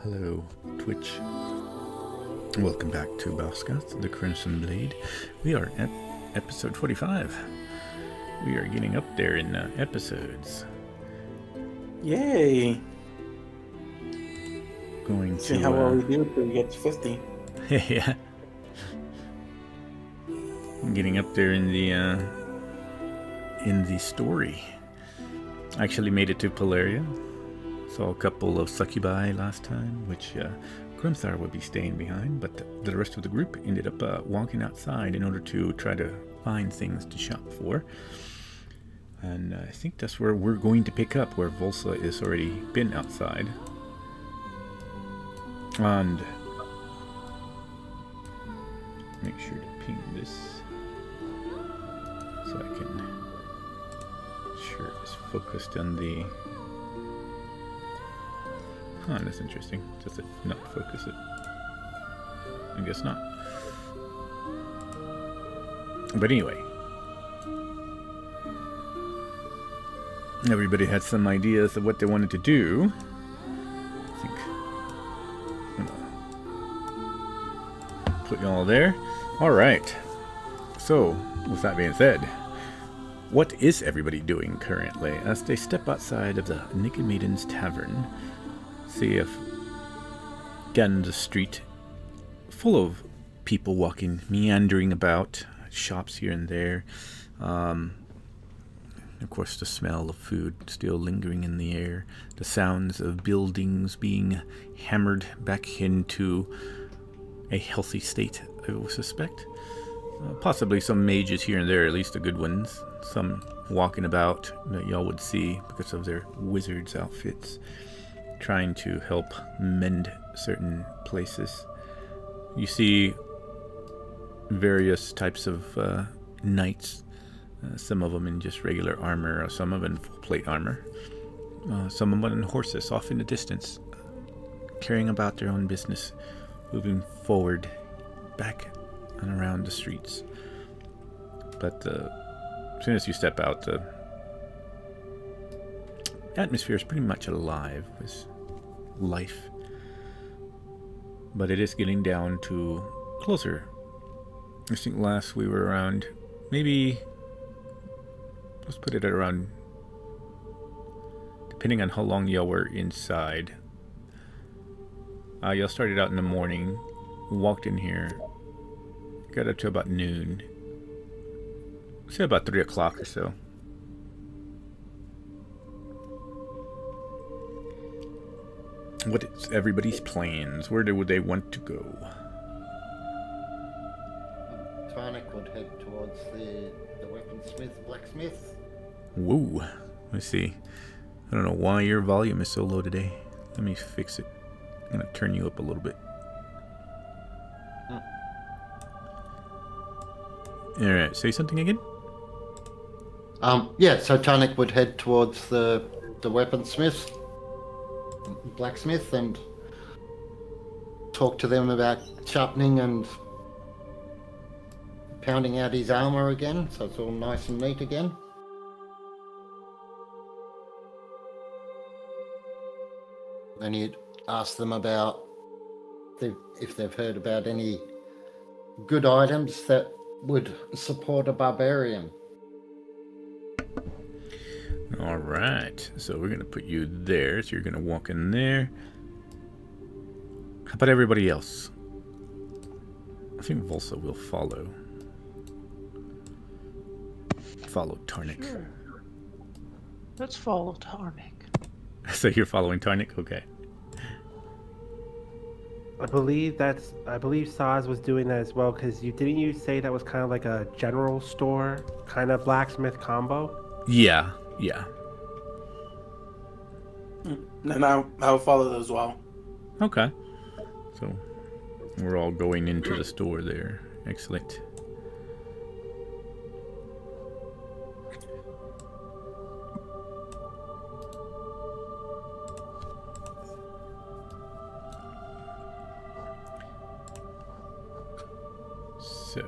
Hello, Twitch. Welcome back to Bazgoth, the Crimson Blade. We are at episode 45. We are getting up there in episodes. Yay! Going See to how well we do till we get to 50. yeah. Getting up there in the story. I actually made it to Polaria. Saw a couple of succubi last time, which Grimthar would be staying behind, but the rest of the group ended up walking outside in order to try to find things to shop for. And I think that's where we're going to pick up, where Volsa is already been outside. And make sure to ping this so I can sure it's focused on the. Oh, that's interesting. Does it not focus it? I guess not. But anyway, everybody had some ideas of what they wanted to do. I think I'm gonna put you all there. All right. So, with that being said, what is everybody doing currently as they step outside of the Naked Maiden's Tavern? See if again the street full of people walking, meandering about, shops here and there. Of course, the smell of food still lingering in the air. The sounds of buildings being hammered back into a healthy state, I would suspect. Possibly some mages here and there, at least the good ones. Some walking about that y'all would see because of their wizard's outfits, trying to help mend certain places. You see various types of knights, some of them in just regular armor, or some of them in full plate armor, some of them on horses off in the distance, carrying about their own business, moving forward, back and around the streets. But as soon as you step out, the atmosphere is pretty much alive with life, but it is getting down to closer. I think last we were around, maybe, let's put it at around, depending on how long y'all were inside. Y'all started out in the morning, walked in here, got up to about noon, say about 3 o'clock or so. What is everybody's plans? Where would they want to go? Tarnik would head towards the weaponsmith, blacksmith. Whoa. Let's see. I don't know why your volume is so low today. Let me fix it. I'm going to turn you up a little bit. Alright, say something again? Yeah, so Tarnik would head towards the weaponsmith, blacksmith, and talk to them about sharpening and pounding out his armor again, so it's all nice and neat again. Then he'd ask them about if they've heard about any good items that would support a barbarian. All right, so we're going to put you there, so you're going to walk in there. How about everybody else? I think Volsa will follow. Follow Tarnik. Sure. Let's follow Tarnik. So you're following Tarnik? Okay. I believe Saz was doing that as well, because didn't you say that was kind of like a general store kind of blacksmith combo? Yeah. And I'll follow those as well. Okay. So we're all going into the store there. Excellent. So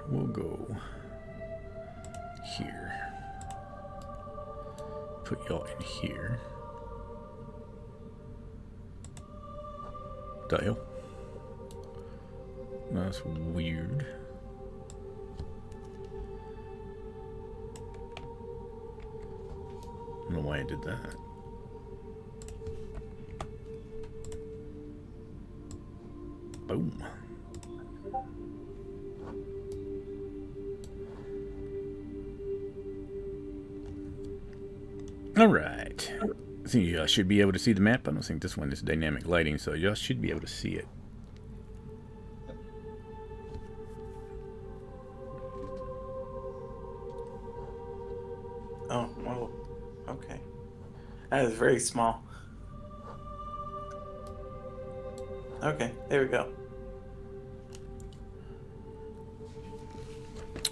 we'll go here. Put y'all in here. the hell? That's weird. I don't know why I did that. Boom. Alright. I think you should be able to see the map. I don't think this one is dynamic lighting, so you should be able to see it. Oh, well, okay. That is very small. Okay, there we go.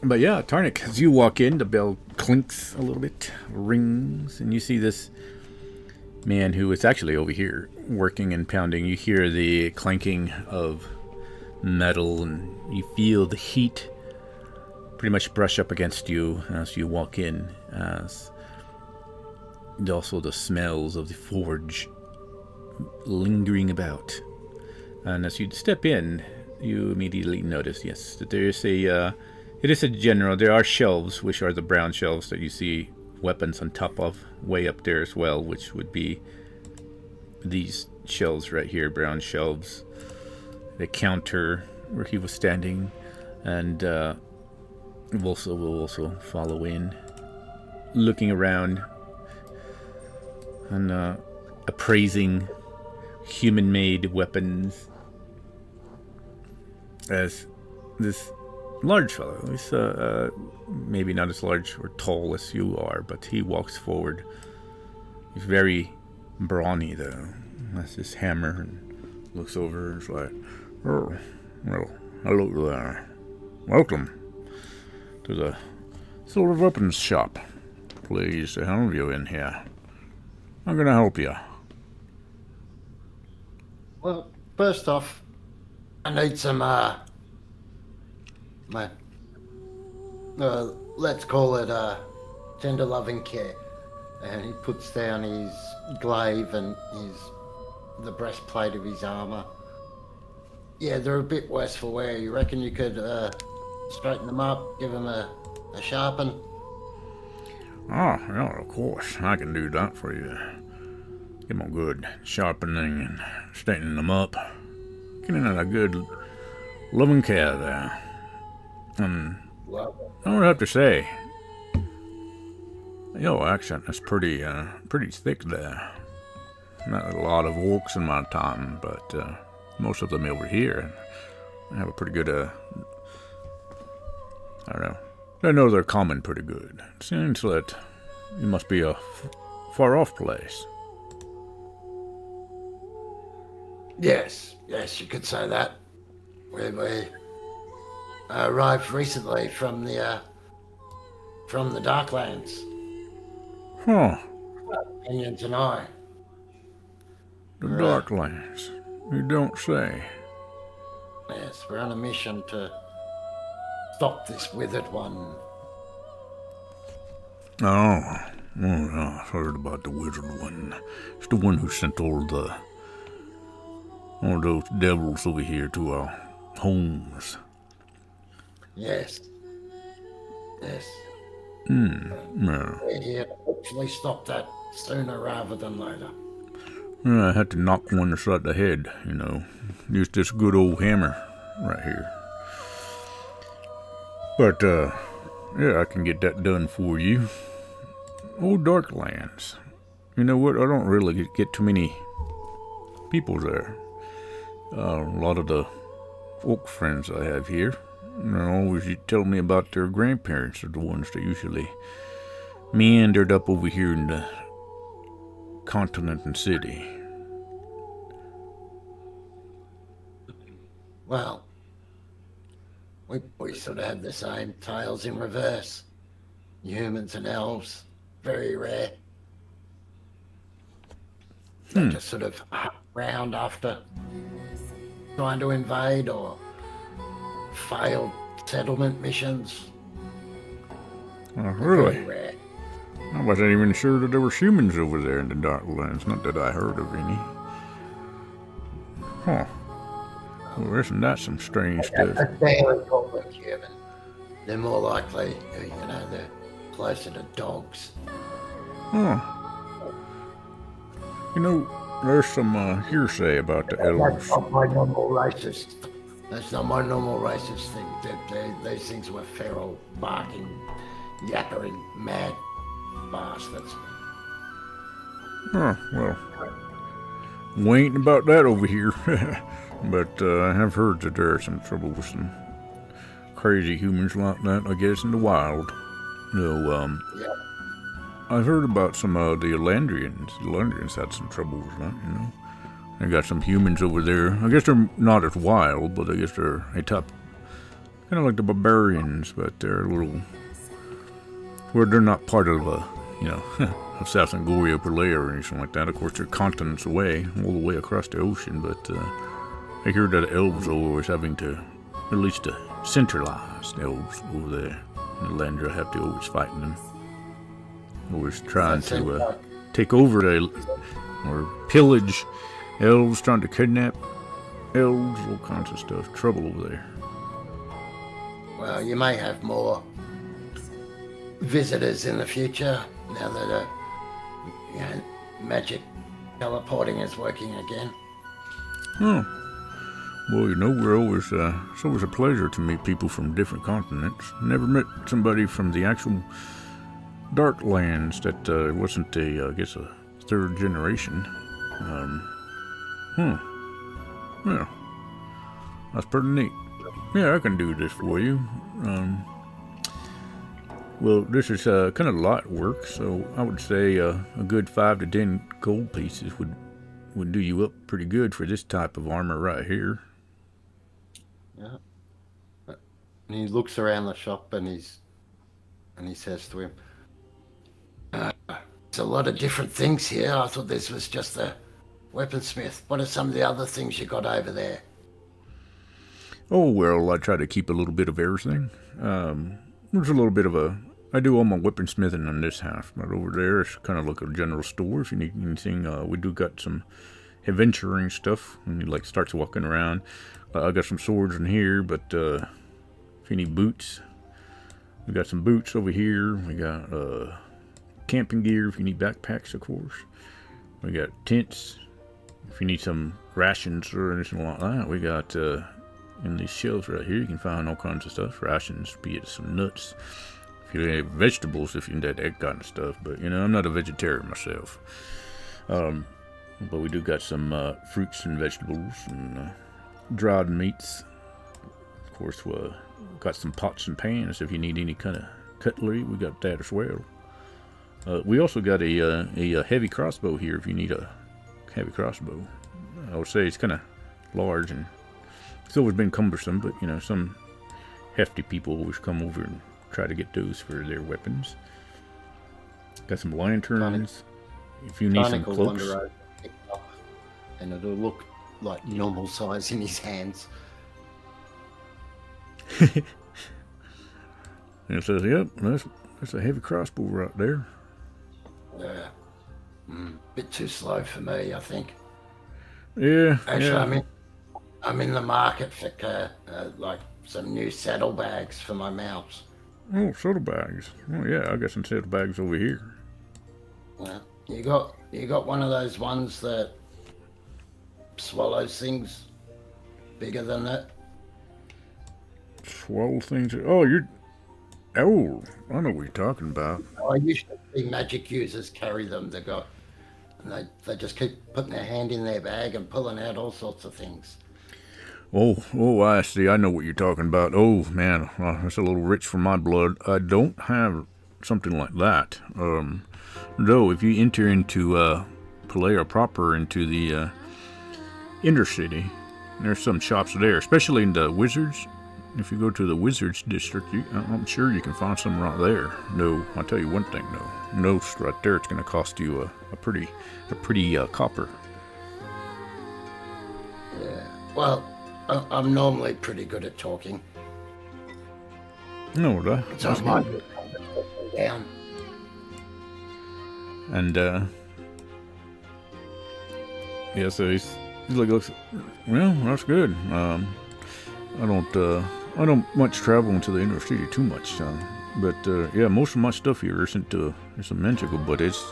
But yeah, Tarnik, as you walk in, the bell clinks a little bit, rings, and you see this man who is actually over here working and pounding. You hear the clanking of metal, and you feel the heat pretty much brush up against you as you walk in, and also the smells of the forge lingering about. And as you step in, you immediately notice, yes, that there is a it is a general. There are shelves, which are the brown shelves that you see weapons on top of, way up there as well, which would be these shelves right here, brown shelves. The counter where he was standing, and we'll also follow in, looking around and appraising human-made weapons as this large fellow. He's maybe not as large or tall as you are, but he walks forward. He's very brawny, though. That's his hammer, and looks over and is like, "Oh, well, hello there. Welcome to the Silver Weapons Shop. Pleased to have you in here. I'm gonna help you." Well, first off, I need some, let's call it, tender loving care. And he puts down his glaive and the breastplate of his armor. Yeah, they're a bit worse for wear. You reckon you could, straighten them up, give them a sharpen? Oh, yeah, of course. I can do that for you. Give them a good sharpening and straightening them up. Getting in a good loving care there. And I would have to say, your accent is pretty thick there. Not a lot of orcs in my time, but most of them over here have a pretty good, I don't know. I know they're common pretty good. It seems that you must be a far-off place. Yes, you could say that. We arrived recently from the Darklands. Huh. Opinions and I. The Darklands. You don't say. Yes, we're on a mission to stop this withered one. Oh, I've heard about the wizard one. It's the one who sent all those devils over here to our homes. Yes. Yeah. We're here to hopefully stop that sooner rather than later. Yeah, I had to knock one aside the head, you know. Use this good old hammer right here. But, yeah, I can get that done for you. Old Darklands. You know what? I don't really get too many people there. A lot of the folk friends I have here, they always tell me about their grandparents are the ones that usually meandered up over here in the continent and city. Well, we sort of have the same tales in reverse. Humans and elves, very rare. They just sort of hop round after trying to invade or failed settlement missions. Oh, They're really? very rare. I wasn't even sure that there were humans over there in the Darklands. Not that I heard of any. Huh. Well, isn't that some strange stuff? That's barely called a human. They're more likely, they're closer to dogs. Huh. You know, there's some hearsay about the That's elves. not my normal racist. That's not my normal racist thing. These things were feral, barking, yappering, mad bastards. Huh, well, we ain't about that over here. But I have heard that there are some trouble with some crazy humans like that, I guess, in the wild. No, Yeah. I've heard about some of the Elandrians. The Elandrians had some trouble with that, you know. They got some humans over there. I guess they're not as wild, but I guess they're a type, kind of like the barbarians, but they're a little, where they're not part of of South Angoria, Pelea, or anything like that. Of course, they're continents away, all the way across the ocean, but I hear that elves are always having to, at least the centralized elves over there. And the Landra have to always fighting them. Always trying to take over or pillage elves, trying to kidnap elves, all kinds of stuff. Trouble over there. Well, you may have more visitors in the future now that magic teleporting is working again. Oh. Well, you know, we're always, it's always a pleasure to meet people from different continents. Never met somebody from the actual Dark Lands that wasn't I guess, a third generation. Yeah. That's pretty neat. Yeah, I can do this for you. Well, this is kind of light work, so I would say a good 5 to 10 gold pieces would do you up pretty good for this type of armor right here. Yeah. And he looks around the shop and he says to him, "There's a lot of different things here. I thought this was just a weaponsmith. What are some of the other things you got over there?" Oh, well, I try to keep a little bit of everything. There's a little bit of I do all my weaponsmithing in this house, but over there it's kind of like a general store. If you need anything, we do got some adventuring stuff, and you starts walking around. I got some swords in here, but if you need boots, we got some boots over here. We got camping gear if you need backpacks, of course. We got tents if you need some rations or anything like that. We got in these shelves right here, you can find all kinds of stuff. Rations, be it some nuts. If you have vegetables, if you need that kind of stuff. But, I'm not a vegetarian myself. But we do got some fruits and vegetables and dried meats. Of course, we got some pots and pans. If you need any kind of cutlery, we got that as well. We also got a heavy crossbow here if you need a heavy crossbow. I would say it's kind of large and it's always been cumbersome, but some hefty people always come over and try to get those for their weapons. Got some lanterns. If you need some cloaks. And it'll look like normal size in his hands. And it says, "Yep, that's a heavy crossbow right there." Yeah. Bit too slow for me, I think. Yeah. Actually, yeah. I'm in the market for some new saddlebags for my mounts. Oh, saddlebags. Oh yeah, I got some saddlebags over here. Yeah. You got one of those ones that swallows things bigger than that? Swallow things. Oh, I know what you're talking about. I usually see magic users carry them. And they just keep putting their hand in their bag and pulling out all sorts of things. Oh, I see. I know what you're talking about. Oh, man, that's a little rich for my blood. I don't have something like that. Though, if you enter into Pelea proper, into the inner city, there's some shops there, especially in the Wizards. If you go to the Wizards district, I'm sure you can find some right there. No, I'll tell you one thing, though. No, right there, it's going to cost you a pretty copper. Yeah. Well, I'm normally pretty good at talking. No, So I might be down. And yeah, so He's like, looks, well, that's good. I don't much travel into the inner city too much. But yeah, most of my stuff here isn't magical, but it's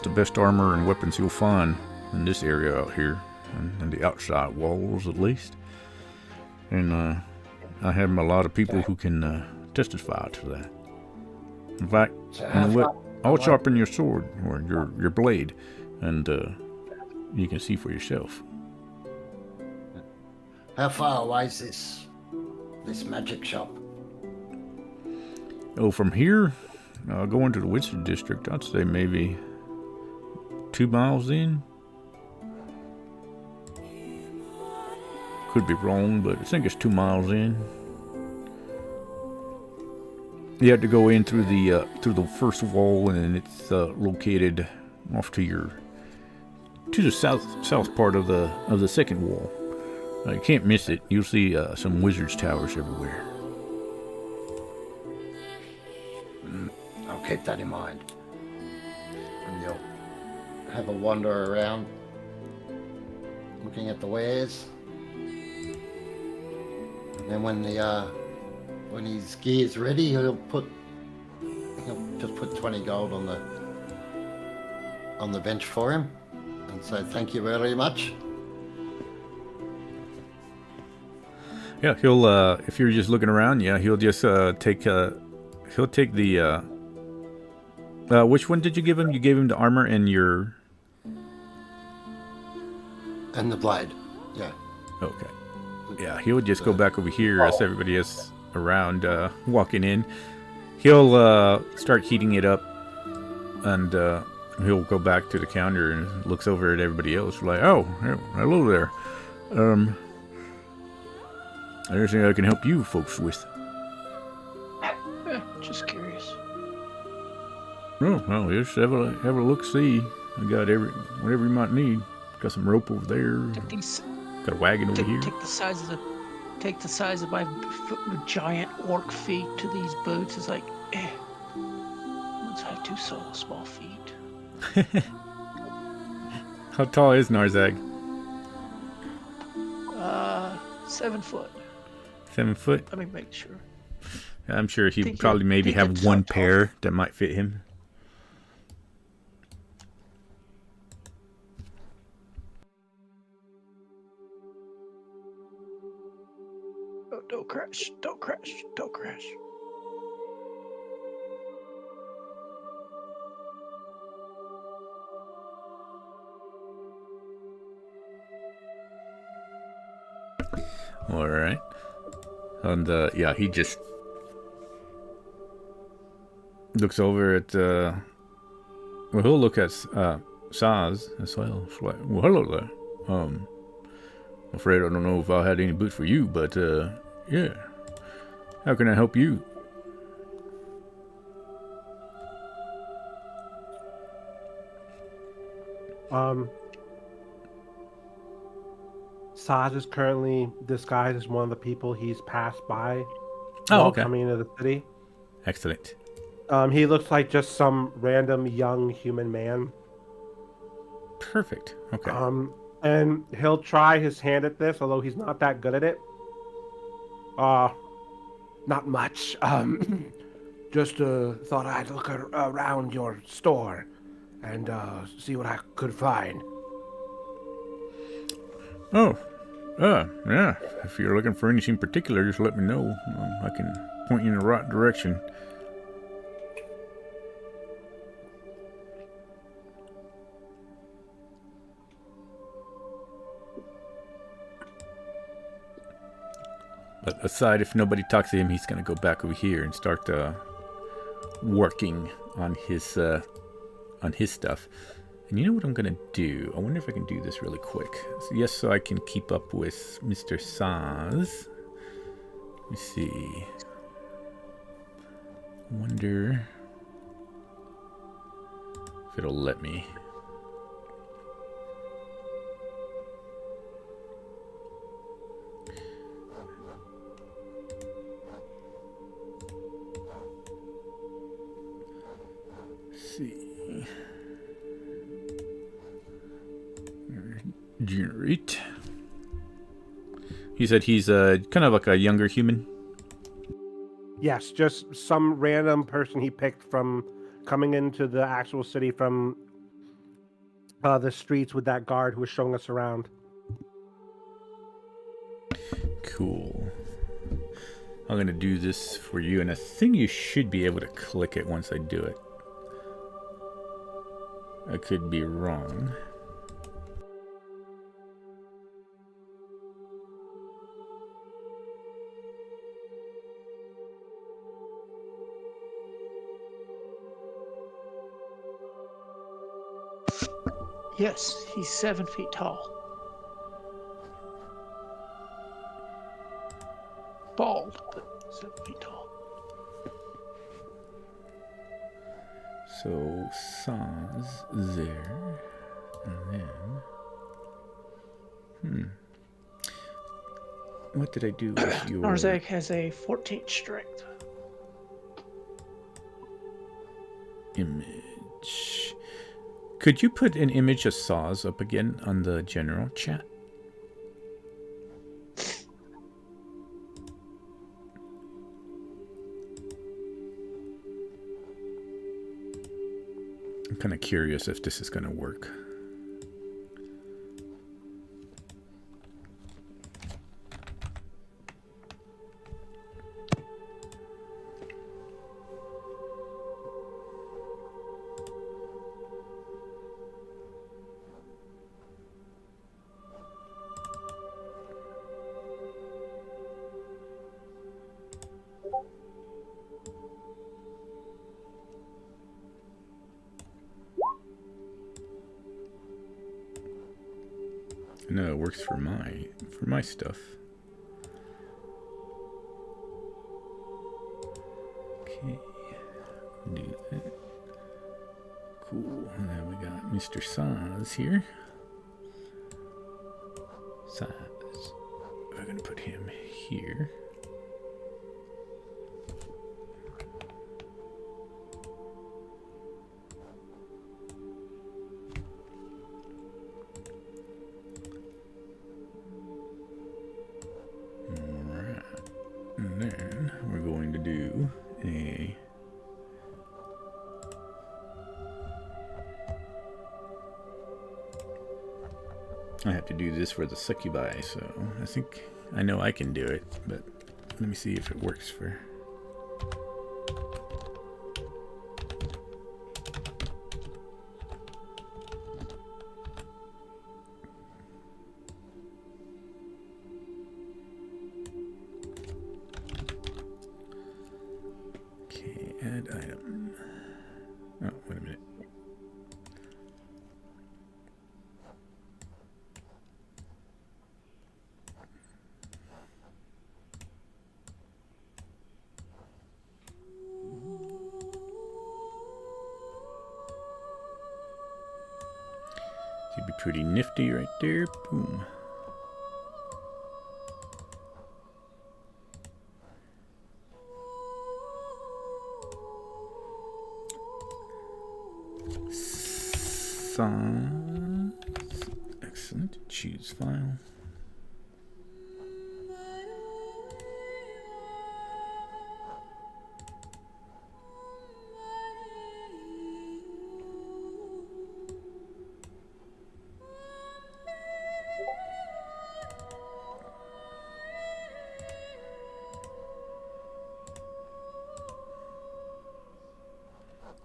the best armor and weapons you'll find in this area out here, and the outside walls at least. And I have a lot of people who can testify to that. In fact, I'll sharpen your sword or your blade, and you can see for yourself. How far away is this magic shop? Oh, from here, going to the Wizard District, I'd say maybe 2 miles in. Could be wrong, but I think it's 2 miles in. You have to go in through the first wall, and it's located off to the south part of the second wall. You can't miss it. You'll see some wizards' towers everywhere. I'll keep that in mind. And you'll have a wander around, looking at the wares. And then when his gear's ready, he'll just put 20 gold on the bench for him, and say thank you very much. Yeah, he'll if you're just looking around, yeah, he'll just take the which one did you give him? You gave him the armor and your And the blade, yeah. okay. Yeah, he'll just go back over here as everybody is around walking in. He'll start heating it up, and he'll go back to the counter and looks over at everybody else like, oh, hello there. Anything I can help you folks with? Just curious. Oh, well, just have a look, see. I got whatever you might need. Got some rope over there. Got a wagon over here. Take the size of my giant orc feet to these boots. It's like, once I have two small feet. How tall is Narzag? 7 foot. 7 foot? Let me make sure. I'm sure he probably maybe have one pair that might fit him. Oh, don't crash. Don't crash. Don't crash. All right. And yeah, he just looks over at well, he'll look at Saz as well. It's like, well, hello there. I'm afraid I don't know if I had any boots for you, but yeah. How can I help you? Saz is currently disguised as one of the people he's passed by Oh, while okay. coming into the city. Excellent. He looks like just some random young human man. Perfect. Okay. And he'll try his hand at this, although he's not that good at it. Not much. Just thought I'd look around your store and see what I could find. Oh, yeah. If you're looking for anything particular, just let me know. I can point you in the right direction. But aside, if nobody talks to him, he's gonna go back over here and start working on his stuff. And you know what I'm gonna do? I wonder if I can do this really quick. So I can keep up with Mr. Saz. Let me see. I wonder if it'll let me. Generate. He said he's kind of like a younger human. Yes, just some random person he picked from coming into the actual city from the streets with that guard who was showing us around. Cool. I'm going to do this for you, and I think you should be able to click it once I do it. I could be wrong. Yes, he's 7 feet tall. Bald, but 7 feet tall. So, Sans there. And then... What did I do with your... Narzek has a 14 strength. Image. Could you put an image of Saws up again on the general chat? I'm kind of curious if this is going to work. No, it works for my stuff. Okay, do that. Cool. And then we got Mr. Saz here. Saz. We're gonna put him here. I have to do this for the succubi, so I think I know I can do it, but let me see if it works for... Okay, add item. Oh, wait a minute. Should be pretty nifty right there. Boom. Sans. Excellent. Choose file.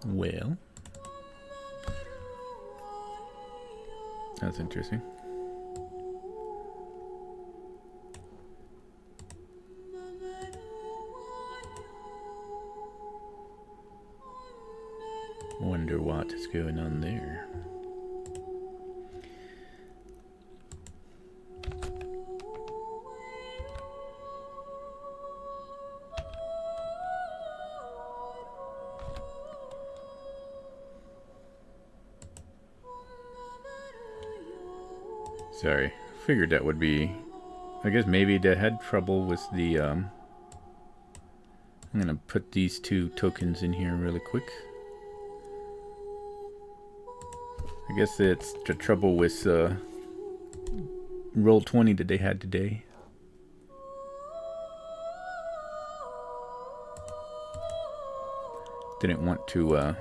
Well, that's interesting. Wonder what is going on there. Sorry, figured that would be... I guess maybe they had trouble with the... I'm gonna put these two tokens in here really quick. I guess it's the trouble with roll 20 that they had today. Didn't want to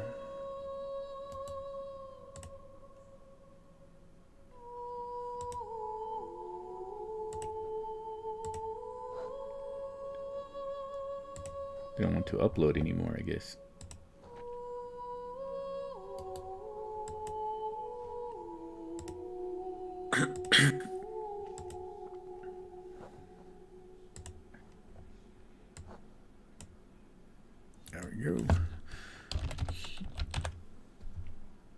didn't want to upload anymore, I guess. There we go.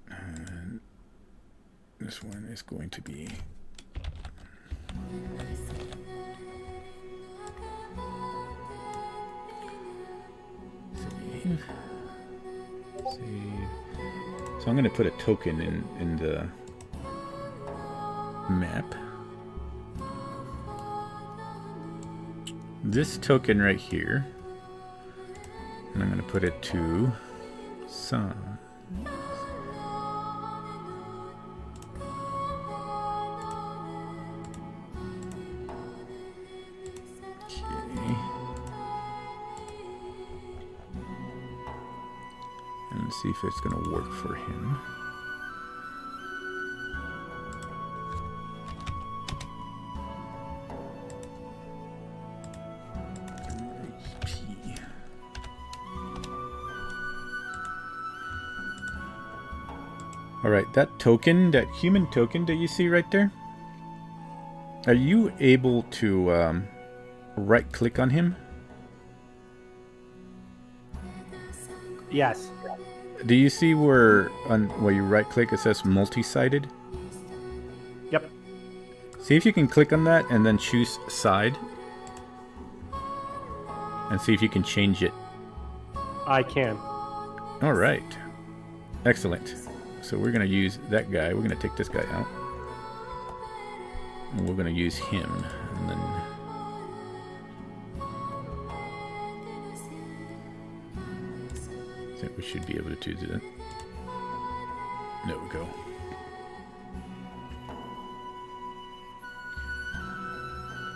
And this one is going to be save. So I'm going to put a token in the map. This token right here, and I'm going to put it to sun. Okay. And let's see if it's going to work for him. Alright, that token, that human token that you see right there, are you able to right click on him? Yes. Do you see where you right click it says multi-sided? Yep. See if you can click on that and then choose side. And see if you can change it. I can. Alright. Excellent. So we're going to use that guy. We're going to take this guy out. And we're going to use him. And then... I think we should be able to do that. There we go.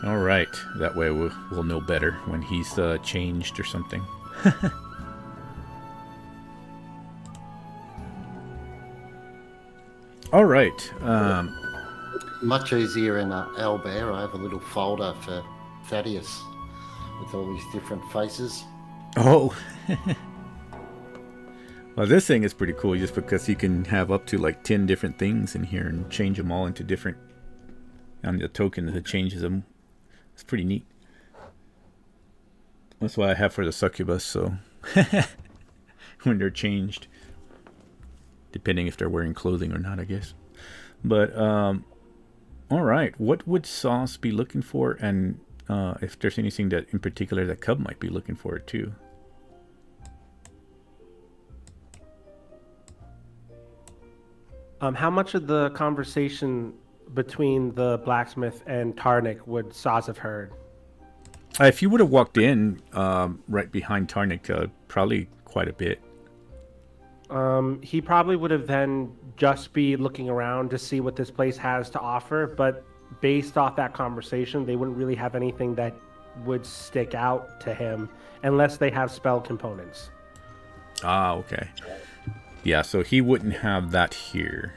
Alright. That way we'll know better when he's changed or something. All right. Much easier in Owlbear. I have a little folder for Thaddeus with all these different faces. Oh. Well, this thing is pretty cool just because you can have up to like 10 different things in here and change them all into different... And the token that changes them. It's pretty neat. That's why I have for the succubus, so... when they're changed. Depending if they're wearing clothing or not, I guess. But, alright. What would Sauce be looking for? And if there's anything that in particular that Cub might be looking for, too. How much of the conversation between the blacksmith and Tarnik would Saz have heard? If you would have walked in right behind Tarnik, probably quite a bit. He probably would have then just be looking around to see what this place has to offer, but based off that conversation, they wouldn't really have anything that would stick out to him unless they have spell components. Ah, okay. Yeah, so he wouldn't have that here.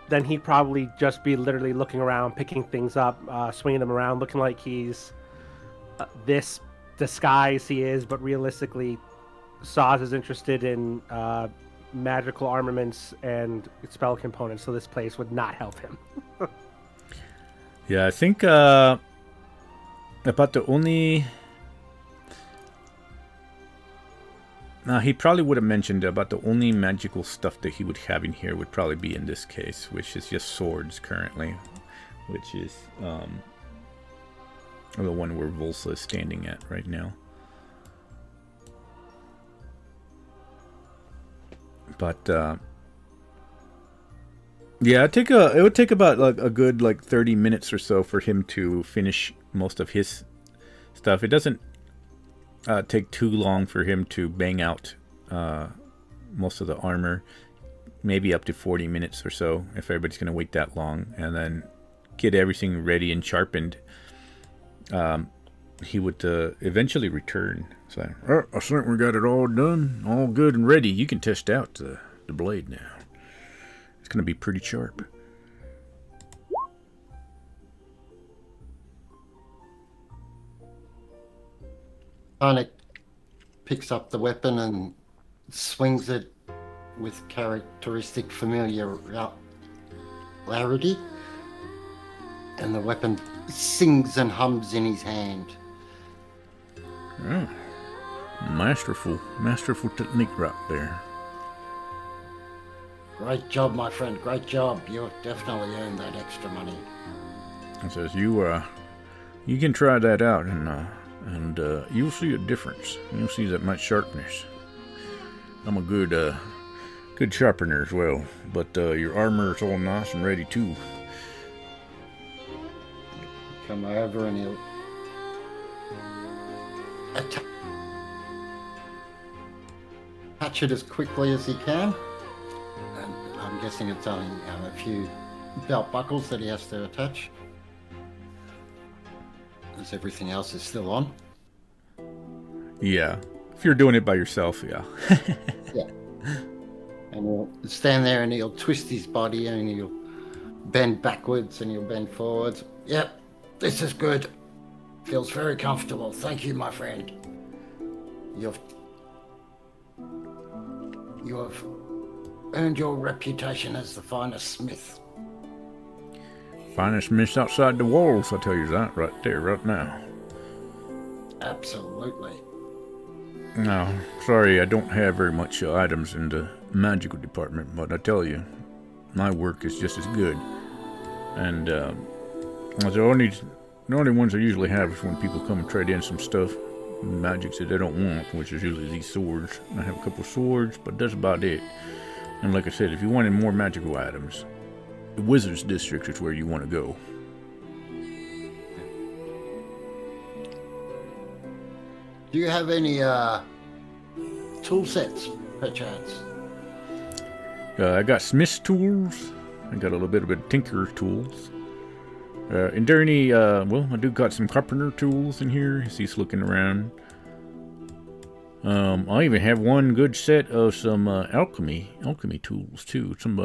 Then he'd probably just be literally looking around, picking things up, swinging them around, looking like he's this disguise he is, but realistically, Saz is interested in magical armaments and spell components, so this place would not help him. Yeah, I think about the only... he probably would have mentioned about the only magical stuff that he would have in here would probably be in this case, which is just swords currently, which is the one where Volsa is standing at right now. But yeah, it would take about like a good 30 minutes or so for him to finish most of his stuff. It doesn't take too long for him to bang out most of the armor. maybe up to 40 minutes or so, if everybody's going to wait that long, and then get everything ready and sharpened. He would eventually return. So, I think we got it all done, all good and ready. You can test out the blade now. It's going to be pretty sharp. Arnik picks up the weapon and swings it with characteristic familiarity, and the weapon sings and hums in his hand. Oh, masterful technique right there. Great job, my friend. Great job. You've definitely earned that extra money. It says you can try that out, and you'll see a difference. You'll see that much sharpness. I'm a good sharpener as well, but your armor is all nice and ready too. Come over and he'll attach it as quickly as he can. And I'm guessing it's only a few belt buckles that he has to attach, as everything else is still on. Yeah, if you're doing it by yourself, yeah. Yeah. And he'll stand there and he'll twist his body and he'll bend backwards and he'll bend forwards. Yep, this is good. Feels very comfortable. Thank you, my friend. You have earned your reputation as the finest smith. Finest smith outside the walls, I'll tell you that right there, right now. Absolutely. No, sorry, I don't have very much items in the magical department, but I tell you, my work is just as good. And the only ones I usually have is when people come and trade in some stuff, magics that they don't want, which is usually these swords. I have a couple swords, but that's about it. And like I said, if you wanted more magical items, the Wizards District is where you want to go. Do you have any tool sets, perchance? I got smith's tools. I got a little bit of tinker's tools. And there any, I do got some carpenter tools in here. He's looking around. I even have one good set of some alchemy tools too. Some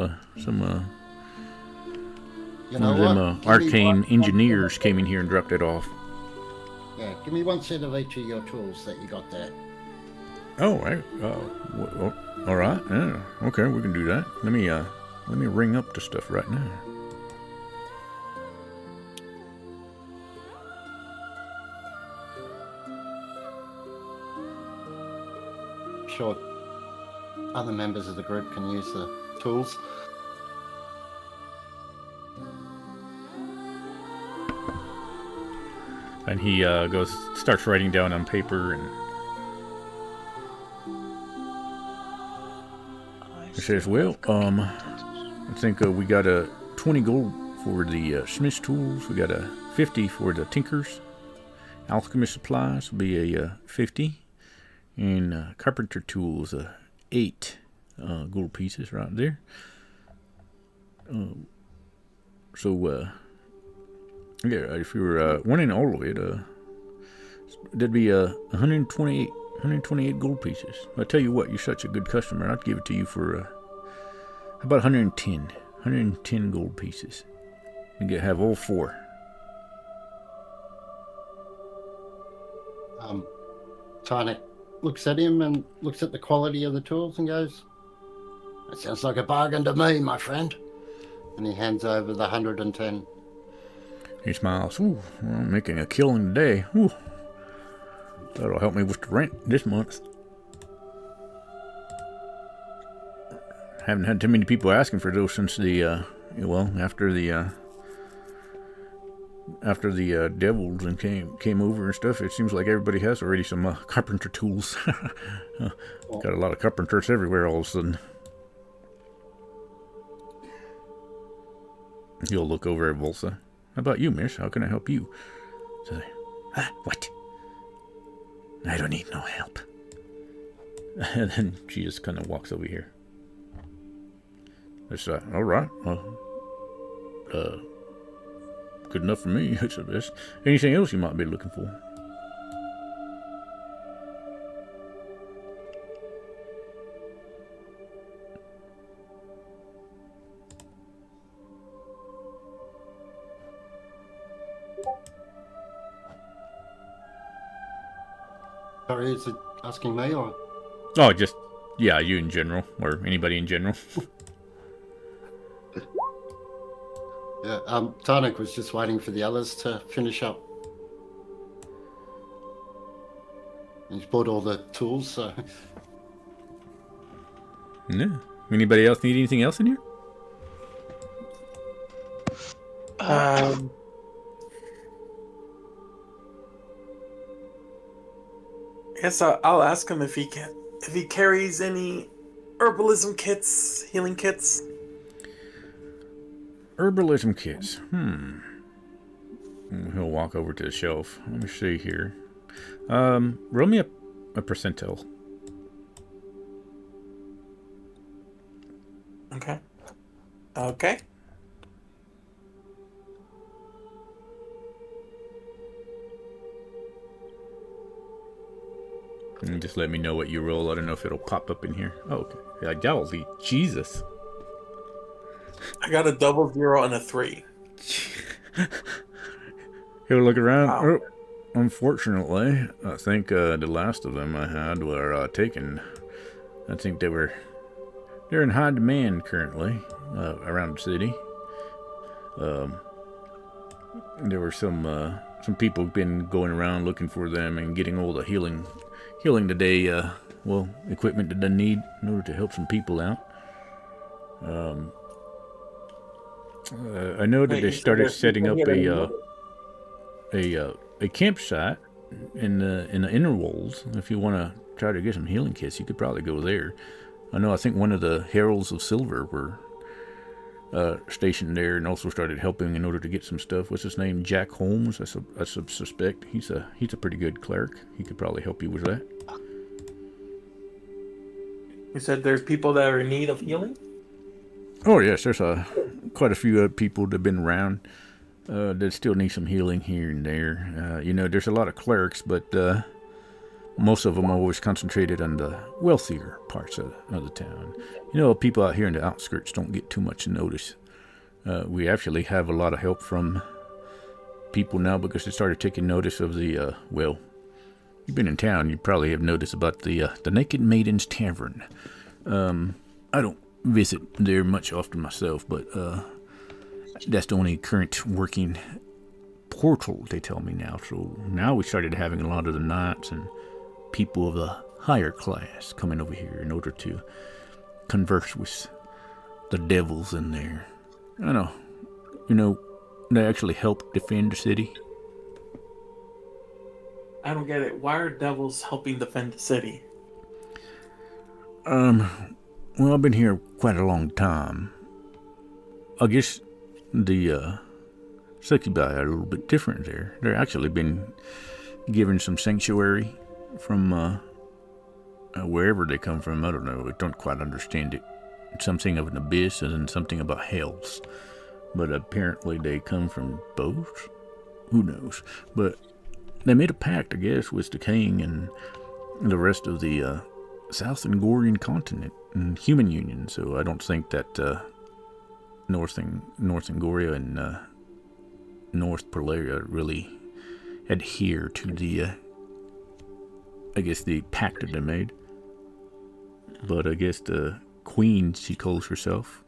You know one of them what? arcane engineers came in here and dropped it off. Yeah, give me one set of each of your tools that you got there. Oh, all right. Yeah, okay, we can do that. Let me ring up the stuff right now. Sure, other members of the group can use the tools. And he starts writing down on paper, and he says, "Well, I think we got a 20 gold for the smith's tools. We got a 50 for the tinkers. Alchemist supplies will be a 50, and carpenter tools 8 gold pieces right there. Yeah, if you were wanting all of it, that'd be 128 gold pieces. I tell you what, you're such a good customer. I'd give it to you for how about 110 gold pieces. You have all 4. Tynek looks at him and looks at the quality of the tools and goes, "That sounds like a bargain to me, my friend." And he hands over the 110. He smiles. Ooh, I'm making a killing today. Ooh, that'll help me with the rent this month. Haven't had too many people asking for those since the after the devils and came over and stuff. It seems like everybody has already some carpenter tools. Got a lot of carpenters everywhere all of a sudden. He'll look over at Volsa. How about you, miss? How can I help you? So, what? I don't need no help. And then she just kind of walks over here. It's all right. Well, good enough for me. It's the best. Anything else you might be looking for? Sorry, is it asking me or? Oh, just yeah, you in general, or anybody in general. Yeah, Tarnik was just waiting for the others to finish up. He's bought all the tools, so. Yeah. Anybody else need anything else in here? Yes, I'll ask him if he carries any herbalism kits, healing kits. Herbalism kits. He'll walk over to the shelf. Let me see here. Roll me a percentile. Okay. Okay. And just let me know what you roll. I don't know if it'll pop up in here. Oh, okay. Yeah, Golly, Jesus. I got a 0 and a 3. He'll look around. Wow. Oh, unfortunately, I think the last of them I had were taken. I think they're in high demand currently around the city. There were some people who've been going around looking for them and getting all the healing today. Equipment that they need in order to help some people out. I know that they started setting up a campsite in the inner walls. If you want to try to get some healing kits, you could probably go there. I think one of the Heralds of Silver were stationed there and also started helping in order to get some stuff. What's his name? Jack Holmes. I suspect he's a pretty good cleric. He could probably help you with that. You said there's people that are in need of healing? Oh yes, there's quite a few people that have been around that still need some healing here and there. There's a lot of clerics, but most of them are always concentrated on the wealthier parts of the town. People out here in the outskirts don't get too much notice. We actually have a lot of help from people now because they started taking notice of the, you've been in town, you probably have noticed about the Naked Maiden's Tavern. I don't visit there much often myself, but that's the only current working portal, they tell me now. So now we started having a lot of the knights and people of the higher class coming over here in order to converse with the devils in there. I know. They actually help defend the city. I don't get it. Why are devils helping defend the city? Well, I've been here quite a long time. I guess the succubi are a little bit different there. They're actually been given some sanctuary from wherever they come from. I don't know. I don't quite understand it. Something of an abyss and then something about hells. But apparently they come from both. Who knows? But they made a pact, I guess, with the king and the rest of the South Angorian continent and human union. So I don't think that North Angoria and North Polaria really adhere to the the pact that they made. But I guess the queen, she calls herself,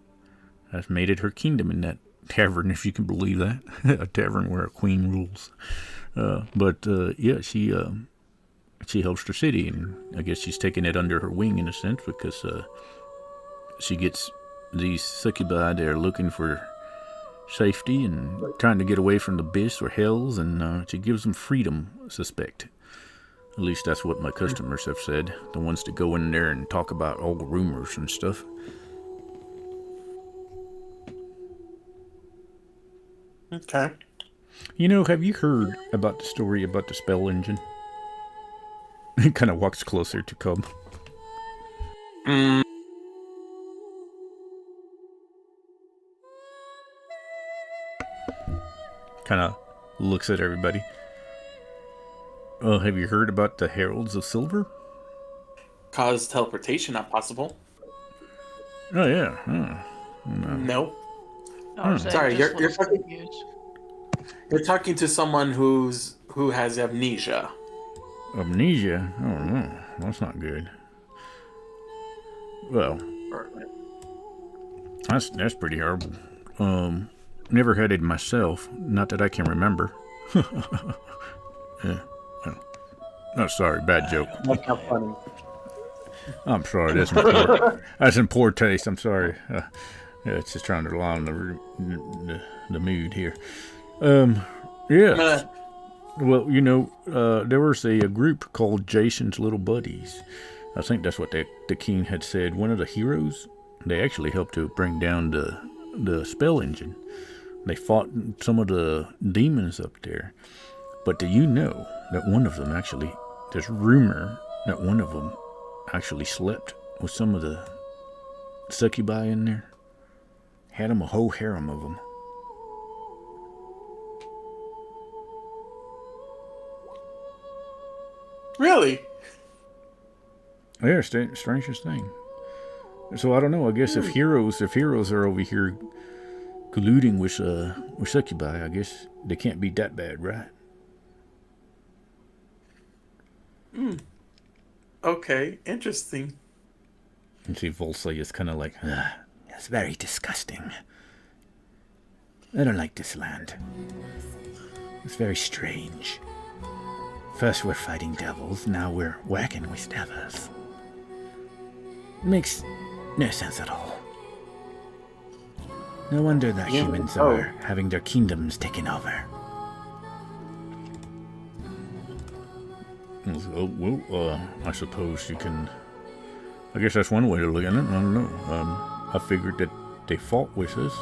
has made it her kingdom in that tavern, if you can believe that. A tavern where a queen rules. She helps the city, and I guess she's taken it under her wing in a sense because she gets these succubi there looking for safety and trying to get away from the abyss or hells, and she gives them freedom, I suspect. At least that's what my customers have said, the ones that go in there and talk about all the rumors and stuff. Okay. Have you heard about the story about the spell engine? He kind of walks closer to Cub. kind of looks at everybody. Have you heard about the Heralds of Silver? Cause teleportation not possible. Oh yeah. No. No, I'm saying Sorry, it you're just looks talking- confused. You're talking to someone who has amnesia. Amnesia? Oh no, that's not good. Well, that's pretty horrible. Never had it myself. Not that I can remember. Yeah. Oh, sorry, bad joke. That's not funny. I'm sorry. That's in poor taste. I'm sorry. Yeah, it's just trying to line the mood here. Yeah. Well, you know, there was a group called Jason's Little Buddies. I think that's what the king had said. One of the heroes. They actually helped to bring down the spell engine. They fought some of the demons up there. But do you know that one of them actually, there's rumor that one of them actually slept with some of the succubi in there? Had them a whole harem of them. Really? Yeah, strangest thing. So I don't know. I guess if heroes are over here colluding with succubi, I guess they can't be that bad, right? Okay, interesting. And see, Volsey is kind of like, it's very disgusting. I don't like this land. It's very strange. First we're fighting devils, now we're whacking with devils. Makes no sense at all. No wonder that humans are having their kingdoms taken over. I suppose you can... I guess that's one way to look at it. I don't know. I figured that they fought with us.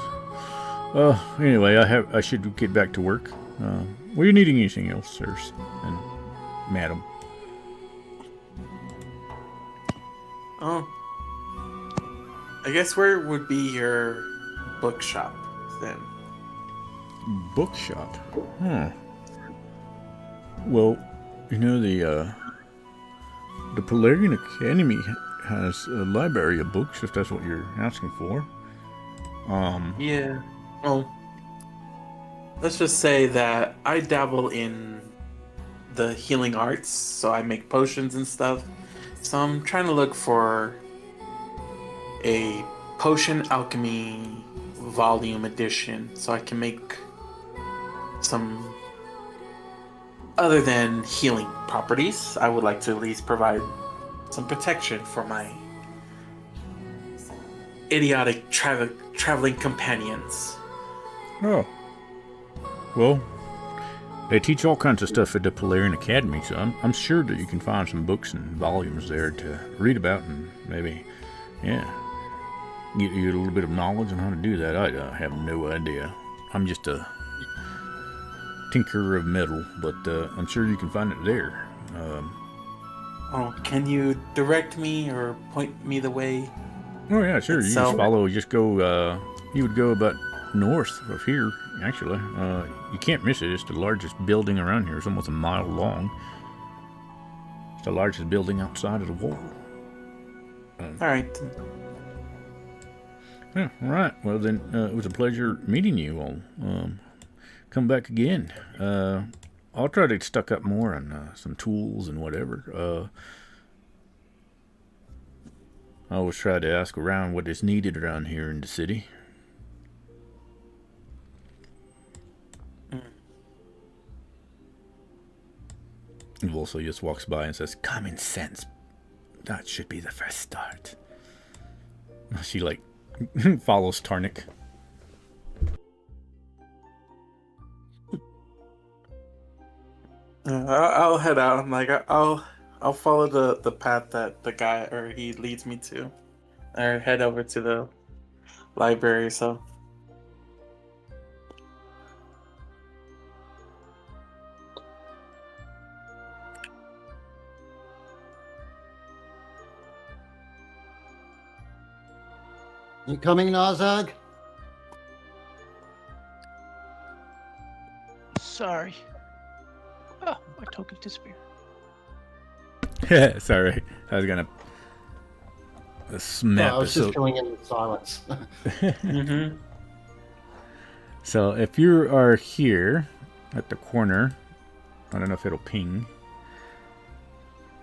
Anyway, I should get back to work. Were you needing anything else, sirs and madam? Oh. I guess where would be your bookshop then? Bookshop? Well, you know, the Polarian Academy has a library of books, if that's what you're asking for. Yeah. Well, let's just say that I dabble in the healing arts, so I make potions and stuff. So I'm trying to look for a potion alchemy volume edition so I can make some other than healing properties. I would like to at least provide some protection for my idiotic traveling companions. Oh. Well, they teach all kinds of stuff at the Polarian Academy, so I'm sure that you can find some books and volumes there to read about and maybe, get you a little bit of knowledge on how to do that. I have no idea. I'm just a tinkerer of metal, but I'm sure you can find it there. Can you direct me or point me the way? Oh yeah, sure. You just follow. Just go. You would go about north of here. Actually, you can't miss it. It's the largest building around here. It's almost a mile long. It's the largest building outside of the wall. All right. Yeah. All right. Well then, it was a pleasure meeting you all. Come back again. I'll try to stock up more on some tools and whatever. I always try to ask around what is needed around here in the city. And also just walks by and says, "Common sense. That should be the first start." She follows Tarnik. I'll head out. I'm like, I'll follow the path that the guy or he leads me to, or head over to the library. So. You coming, Narzag? sorry. Oh, my token disappeared. Sorry, I was gonna. This map I was is just so. going in silence. Mm-hmm. So if you are here at the corner, I don't know if it'll ping.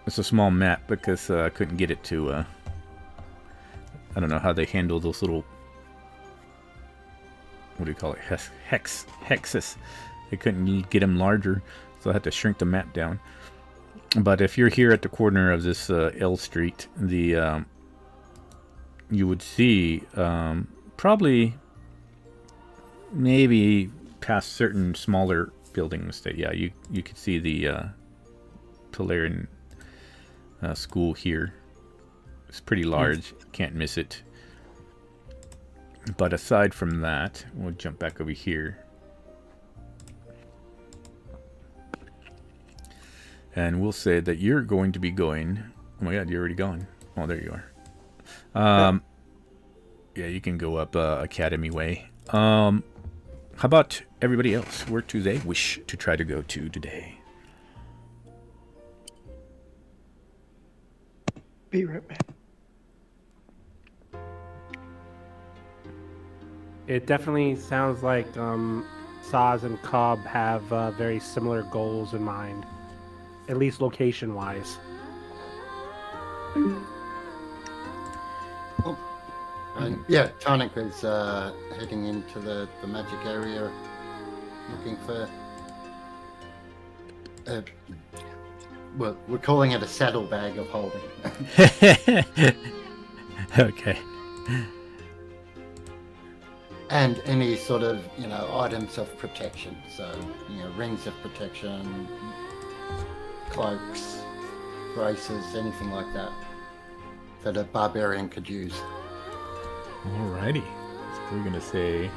It's a small map because I couldn't get it to. I don't know how they handle those little. What do you call it? Hexes. They couldn't get them larger, so I had to shrink the map down. But if you're here at the corner of this L Street, the you would see probably maybe past certain smaller buildings that you could see the Polarian school here. It's pretty large, can't miss it. But aside from that, we'll jump back over here. And we'll say that you're going to be going. Oh my god, you're already gone. Oh, there you are. Yeah, you can go up Academy Way. How about everybody else? Where do they wish to try to go to today? Be right back. It definitely sounds like Saz and Cobb have very similar goals in mind, at least location-wise. Yeah, Tarnik is heading into the magic area, looking for. Well, we're calling it a saddlebag of holding. Okay. And any sort of, items of protection. So, rings of protection, cloaks, braces, anything like that a barbarian could use. Alrighty. So we're going to say...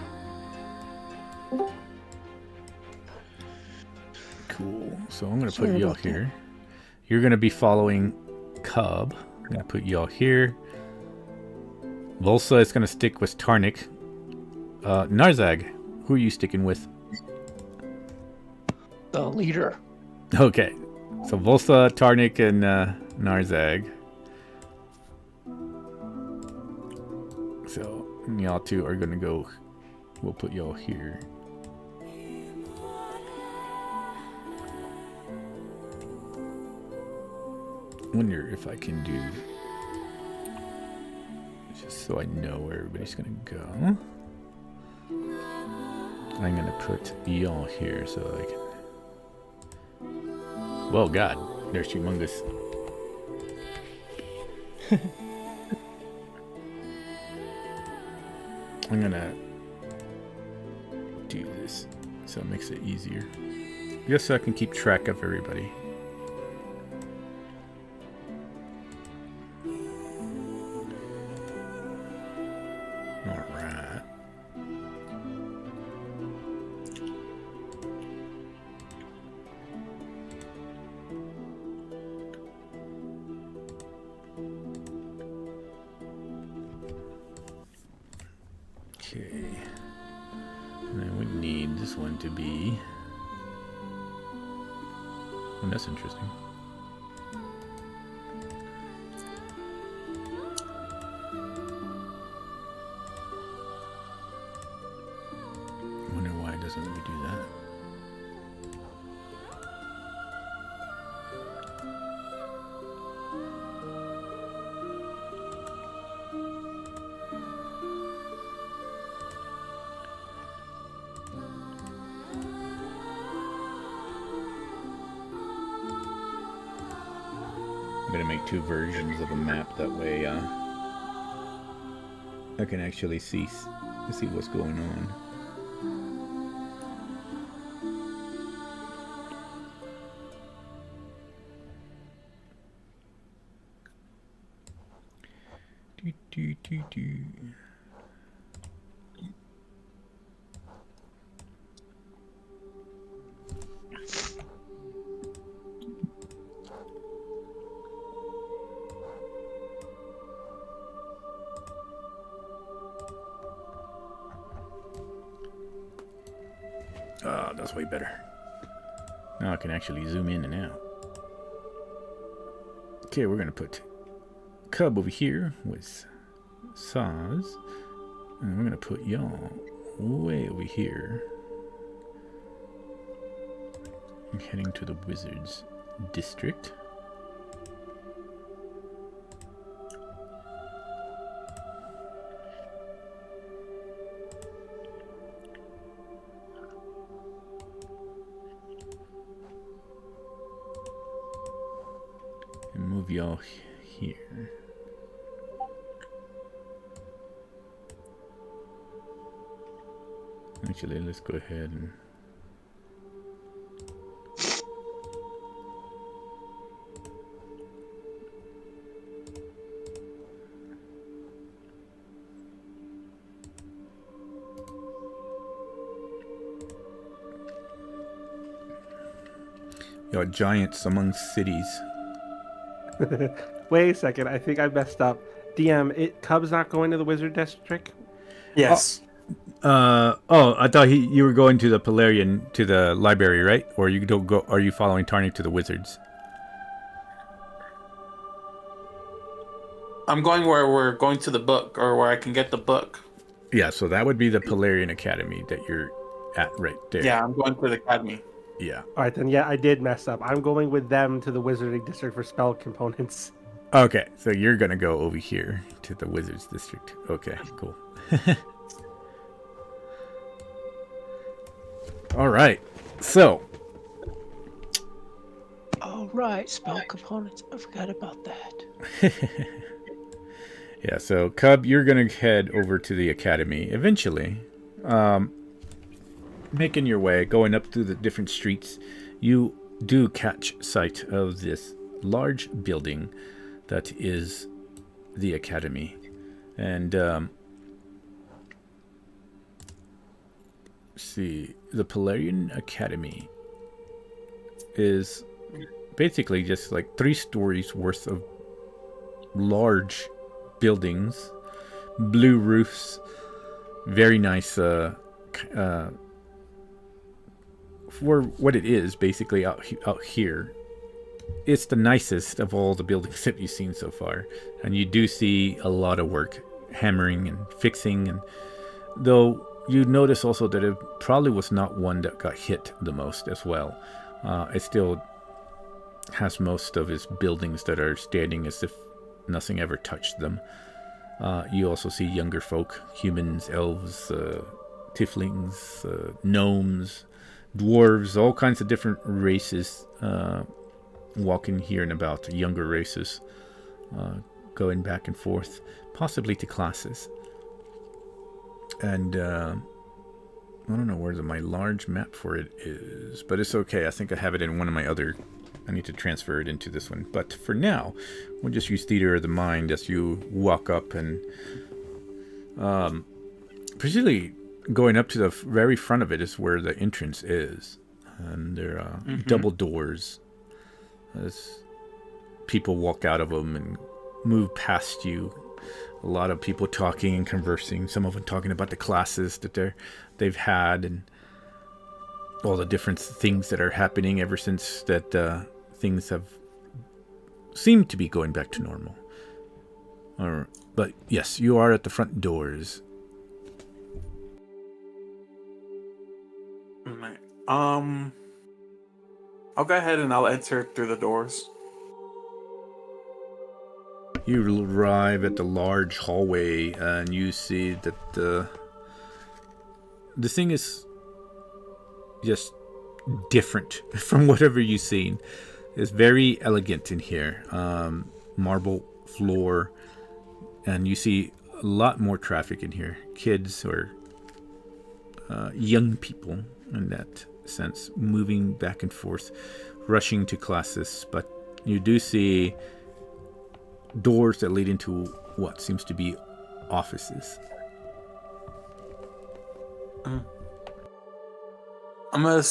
Cool. So I'm going to put y'all here. You're going to be following Cub. I'm going to put y'all here. Volsa is going to stick with Tarnik. Narzag, who are you sticking with? The leader. Okay. So Volsa, Tarnik, and Narzag. So y'all two are going to go. We'll put y'all here. Wonder if I can do, just so I know where everybody's gonna go. I'm gonna put y'all here so I can. Well, God, there's humongous. I'm gonna do this so it makes it easier. Just so I can keep track of everybody. Alright. Okay. And then we need this one to be... Oh, that's interesting. Wonder why it doesn't let me do that. I'm gonna make two versions of a map, that way I can actually see what's going on. Do. That's way better. Now I can actually zoom in and out. Okay, we're going to put Cub over here with Saz. And we're going to put y'all way over here. I'm heading to the Wizards District. And move y'all here. Actually, let's go ahead and y'all giants among cities. Wait a second. I think I messed up. DM, Cub's not going to the Wizard District? Yes. I thought you were going to the Polarian, to the library, right? Or you don't go? Are you following Tarnik to the Wizards? I'm going where we're going to the book, or where I can get the book. Yeah, so that would be the Polarian Academy that you're at right there. Yeah, I'm going to the academy. Yeah. All right, then, yeah, I did mess up. I'm going with them to the Wizarding District for spell components. Okay, so you're going to go over here to the Wizards District. Okay, cool. All right, so. All right, spell components. I forgot about that. Yeah, so Cub, you're going to head over to the academy eventually. Making your way, going up through the different streets, you do catch sight of this large building that is the academy. And see, the Polarian Academy is basically just like 3 stories worth of large buildings, blue roofs, very nice for what it is, basically out here. It's the nicest of all the buildings that you've seen so far, and you do see a lot of work, hammering and fixing, and though you notice also that it probably was not one that got hit the most as well. It still has most of its buildings that are standing as if nothing ever touched them. You also see younger folk, humans, elves, tieflings, gnomes, dwarves, all kinds of different races walking here and about, younger races going back and forth, possibly to classes. And I don't know where my large map for it is, but it's okay. I think I have it in one of my other. I need to transfer it into this one. But for now, we'll just use Theater of the Mind as you walk up, and particularly going up to the very front of it is where the entrance is. And there are double doors as people walk out of them and move past you. A lot of people talking and conversing, some of them talking about the classes that they've had and all the different things that are happening ever since that things have seemed to be going back to normal. But yes, you are at the front doors. Right. I'll go ahead and I'll enter through the doors. You arrive at the large hallway and you see that the thing is just different from whatever you've seen. It's very elegant in here. Marble floor, and you see a lot more traffic in here. Kids or young people in that sense, moving back and forth, rushing to classes. But you do see doors that lead into what seems to be offices. I'm gonna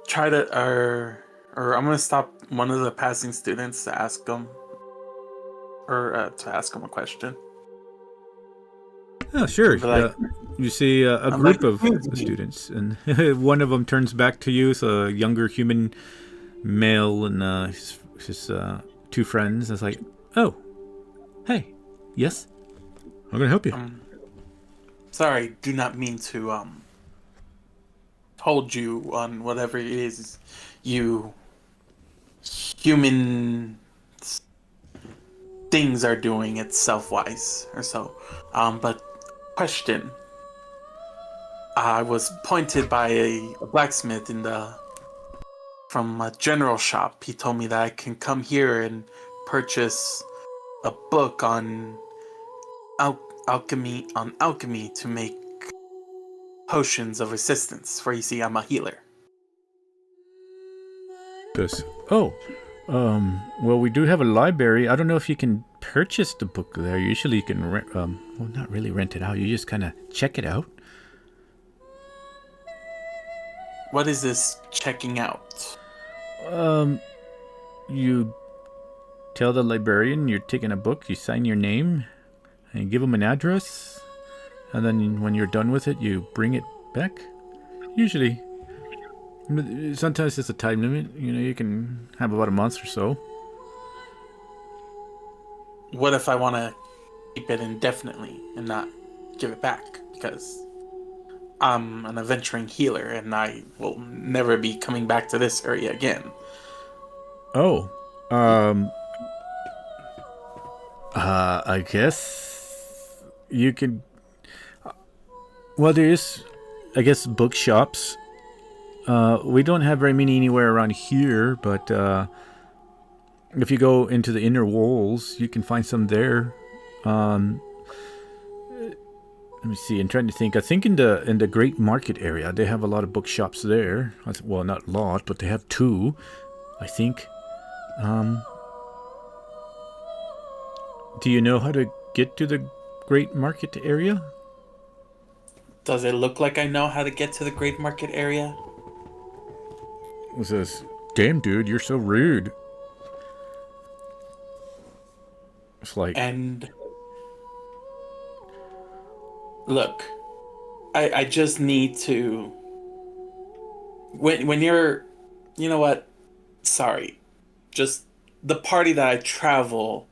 try to, or I'm gonna stop one of the passing students to ask them, or to ask them a question. Oh, sure. Like, you see a group of students, and one of them turns back to you. It's a younger human male and his two friends. It's like, oh, hey, yes, I'm gonna help you. Sorry, do not mean to hold you on whatever it is you human things are doing itself-wise or so. But question. I was pointed by a blacksmith from a general shop. He told me that I can come here and purchase a book on alchemy to make potions of resistance. For you see, I'm a healer. Well, we do have a library. I don't know if you can purchase the book there. Usually you can rent, well, not really rent it out. You just kind of check it out. What is this checking out? You tell the librarian you're taking a book, you sign your name, and you give them an address, and then when you're done with it, you bring it back. Usually. Sometimes it's a time limit. You know, you can have about a month or so. What if I want to keep it indefinitely and not give it back? Because I'm an adventuring healer and I will never be coming back to this area again. I guess you could. Well, there is, I guess, bookshops. We don't have very many anywhere around here, but if you go into the inner walls, you can find some there. Let me see. I'm trying to think. I think in the Great Market area, they have a lot of bookshops there. Well, not a lot, but they have two, I think. Do you know how to get to the Great Market area? Does it look like I know how to get to the Great Market area? It says, damn, dude, you're so rude. It's like... And... Look, I just need to... When you're... You know what? Sorry. Just the party that I travel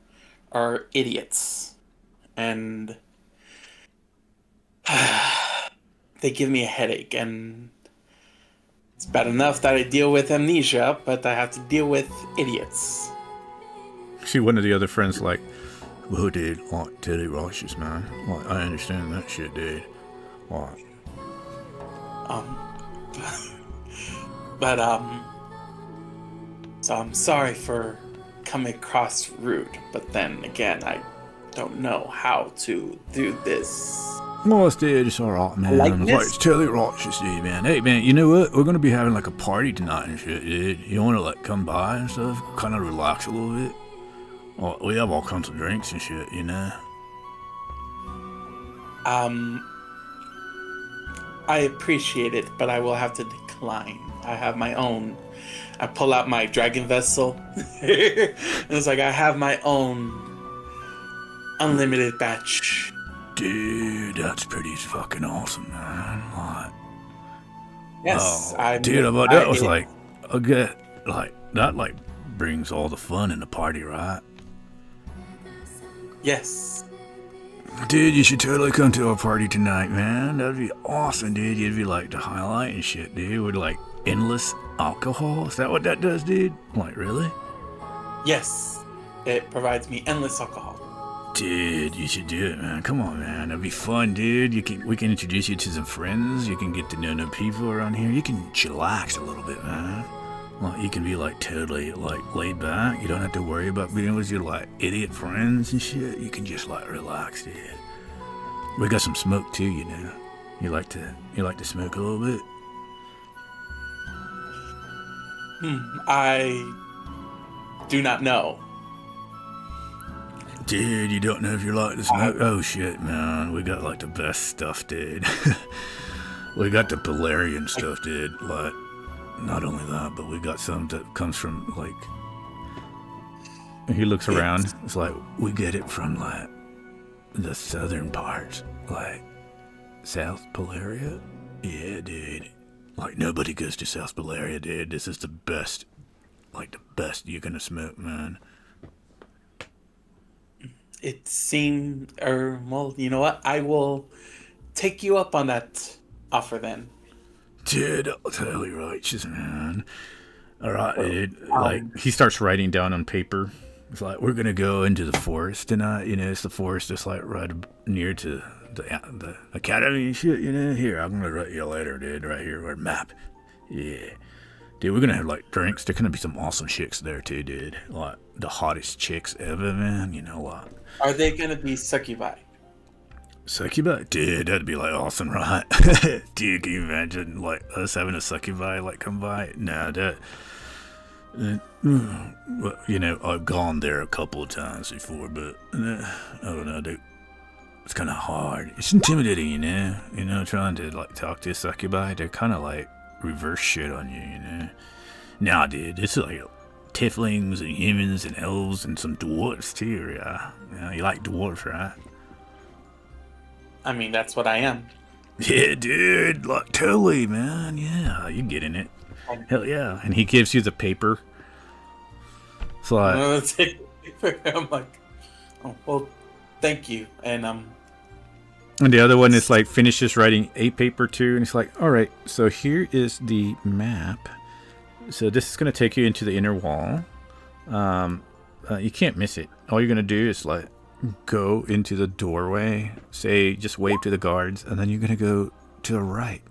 are idiots. And... they give me a headache, and... It's bad enough that I deal with amnesia, but I have to deal with idiots. See, one of the other friends like, well, dude, like, Teddy Righteous, man. Like, I understand that shit, dude. Like... But, so I'm sorry for coming across rude, but then again, I don't know how to do this. Well, it's alright, man. It's totally righteous, dude, man. Hey, man, you know what? We're gonna be having like a party tonight and shit, dude. You wanna like come by and stuff? Kind of relax a little bit? Well, we have all kinds of drinks and shit, you know? I appreciate it, but I will have to decline. I have my own. I pull out my dragon vessel. And it's like I have my own unlimited batch. Dude, that's pretty fucking awesome, man. Like, yes, that was like, okay, like that like brings all the fun in the party, right? Yes. Dude, you should totally come to our party tonight, man. That'd be awesome, dude. You'd be like the highlight and shit, dude. With like endless alcohol. Is that what that does, dude? Like, really? Yes. It provides me endless alcohol. Dude, you should do it, man. Come on, man. That'd be fun, dude. We can introduce you to some friends. You can get to know new people around here. You can chillax a little bit, man. Like, you can be like totally like laid back. You don't have to worry about being with your like idiot friends and shit. You can just like relax, dude. We got some smoke too, you know. You like to smoke a little bit? I do not know. Dude, you don't know if you like to smoke? Oh shit, man. We got like the best stuff, dude. We got the Polarian stuff, dude. Like, not only that, but we got some that comes from like... He looks around. It's like, we get it from like the southern parts. Like, South Polaria? Yeah, dude. Like, nobody goes to South Polaria, dude. This is the best like the best you're gonna smoke, man. It seemed, or well, you know what? I will take you up on that offer then. Dude, totally righteous, man. All right, dude. Like, he starts writing down on paper. It's like, we're gonna go into the forest tonight. You know, it's the forest just like right near to the academy and shit. You know, here, I'm gonna write you a letter, dude. Right here, our map. Yeah, dude, we're gonna have like drinks. There gonna be some awesome chicks there too, dude. Like the hottest chicks ever, man. You know what? Are they gonna be succubi? Succubi? Dude, that'd be like awesome, right? Dude, can you imagine like us having a succubi like come by? Nah, that. Well, you know, I've gone there a couple of times before, but I don't know, dude. It's kind of hard. It's intimidating, you know. You know, trying to like talk to a succubi, they're kind of like reverse shit on you, you know. Nah, dude, it's like tieflings and humans and elves and some dwarves too, yeah. You like dwarves, right? I mean, that's what I am. Yeah, dude, like totally, man. Yeah, you getting it. Hell yeah. And he gives you the paper. It's like, I'm like, oh, well, thank you. And and the other one is like finishes writing a paper too, and it's like, all right, so here is the map. So this is gonna take you into the inner wall. You can't miss it. All you're gonna do is like go into the doorway, say just wave to the guards, and then you're gonna go to the right.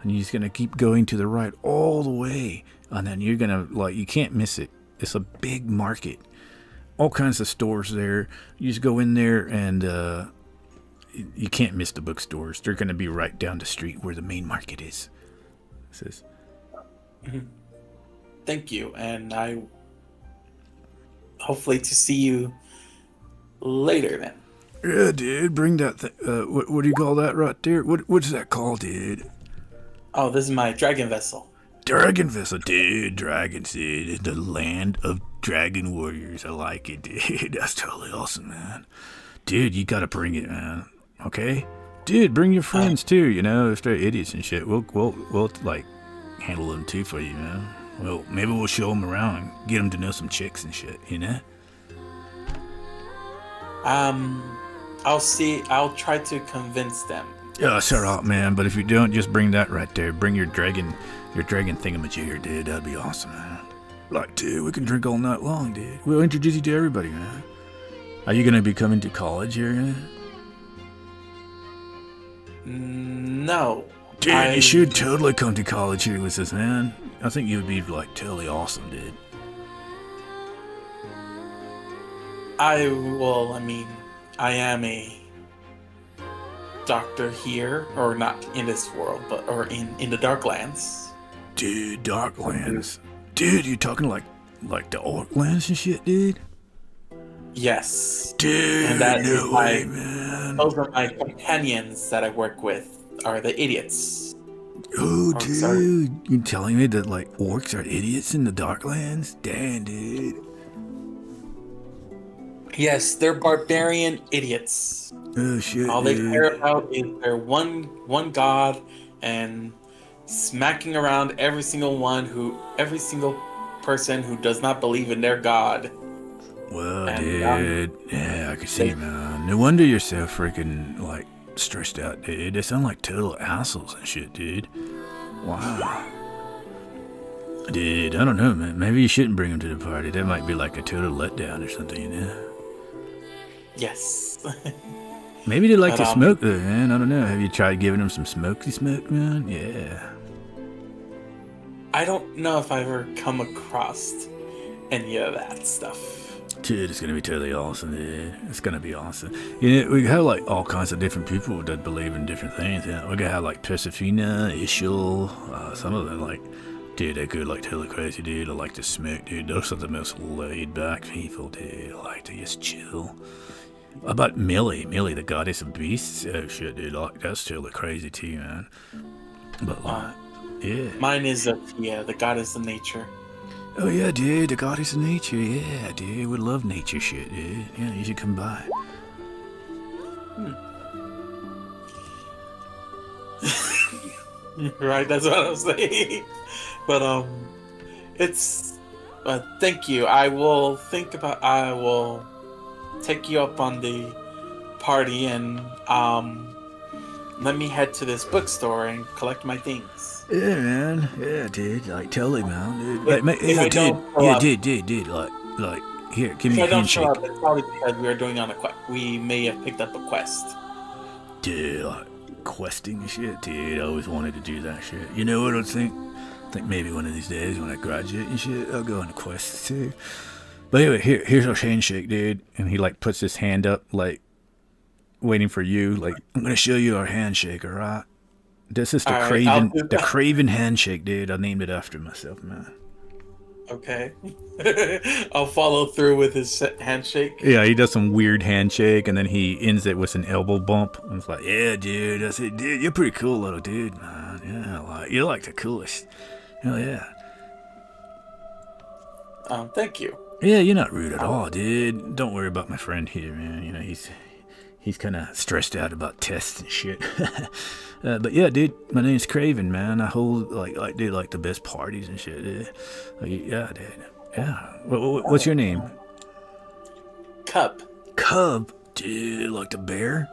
And you're just gonna keep going to the right all the way. And then you're gonna like you can't miss it. It's a big market. All kinds of stores there. You just go in there and you can't miss the bookstores. They're gonna be right down the street where the main market is. It says. Thank you, and I hopefully to see you later then. Yeah, dude, bring that thing. What do you call that right there? What's that called, dude? Oh, this is my dragon vessel. Dragon vessel, dude. Dragons, dude. The land of dragon warriors. I like it, dude. That's totally awesome, man. Dude, you gotta bring it, man. Okay, dude, bring your friends too. You know, if they're idiots and shit, we'll like handle them too for you, man. Well, maybe we'll show them around and get them to know some chicks and shit. You know. I'll try to convince them. Yeah, that's all right, man. But if you don't, just bring that right there. Bring your dragon thingamajigger, dude. That'd be awesome, man. Like, dude, we can drink all night long, dude. We'll introduce you to everybody, man. Are you gonna be coming to college here? No. Dude, you should totally come to college here with us, man. I think you would be like totally awesome, dude. I am a doctor here, or not in this world, but or in the Darklands. Dude, Darklands. Dude, you talking like the Orklands and shit, dude? Yes. Dude, and that no way, man. Those are my companions that I work with, are the idiots. Oh, dude, you telling me that like orcs are idiots in the Darklands? Damn, dude. Yes, they're barbarian idiots. Oh shit! All they care about is their one god and smacking around every single person who does not believe in their god. Well, dude, yeah, I can see, man. No wonder you're so freaking like stressed out, dude. They sound like total assholes and shit, dude. Wow. Dude, I don't know, man. Maybe you shouldn't bring them to the party. That might be like a total letdown or something, you know? Yes. Maybe they like to smoke, though, man. I don't know. Have you tried giving them some smoky smoke, man? Yeah. I don't know if I've ever come across any of that stuff. Dude, it's gonna be totally awesome, dude. It's gonna be awesome. You know, we have like all kinds of different people that believe in different things. You know? We have like Persefina, Ishul, some of them like, dude, they go like totally crazy, dude. I like to smoke, dude. Those are the most laid back people, dude. I like to just chill. About Millie, the goddess of beasts. Oh shit, dude, like, that's totally crazy too, man. But like, yeah. Mine is the goddess of nature. Oh yeah, dude, the goddess of nature. Yeah, dude, we love nature shit, dude. Yeah, you should come by. Right, that's what I'm saying. But it's Thank you. I will take you up on the party and let me head to this bookstore and collect my things. Yeah, man. Yeah, dude. Like, totally, man. Dude. If- if I dude. don't show Yeah, up- dude. Like, here, give If me I a don't show handshake. up, it's probably because we are doing on a quest. We may have picked up a quest. Dude, like, questing and shit. Dude, I always wanted to do that shit. You know what I think? I think maybe one of these days when I graduate and shit, I'll go on a quest too. But anyway, here's our handshake, dude. And he, like, puts his hand up, like, waiting for you. Like, I'm going to show you our handshake, all right? This is the All right, I'll do the that. Craven handshake, dude. I named it after myself, man. Okay. I'll follow through with his handshake. Yeah, he does some weird handshake, and then he ends it with an elbow bump. And it's like, yeah, dude. I said, dude, you're pretty cool little dude, man. Yeah, like, you're like the coolest. Hell yeah. Thank you. Yeah, you're not rude at all, dude. Don't worry about my friend here, man. You know, he's kind of stressed out about tests and shit. But yeah, dude, my name's Craven, man. I hold like dude, like the best parties and shit, dude. Like, yeah, dude. Yeah. What's your name? Cub. Cub, dude. Like the bear.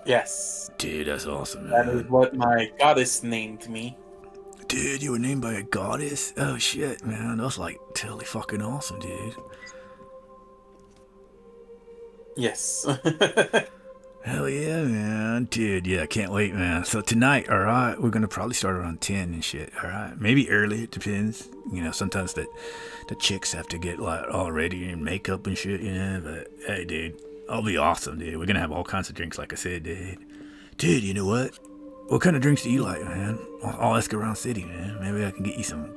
Yes. Dude, that's awesome, That is man. what my goddess named me. Dude, you were named by a goddess? Oh shit, man. That's like totally fucking awesome, dude. Yes. Hell yeah, man. Dude, yeah, can't wait, man. So tonight, alright, we're gonna probably start around 10 and shit, alright? Maybe early, it depends. You know, sometimes the chicks have to get like all ready and makeup and shit, you know, but hey, dude, I'll be awesome, dude. We're gonna have all kinds of drinks, like I said, dude. Dude, you know what? What kind of drinks do you like, man? I'll ask around city, man. Maybe I can get you some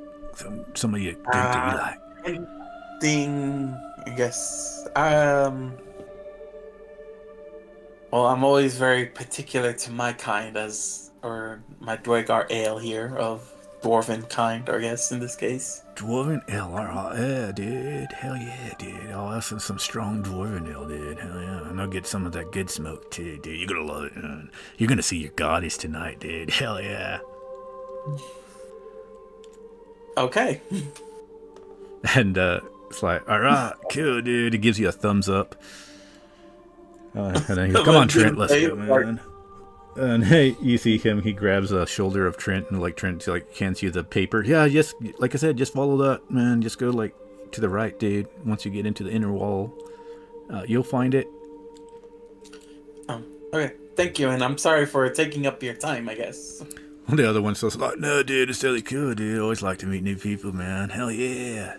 of your drink that you like. Anything, I guess. Well, I'm always very particular to my kind or my Dwegar ale here of dwarven kind, I guess, in this case. Dwarven ale, alright, yeah, dude. Hell yeah, dude. I'll have some strong dwarven ale, dude. Hell yeah. And I'll get some of that good smoke, too, dude. You're gonna love it, man. You're gonna see your goddess tonight, dude. Hell yeah. Okay. And, it's like, alright, cool, dude. He gives you a thumbs up. And then he goes, come on, Trent, let's go, man. And hey, you see him, he grabs a shoulder of Trent, and like Trent like hands you the paper. Yeah, just like I said, just follow that, man. Just go like to the right, dude. Once you get into the inner wall, you'll find it. Okay, thank you, and I'm sorry for taking up your time, I guess. The other one says like, no, dude, it's really cool, dude. Always like to meet new people, man. Hell yeah.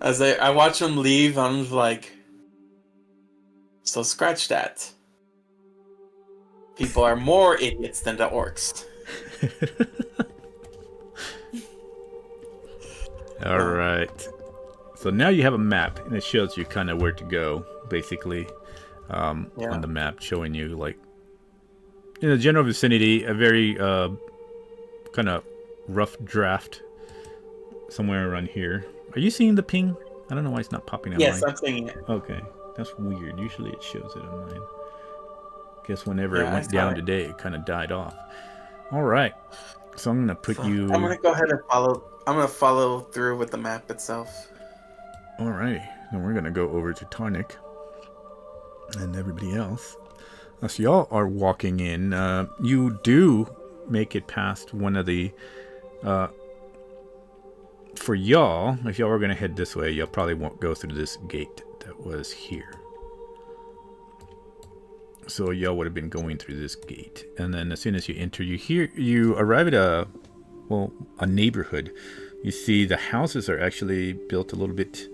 As I watch him leave, I'm just like, so scratch that. People are more idiots than the orcs. All right. So now you have a map, and it shows you kind of where to go, basically, on the map, showing you like in the general vicinity, a very kind of rough draft somewhere around here. Are you seeing the ping? I don't know why it's not popping out. Yes, I'm seeing it. Okay, that's weird. Usually it shows it on mine. Guess whenever it Yeah, went I down saw it. today, it kind of died off. All right, so I'm gonna put you. I'm gonna go ahead and follow. I'm gonna follow through with the map itself. Alrighty, then we're gonna go over to Tarnik and everybody else. So y'all are walking in. You do make it past one of the. For y'all, if y'all were gonna head this way, y'all probably won't go through this gate that was here. So y'all would have been going through this gate, and then as soon as you enter, you arrive at a neighborhood. You see the houses are actually built a little bit.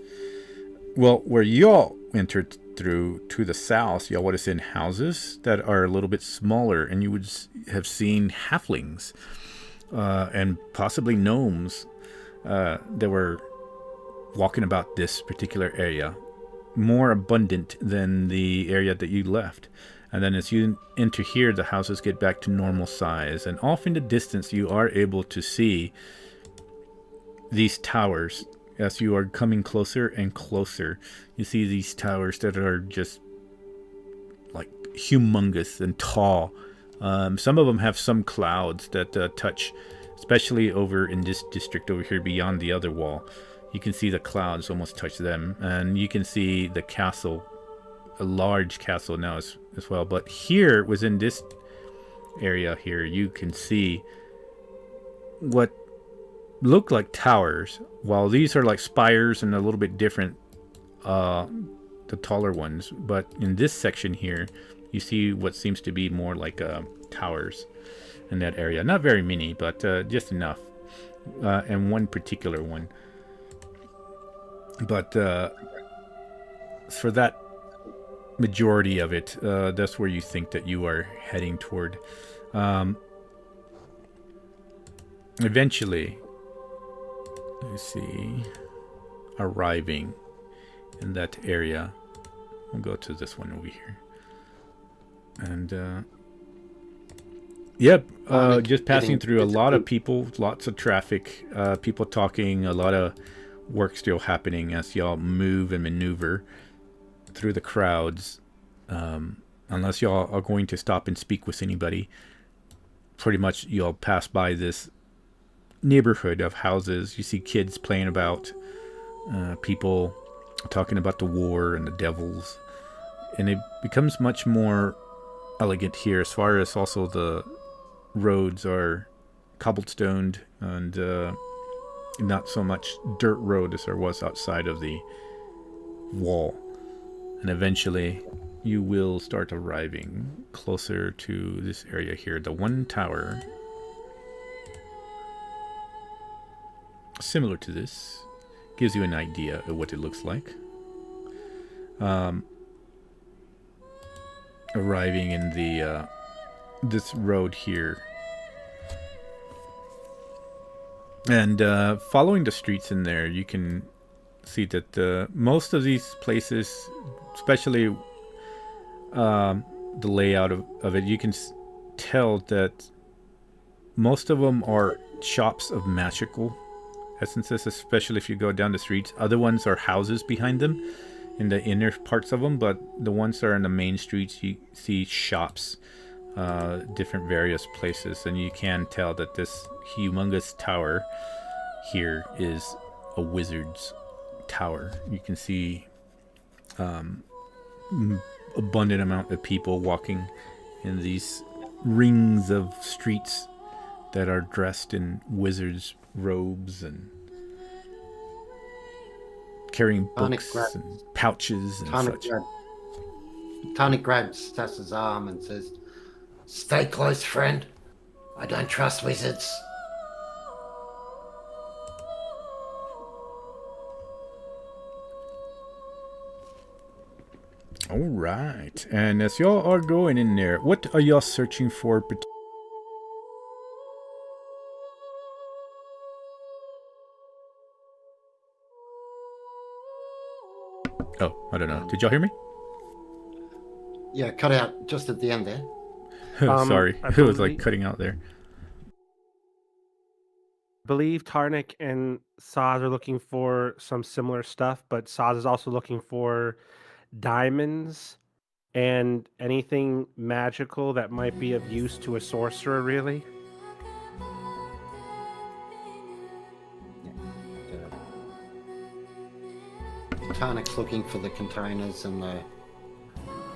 Well, where y'all entered through to the south, y'all would have seen houses that are a little bit smaller, and you would have seen halflings and possibly gnomes that were walking about this particular area, more abundant than the area that you left. And then as you enter here, the houses get back to normal size, and off in the distance you are able to see these towers. As you are coming closer and closer, you see these towers that are just like humongous and tall, Some of them have some clouds that touch, especially over in this district over here beyond the other wall. You can see the clouds almost touch them, and you can see the castle, a large castle now as well. But here, within this area here, you can see what look like towers, while these are like spires and a little bit different, the taller ones. But in this section here, you see what seems to be more like towers in that area. Not very many, but just enough. And one particular one. But for that majority of it, that's where you think that you are heading toward. Eventually, you see, arriving in that area. We'll go to this one over here. And, yep, just passing through a lot of people, lots of traffic, people talking, a lot of work still happening as y'all move and maneuver through the crowds. Unless y'all are going to stop and speak with anybody, pretty much y'all pass by this neighborhood of houses. You see kids playing about, people talking about the war and the devils, and it becomes much more elegant here as far as also the roads are cobblestoned and not so much dirt road as there was outside of the wall. And eventually you will start arriving closer to this area here. The one tower similar to this gives you an idea of what it looks like. Arriving in the this road here, and following the streets in there, you can see that most of these places, especially the layout of it, you can tell that most of them are shops of magical essences, especially if you go down the streets. Other ones are houses behind them in the inner parts of them, but the ones that are in the main streets, you see shops, different various places, and you can tell that this humongous tower here is a wizard's tower. You can see abundant amount of people walking in these rings of streets that are dressed in wizards' robes and carrying books and pouches and such. Tony grabs Stas's arm and says, "Stay close, friend. I don't trust wizards." All right. And as y'all are going in there, what are y'all searching for? Oh, I don't know. Did y'all hear me? Yeah, cut out just at the end there. Sorry. It was like cutting out there. I believe Tarnik and Saz are looking for some similar stuff, but Saz is also looking for diamonds and anything magical that might be of use to a sorcerer, really. Tarnik's looking for the containers and the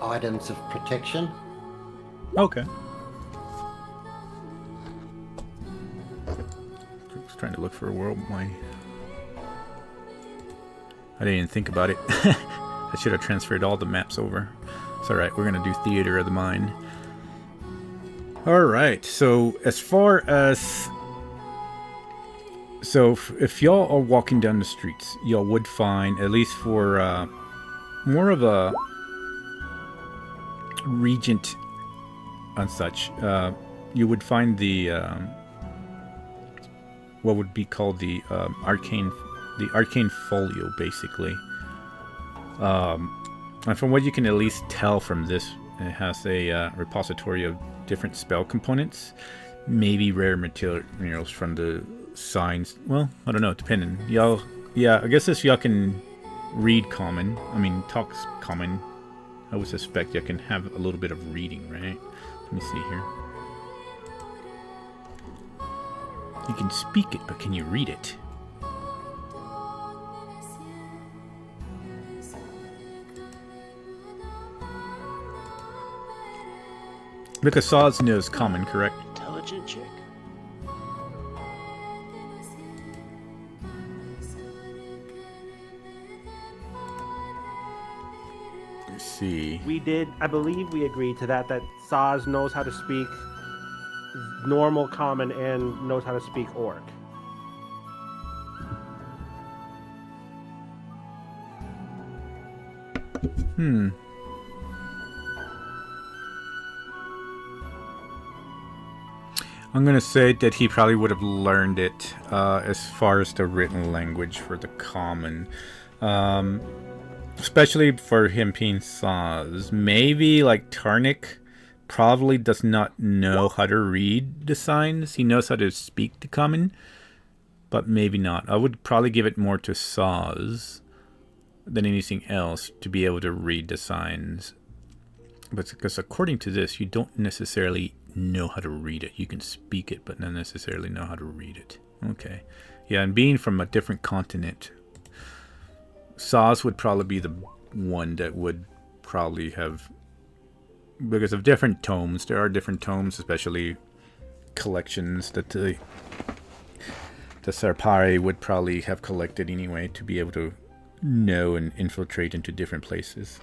items of protection. Okay. Just trying to look for a world mine. I didn't even think about it. I should have transferred all the maps over. It's alright, we're going to do Theater of the Mind. Alright, so as far as... So if y'all are walking down the streets, y'all would find, at least for more of a regent and such, you would find the what would be called the arcane folio, basically. And from what you can at least tell from this, it has a repository of different spell components, maybe rare materials from the signs. Well, I don't know, depending. Y'all, yeah, I guess if y'all can read common, talk common, I would suspect y'all can have a little bit of reading, right? Let me see here. You can speak it, but can you read it? Because Saz knows common, correct? Intelligent chick. Let's see. I believe we agreed to that Saz knows how to speak normal common and knows how to speak orc. I'm going to say that he probably would have learned it as far as the written language for the common. Especially for him being Saz. Maybe like Tarnik probably does not know how to read the signs. He knows how to speak the common, but maybe not. I would probably give it more to Saz than anything else to be able to read the signs. But because according to this, you don't necessarily know how to read it. You can speak it, but not necessarily know how to read it. Okay. Yeah, and being from a different continent, Saz would probably be the one that would probably have, because of different tomes. There are different tomes, especially collections that the Sarpari would probably have collected anyway to be able to know and infiltrate into different places.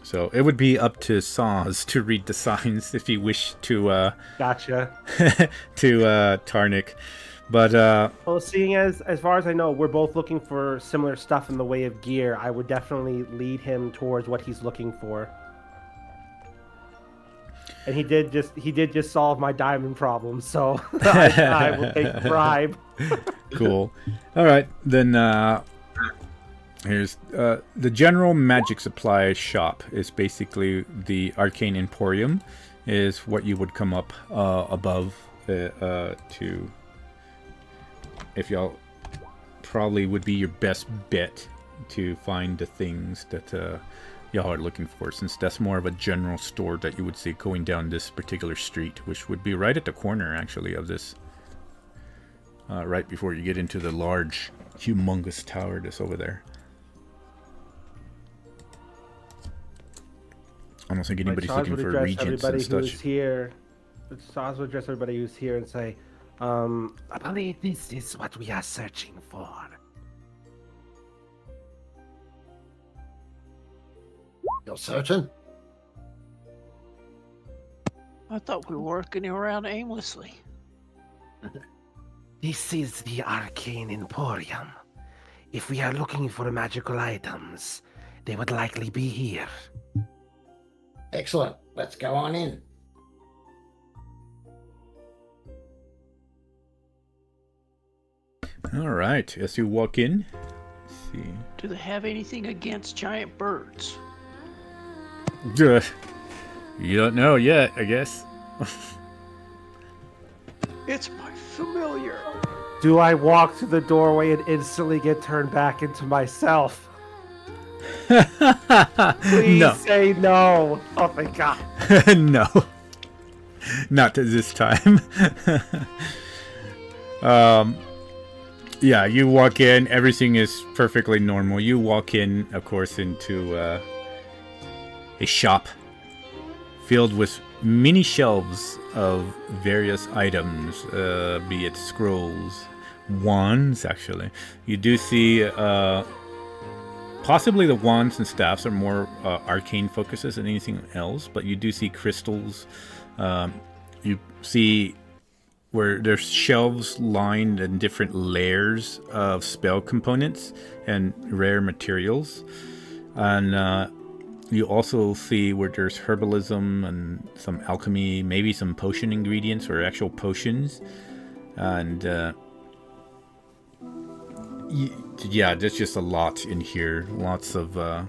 So it would be up to Saz to read the signs if he wished to Gotcha. to Tarnik. But Well, seeing as far as I know, we're both looking for similar stuff in the way of gear, I would definitely lead him towards what he's looking for. And he did just solve my diamond problem, so I will take the bribe. cool. All right, then here's the general magic supply shop is basically the Arcane Emporium, is what you would come up above to. If y'all probably would be your best bet to find the things that y'all are looking for, since that's more of a general store that you would see going down this particular street, which would be right at the corner actually of this, right before you get into the large, humongous tower that's over there. I don't think anybody's looking for regents and such. Saz would address everybody who's here and say, I believe this is what we are searching for. You're certain? I thought we were working around aimlessly. This is the Arcane Emporium. If we are looking for magical items, they would likely be here. Excellent. Let's go on in. All right, as you walk in, let's see. Do they have anything against giant birds? You don't know yet, I guess. It's my familiar. Do I walk through the doorway and instantly get turned back into myself? Please No. say no. Oh my god. No. Not at this time. Yeah, you walk in, everything is perfectly normal. You walk in, of course, into a shop filled with many shelves of various items, be it scrolls, wands, actually. You do see possibly the wands and staffs are more arcane focuses than anything else, but you do see crystals. You see where there's shelves lined in different layers of spell components and rare materials. And you also see where there's herbalism and some alchemy, maybe some potion ingredients or actual potions. And yeah, there's just a lot in here. Lots of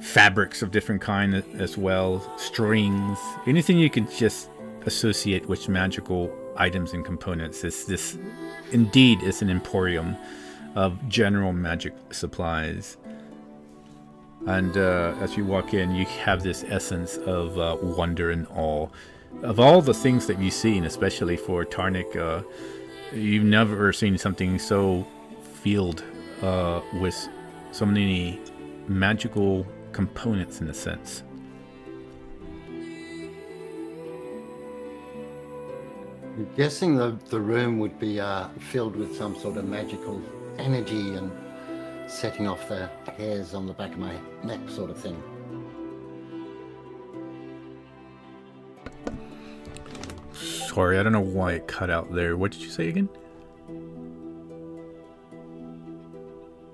fabrics of different kind as well. Strings. Anything you can just associate with magical items and components. This indeed is an emporium of general magic supplies. And as you walk in, you have this essence of wonder and awe. of all the things that you've seen, especially for Tarnik, you've never seen something so filled with so many magical components in a sense. I'm guessing the room would be filled with some sort of magical energy and setting off the hairs on the back of my neck sort of thing. Sorry, I don't know why it cut out there. What did you say again?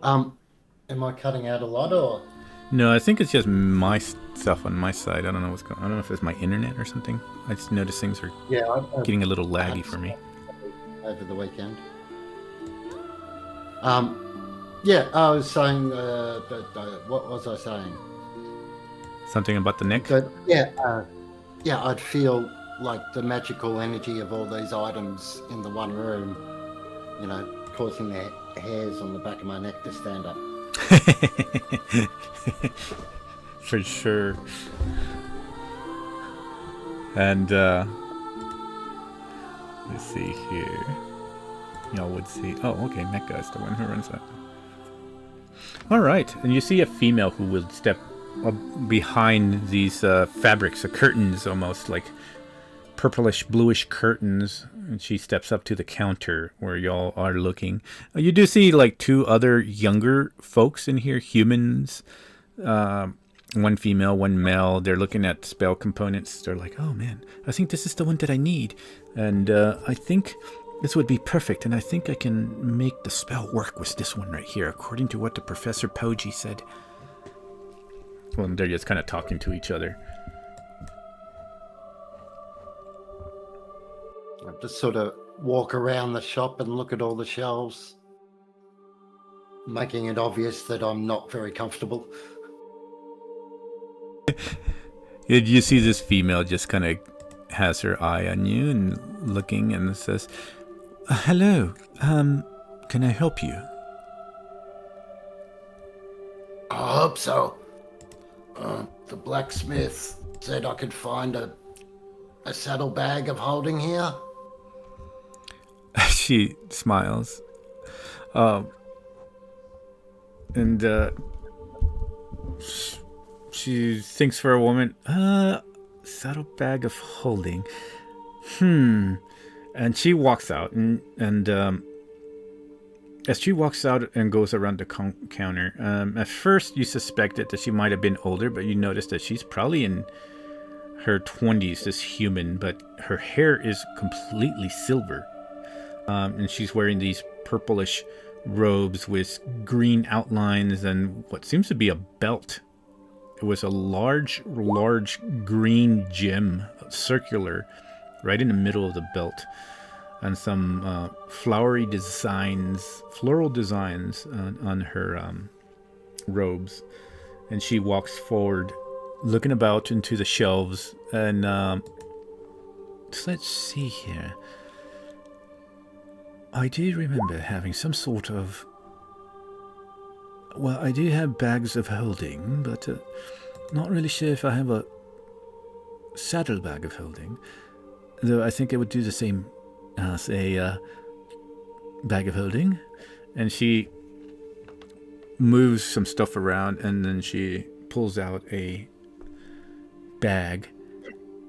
Am I cutting out a lot or? No, I think it's just my stuff on my side. I don't know what's going on. I don't know if it's my internet or something. I just noticed things are getting a little laggy for me. Over the weekend. Yeah, I was saying, what was I saying? Something about the neck? But yeah, I'd feel like the magical energy of all these items in the one room, you know, causing the hairs on the back of my neck to stand up. For sure. And let's see here. Y'all would see. Oh, okay, Mecca is the one who runs that. All right, and you see a female who will step up behind these fabrics, curtains, almost like purplish bluish curtains, and she steps up to the counter where y'all are looking. You do see like two other younger folks in here, humans, one female, one male. They're looking at spell components. They're like, oh man, I think this is the one that I need, and I think this would be perfect, and I think I can make the spell work with this one right here, according to what the Professor Poji said. Well, they're just kind of talking to each other. I just sort of walk around the shop and look at all the shelves, making it obvious that I'm not very comfortable. You see this female just kind of has her eye on you and looking and says, hello, can I help you? I hope so. The blacksmith said I could find a saddlebag of holding here. She smiles. And she thinks for a moment, saddlebag of holding. And she walks out, and as she walks out and goes around the counter, at first you suspected that she might have been older, but you notice that she's probably in her 20s, this human, but her hair is completely silver. And she's wearing these purplish robes with green outlines and what seems to be a belt. It was a large green gem, circular, right in the middle of the belt, and some floral designs on her robes. And she walks forward, looking about into the shelves, and let's see here. I do remember having some sort of... Well, I do have bags of holding, but not really sure if I have a saddlebag of holding. Though I think it would do the same as a bag of holding. And she moves some stuff around, and then she pulls out a bag.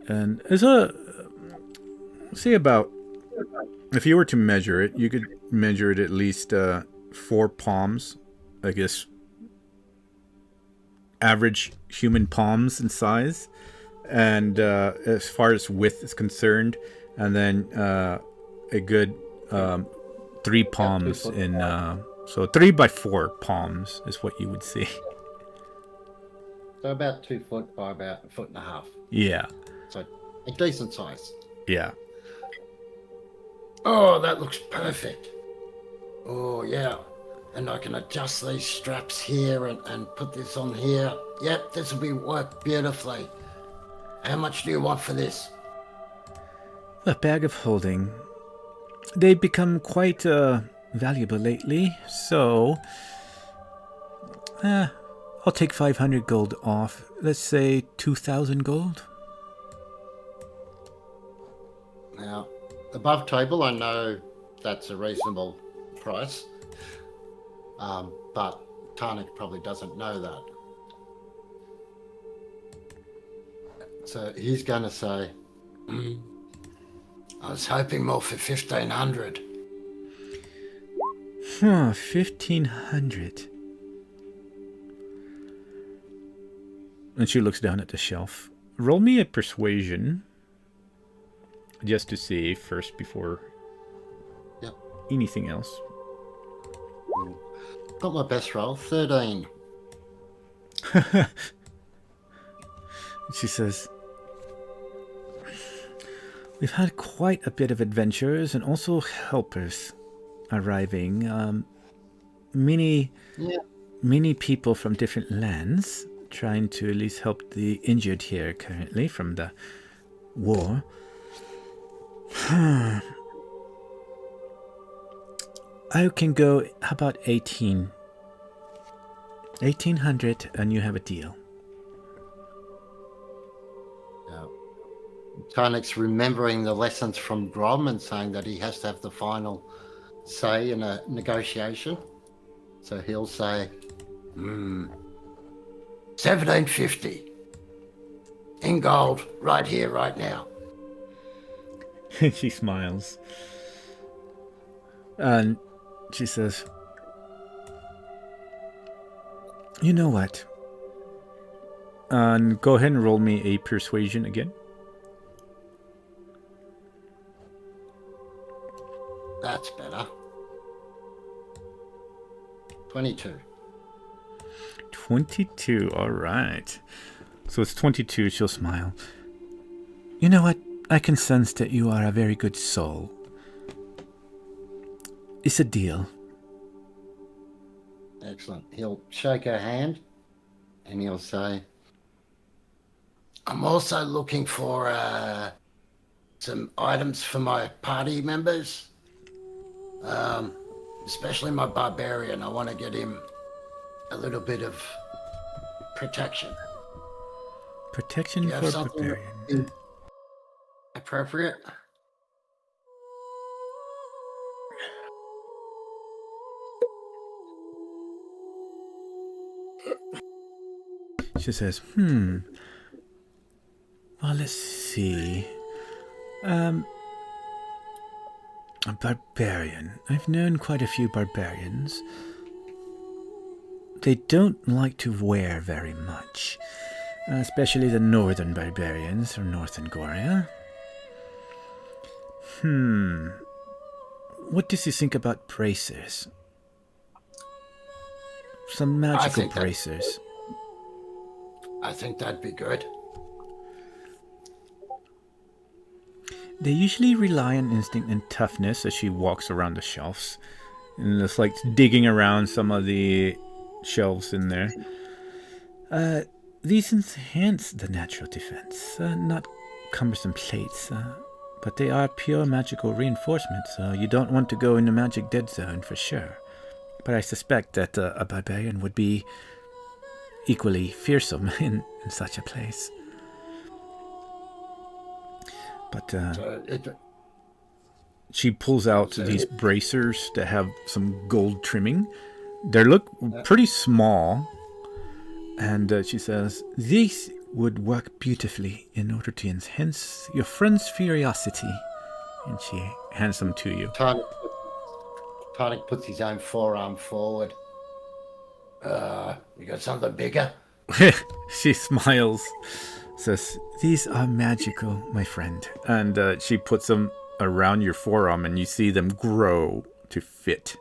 And it's say about... If you were to measure it, you could measure it at least 4 palms, I guess, average human palms in size, and as far as width is concerned, and then a good 3 palms in, so 3 by 4 palms is what you would see. So about 2 foot by about 1.5 feet. Yeah. So a decent size. Yeah. Oh, that looks perfect. Oh, yeah. And I can adjust these straps here and put this on here. Yep, this will work beautifully. How much do you want for this? A bag of holding. They've become quite valuable lately, so I'll take 500 gold off. Let's say 2,000 gold. Now, above table, I know that's a reasonable price, but Tarnik probably doesn't know that. So he's going to say, I was hoping more for 1,500. 1,500. And she looks down at the shelf. Roll me a persuasion. Just to see first before anything else. Got my best roll, 13. She says, we've had quite a bit of adventurers and also helpers arriving. Many people from different lands trying to at least help the injured here currently from the war. I can go, how about 1,800 and you have a deal. Tarnik's remembering the lessons from Grom and saying that he has to have the final say in a negotiation. So he'll say, 1,750 in gold, right here, right now. She smiles. And she says, you know what? And go ahead and roll me a persuasion again. That's better. 22. 22, alright. So it's 22, she'll smile. You know what? I can sense that you are a very good soul. It's a deal. Excellent. He'll shake her hand and he'll say, I'm also looking for some items for my party members. Especially my barbarian. I want to get him a little bit of protection. Protection Do you have for something barbarian. Appropriate? She says, well, let's see. A barbarian. I've known quite a few barbarians. They don't like to wear very much. Especially the northern barbarians from Northern Goria. What does he think about bracers? Some magical bracers. I think that'd be good. They usually rely on instinct and toughness as she walks around the shelves. And it's like digging around some of the shelves in there. These enhance the natural defense. Not cumbersome plates. But they are pure magical reinforcement, so you don't want to go in the magic dead zone for sure. But I suspect that a barbarian would be equally fearsome in such a place. But she pulls out these bracers that have some gold trimming. They look pretty small. And she says, these would work beautifully in order to enhance your friend's curiosity. And she hands them to you. Tarnik puts his own forearm forward. You got something bigger? She smiles. Says, these are magical, my friend. And she puts them around your forearm and you see them grow to fit.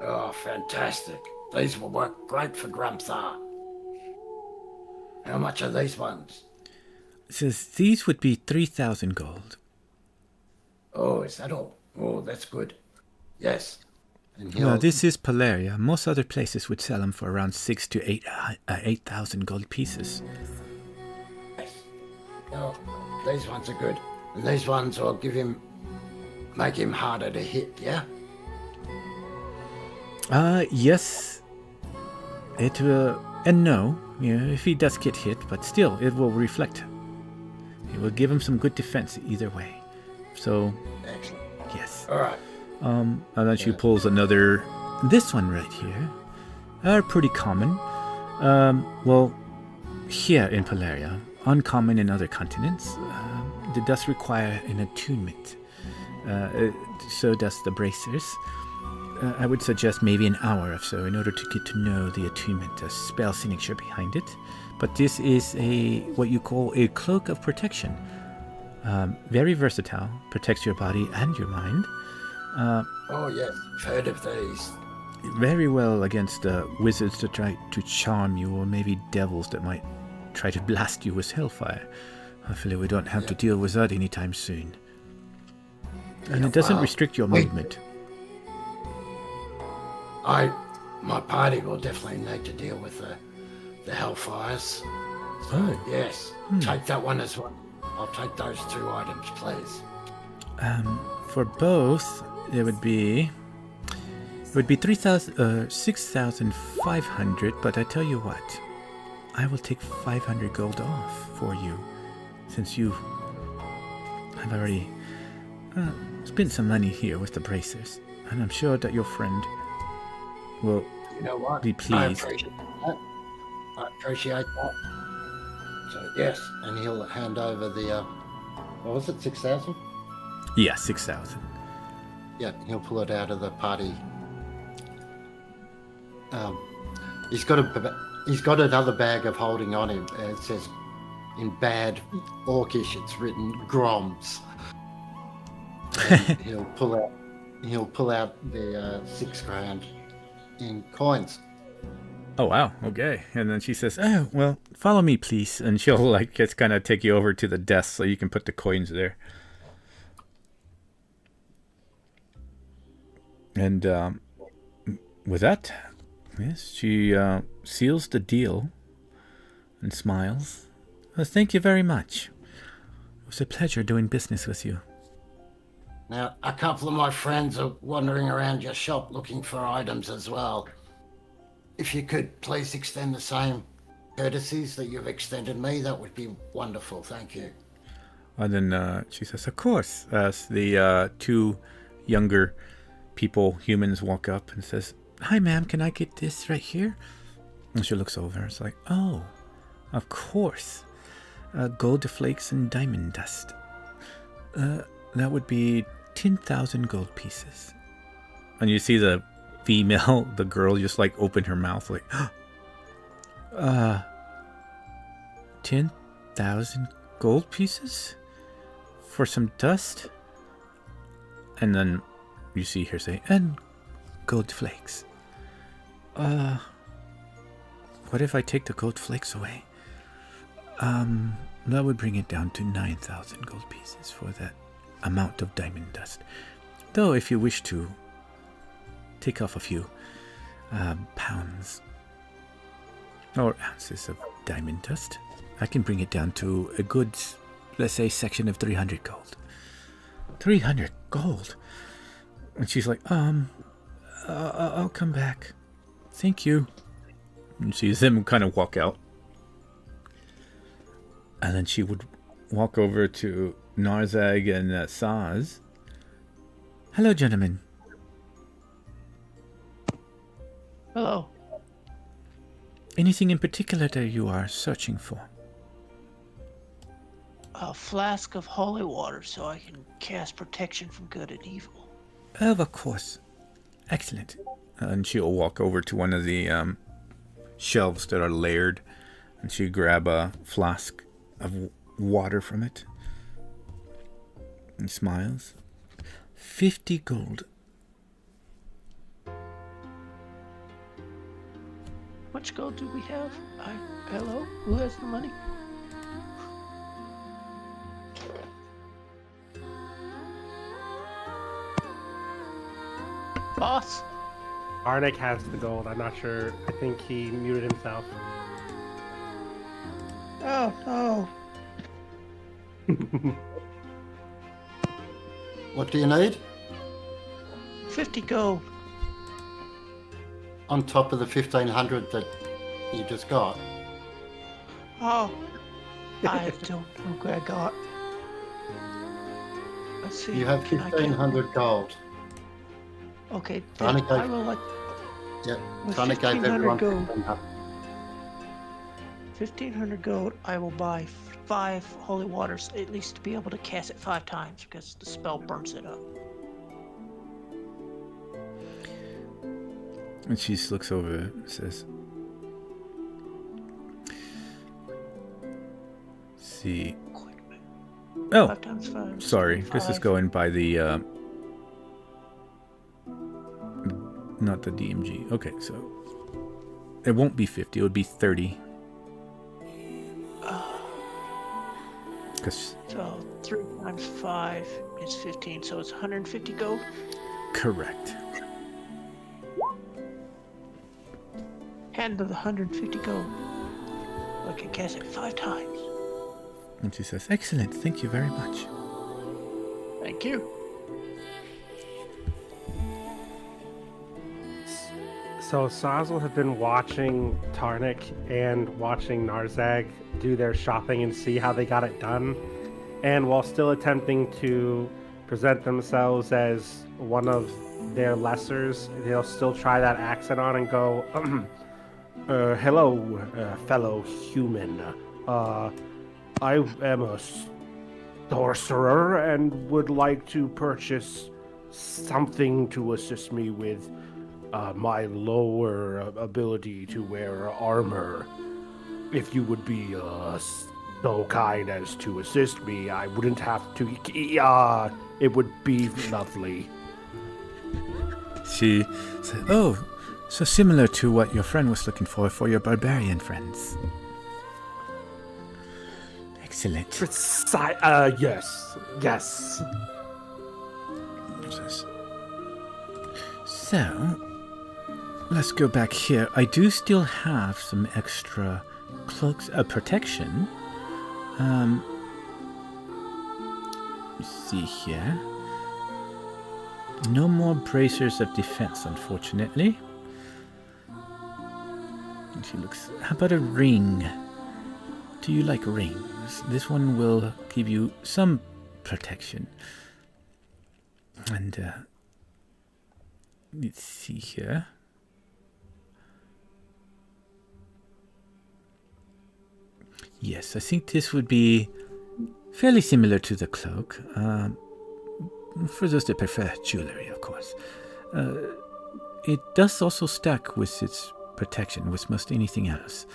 Oh, fantastic. These will work great for Grumthar. How much are these ones? It says, these would be 3,000 gold. Oh, is that all? Oh, that's good. Yes. Well, this is Polaria. Most other places would sell them for around 6,000 to 8,000 gold pieces. Yes. Oh, these ones are good. And these ones will make him harder to hit, yeah? Yes. It will, and no. Yeah, if he does get hit, but still, it will reflect You will give him some good defense either way. So, Excellent. yes. All right. And then she pulls another. This one right here are pretty common. Well, here in Polaria, uncommon in other continents. They does require an attunement. So does the bracers. I would suggest maybe an hour or so in order to get to know the attunement, a spell signature behind it. But this is what you call a cloak of protection. Very versatile, protects your body and your mind. Oh, yes. Heard of these. Very well against wizards to try to charm you, or maybe devils that might try to blast you with hellfire. Hopefully we don't have to deal with that anytime soon. And it doesn't restrict your movement. My party will definitely need to deal with the hellfires. So, yes, take that one as well. I'll take those 2 items, please. For both, it would be 6,500. But I tell you what, I will take 500 gold off for you, since you have already spent some money here with the bracers, and I'm sure that your friend will be pleased. I appreciate that. So, yes, and he'll hand over the, what was it, 6,000? Yeah, 6,000. Yeah, he'll pull it out of the party. He's got another bag of holding on him. It says, in bad Orcish, it's written Groms. And he'll pull out the 6 grand in coins. Oh wow, okay. And then she says, "Oh well, follow me, please." And she'll just kind of take you over to the desk so you can put the coins there. And with that, yes, she seals the deal and smiles. Well, thank you very much. It was a pleasure doing business with you. Now, a couple of my friends are wandering around your shop looking for items as well. If you could please extend the same courtesies that you've extended me, that would be wonderful. Thank you. And then she says, "Of course," as the 2 younger humans, walk up and says, "Hi, ma'am, can I get this right here?" And she looks over. It's like, "Oh, of course. Gold flakes and diamond dust. That would be 10,000 gold pieces." And you see the girl just open her mouth 10,000 gold pieces for some dust? And then you see her say, "And gold flakes. What if I take the gold flakes away? That would bring it down to 9,000 gold pieces for that amount of diamond dust. Though if you wish to take off a few pounds or ounces of diamond dust, I can bring it down to a good, let's say, section of 300 gold." 300 gold? And she's like, I'll come back. Thank you. And sees them kind of walk out. And then she would walk over to Narzag and Saz. "Hello, gentlemen." Hello. "Anything in particular that you are searching for?" A flask of holy water so I can cast protection from good and evil. "Oh, of course. Excellent." And she'll walk over to one of the shelves that are layered, and she'll grab a flask of water from it. And smiles. 50 gold. Much gold do we have? Hello? Who has the money? Boss? Arnik has the gold. I'm not sure. I think he muted himself. Oh, no. What do you need? 50 gold. On top of the 1,500 that you just got. Oh, I don't know what I got. Let's see. You have can I get- 1,500 gold. Okay, Tony then gave- I will let. Yep. With Tony gave 1,500 everyone gold. 1,500. 1,500 gold. I will buy 5 holy waters, at least to be able to cast it 5 times because the spell burns it up. And she just looks over and says, see. Oh, 5 times 5. sorry. This is 5. going by the, not the DMG. Okay, so it won't be 50. It would be 30. Because So 3 times 5 is 15, so it's 150 gold. correct. Hand of the 150 gold. I can cast it 5 times. And she says, excellent. Thank you very much. Thank you. So Saz have been watching Tarnik and watching Narzag do their shopping and see how they got it done. And while still attempting to present themselves as one of their lessers, they'll still try that accent on and go, hello, fellow human. I am a sorcerer and would like to purchase something to assist me with my lower ability to wear armor. If you would be so kind as to assist me, I wouldn't have to. It would be lovely. She said, oh, so similar to what your friend was looking for your barbarian friends. Excellent. Yes. So, let's go back here. I do still have some extra cloaks of protection. Let's see here. No more bracers of defense, unfortunately. And she looks. How about a ring? Do you like rings? This one will give you some protection. And let's see here. Yes, I think this would be fairly similar to the cloak. For those that prefer jewelry, of course. It does also stack with its protection with most anything else.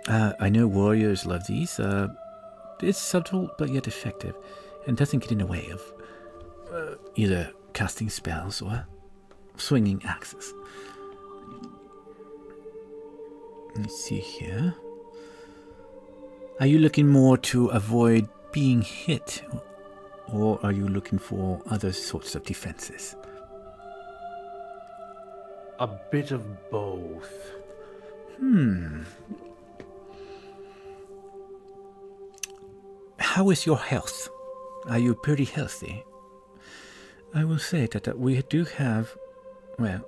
I know warriors love these. It's subtle but yet effective, and doesn't get in the way of either casting spells or swinging axes. Let's see here. Are you looking more to avoid being hit, or are you looking for other sorts of defenses? A bit of both. How is your health? Are you pretty healthy? I will say that we do have, well,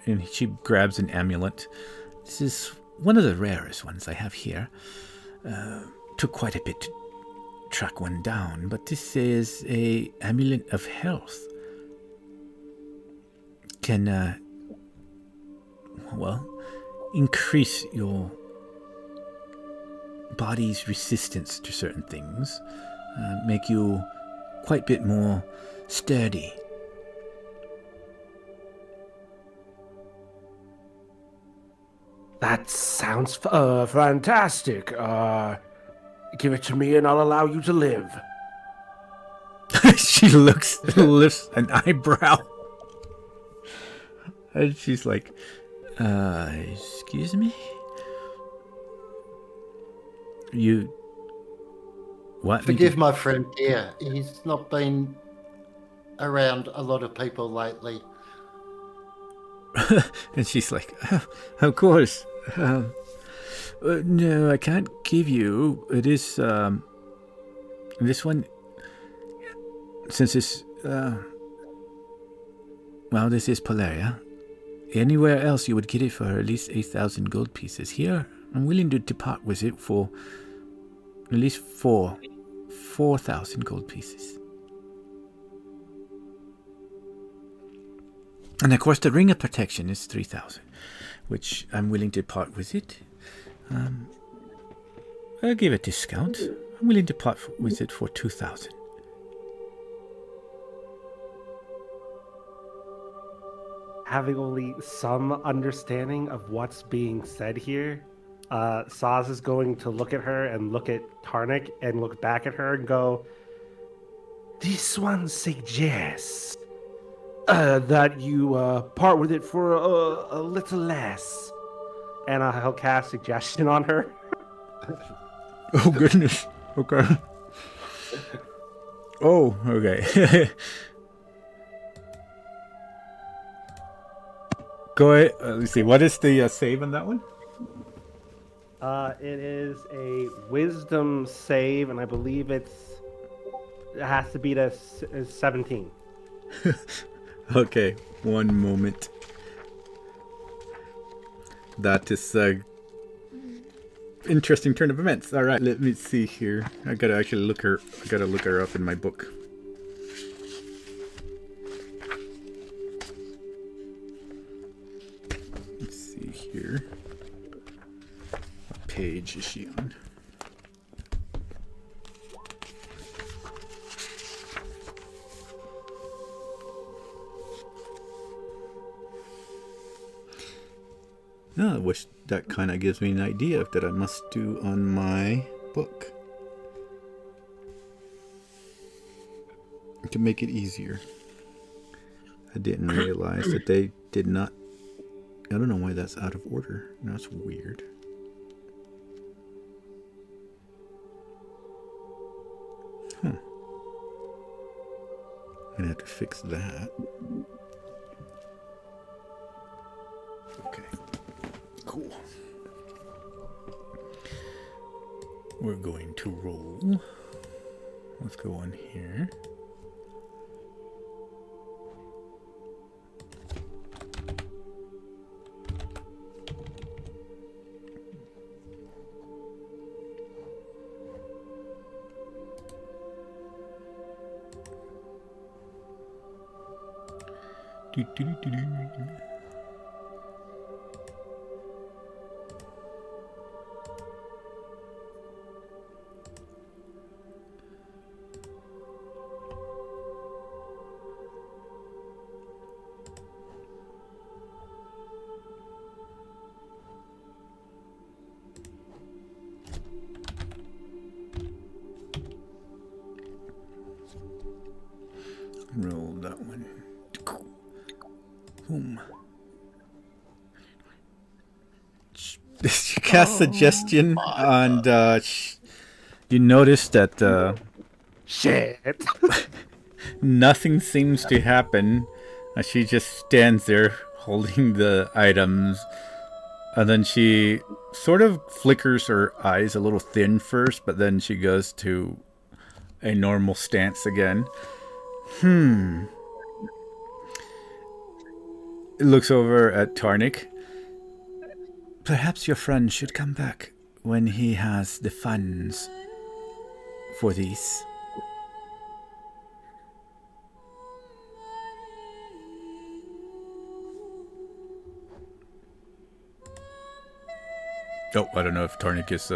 and she grabs an amulet. This is one of the rarest ones I have here. Took quite a bit to track one down, but this is a amulet of health. Can, increase your body's resistance to certain things, make you quite a bit more sturdy. That sounds fantastic. Give it to me and I'll allow you to live. She lifts an eyebrow. And she's like, excuse me? You... What? Forgive my friend here. He's not been around a lot of people lately. And she's like, of course. No, I can't give you. It is, this one, since it's, this is Polaria. Anywhere else you would get it for at least 8,000 gold pieces. Here, I'm willing to depart with it for at least 4,000 gold pieces. And of course, the ring of protection is 3,000, which I'm willing to part with it. I'll give a discount. I'm willing to part with it for 2,000. Having only some understanding of what's being said here, Saz is going to look at her and look at Tarnik and look back at her and go, "This one suggests that you part with it for a little less." And he'll cast suggestion on her. Oh, goodness. Okay. Oh, okay. Go ahead. Let's see. What is the save on that one? It is a wisdom save, and I believe it has to beat a 17. Okay, one moment. That is a interesting turn of events. All right, let me see here. I gotta actually look her. I gotta look her up in my book. Let's see here. What page is she on? I wish that kind of gives me an idea of that I must do on my book to make it easier. I didn't realize that they did not. I don't know why that's out of order. That's weird. I'm gonna have to fix that. Okay. Cool. We're going to roll. Let's go on here. Roll that one. Boom. She cast suggestion, and you notice that Shit. nothing seems to happen. She just stands there holding the items, and then she sort of flickers her eyes a little thin first, but then she goes to a normal stance again. It looks over at Tarnik. Perhaps your friend should come back when he has the funds for these. Oh, I don't know if Tarnik is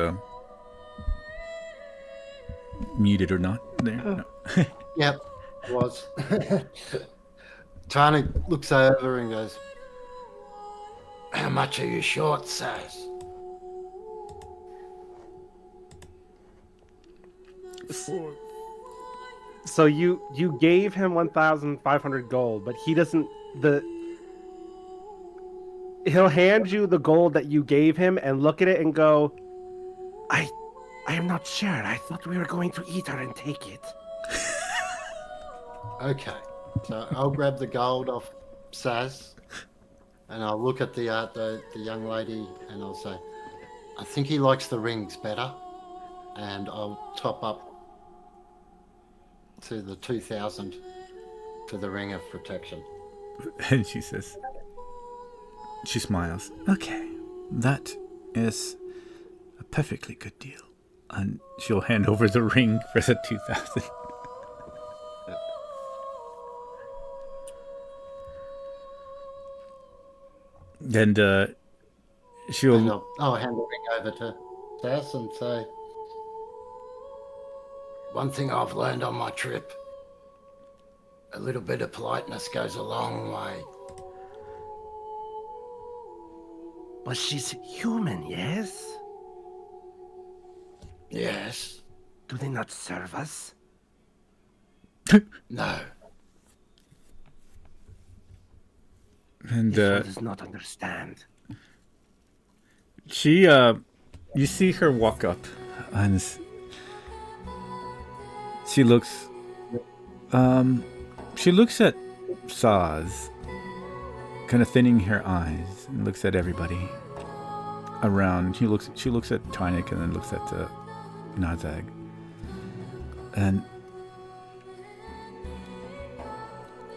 muted or not. There. No. Yep, it was. Tarnik looks over and goes, "How much are you short, Saz?" So you gave him 1,500 gold, but he doesn't. He'll hand you the gold that you gave him and look at it and go, I am not sure. I thought we were going to eat her and take it." Okay, so I'll grab the gold off Saz, and I'll look at the young lady, and I'll say, "I think he likes the rings better," and I'll top up to the 2,000 for the ring of protection. And she says, she smiles. Okay, that is perfectly good deal. And she'll hand over the ring for the 2,000. And she'll... And I'll hand the ring over to Sass and say, one thing I've learned on my trip, a little bit of politeness goes a long way. But she's human, yes? Yes. Do they not serve us? No. And This one does not understand. she, you see her walk up, and she looks at Saz, kind of thinning her eyes, and looks at everybody around. She looks at Tynick and then looks at Nazag. And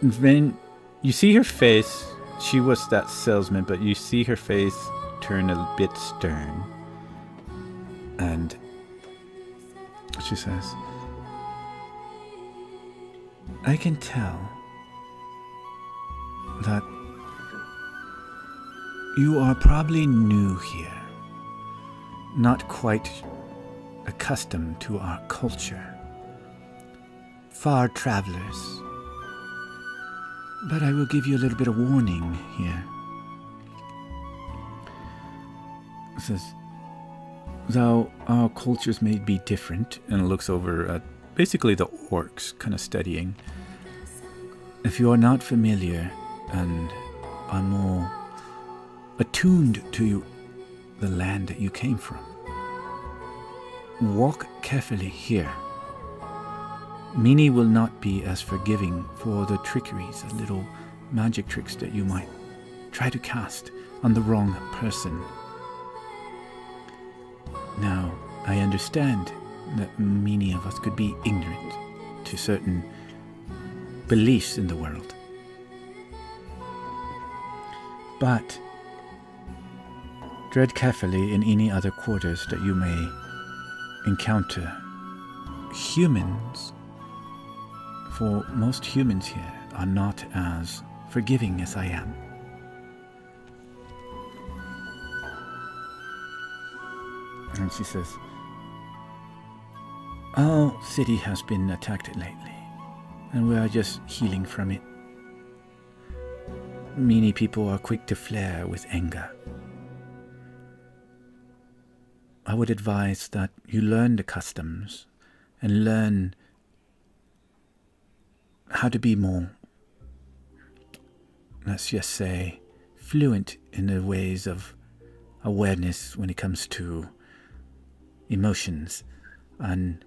then you see her face. She was that salesman, but you see her face turn a bit stern. And she says, I can tell that you are probably new here, not quite accustomed to our culture, far travelers. But I will give you a little bit of warning here. It says, though our cultures may be different, and looks over at basically the orcs, kind of studying. If you are not familiar and are more attuned to the land that you came from, walk carefully here. Mini will not be as forgiving for the trickeries, the little magic tricks that you might try to cast on the wrong person. Now, I understand that many of us could be ignorant to certain beliefs in the world. But tread carefully in any other quarters that you may encounter. Humans, for most humans here, are not as forgiving as I am. And she says, our city has been attacked lately, and we are just healing from it. Many people are quick to flare with anger. I would advise that you learn the customs and learn how to be more, let's just say, fluent in the ways of awareness when it comes to emotions, and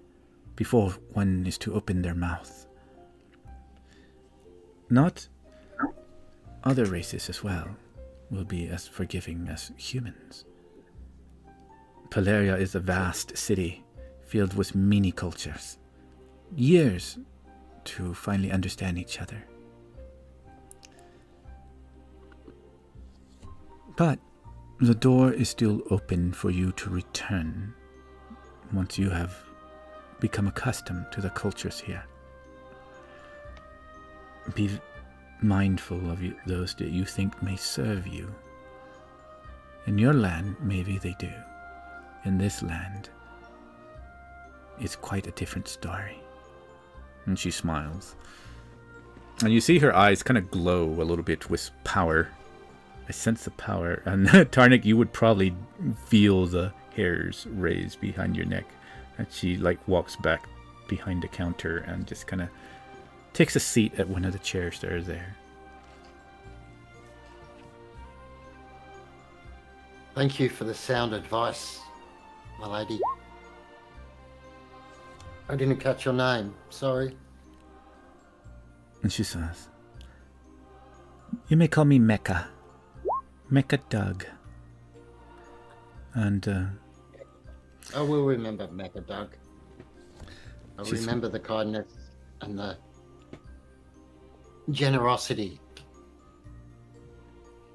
before one is to open their mouth. Not other races as well will be as forgiving as humans. Paleria is a vast city filled with many cultures. Years to finally understand each other. But the door is still open for you to return once you have become accustomed to the cultures here. Be mindful of those that you think may serve you. In your land, maybe they do. In this land, it's quite a different story. And she smiles. And you see her eyes kind of glow a little bit with power. I sense the power. And Tarnik, you would probably feel the hairs raise behind your neck. And she walks back behind the counter and just kind of takes a seat at one of the chairs that are there. Thank you for the sound advice, my lady. I didn't catch your name. Sorry. And she says, you may call me Mecca. Mecca Doug. And, I will remember Mecca Doug. I remember the kindness and the generosity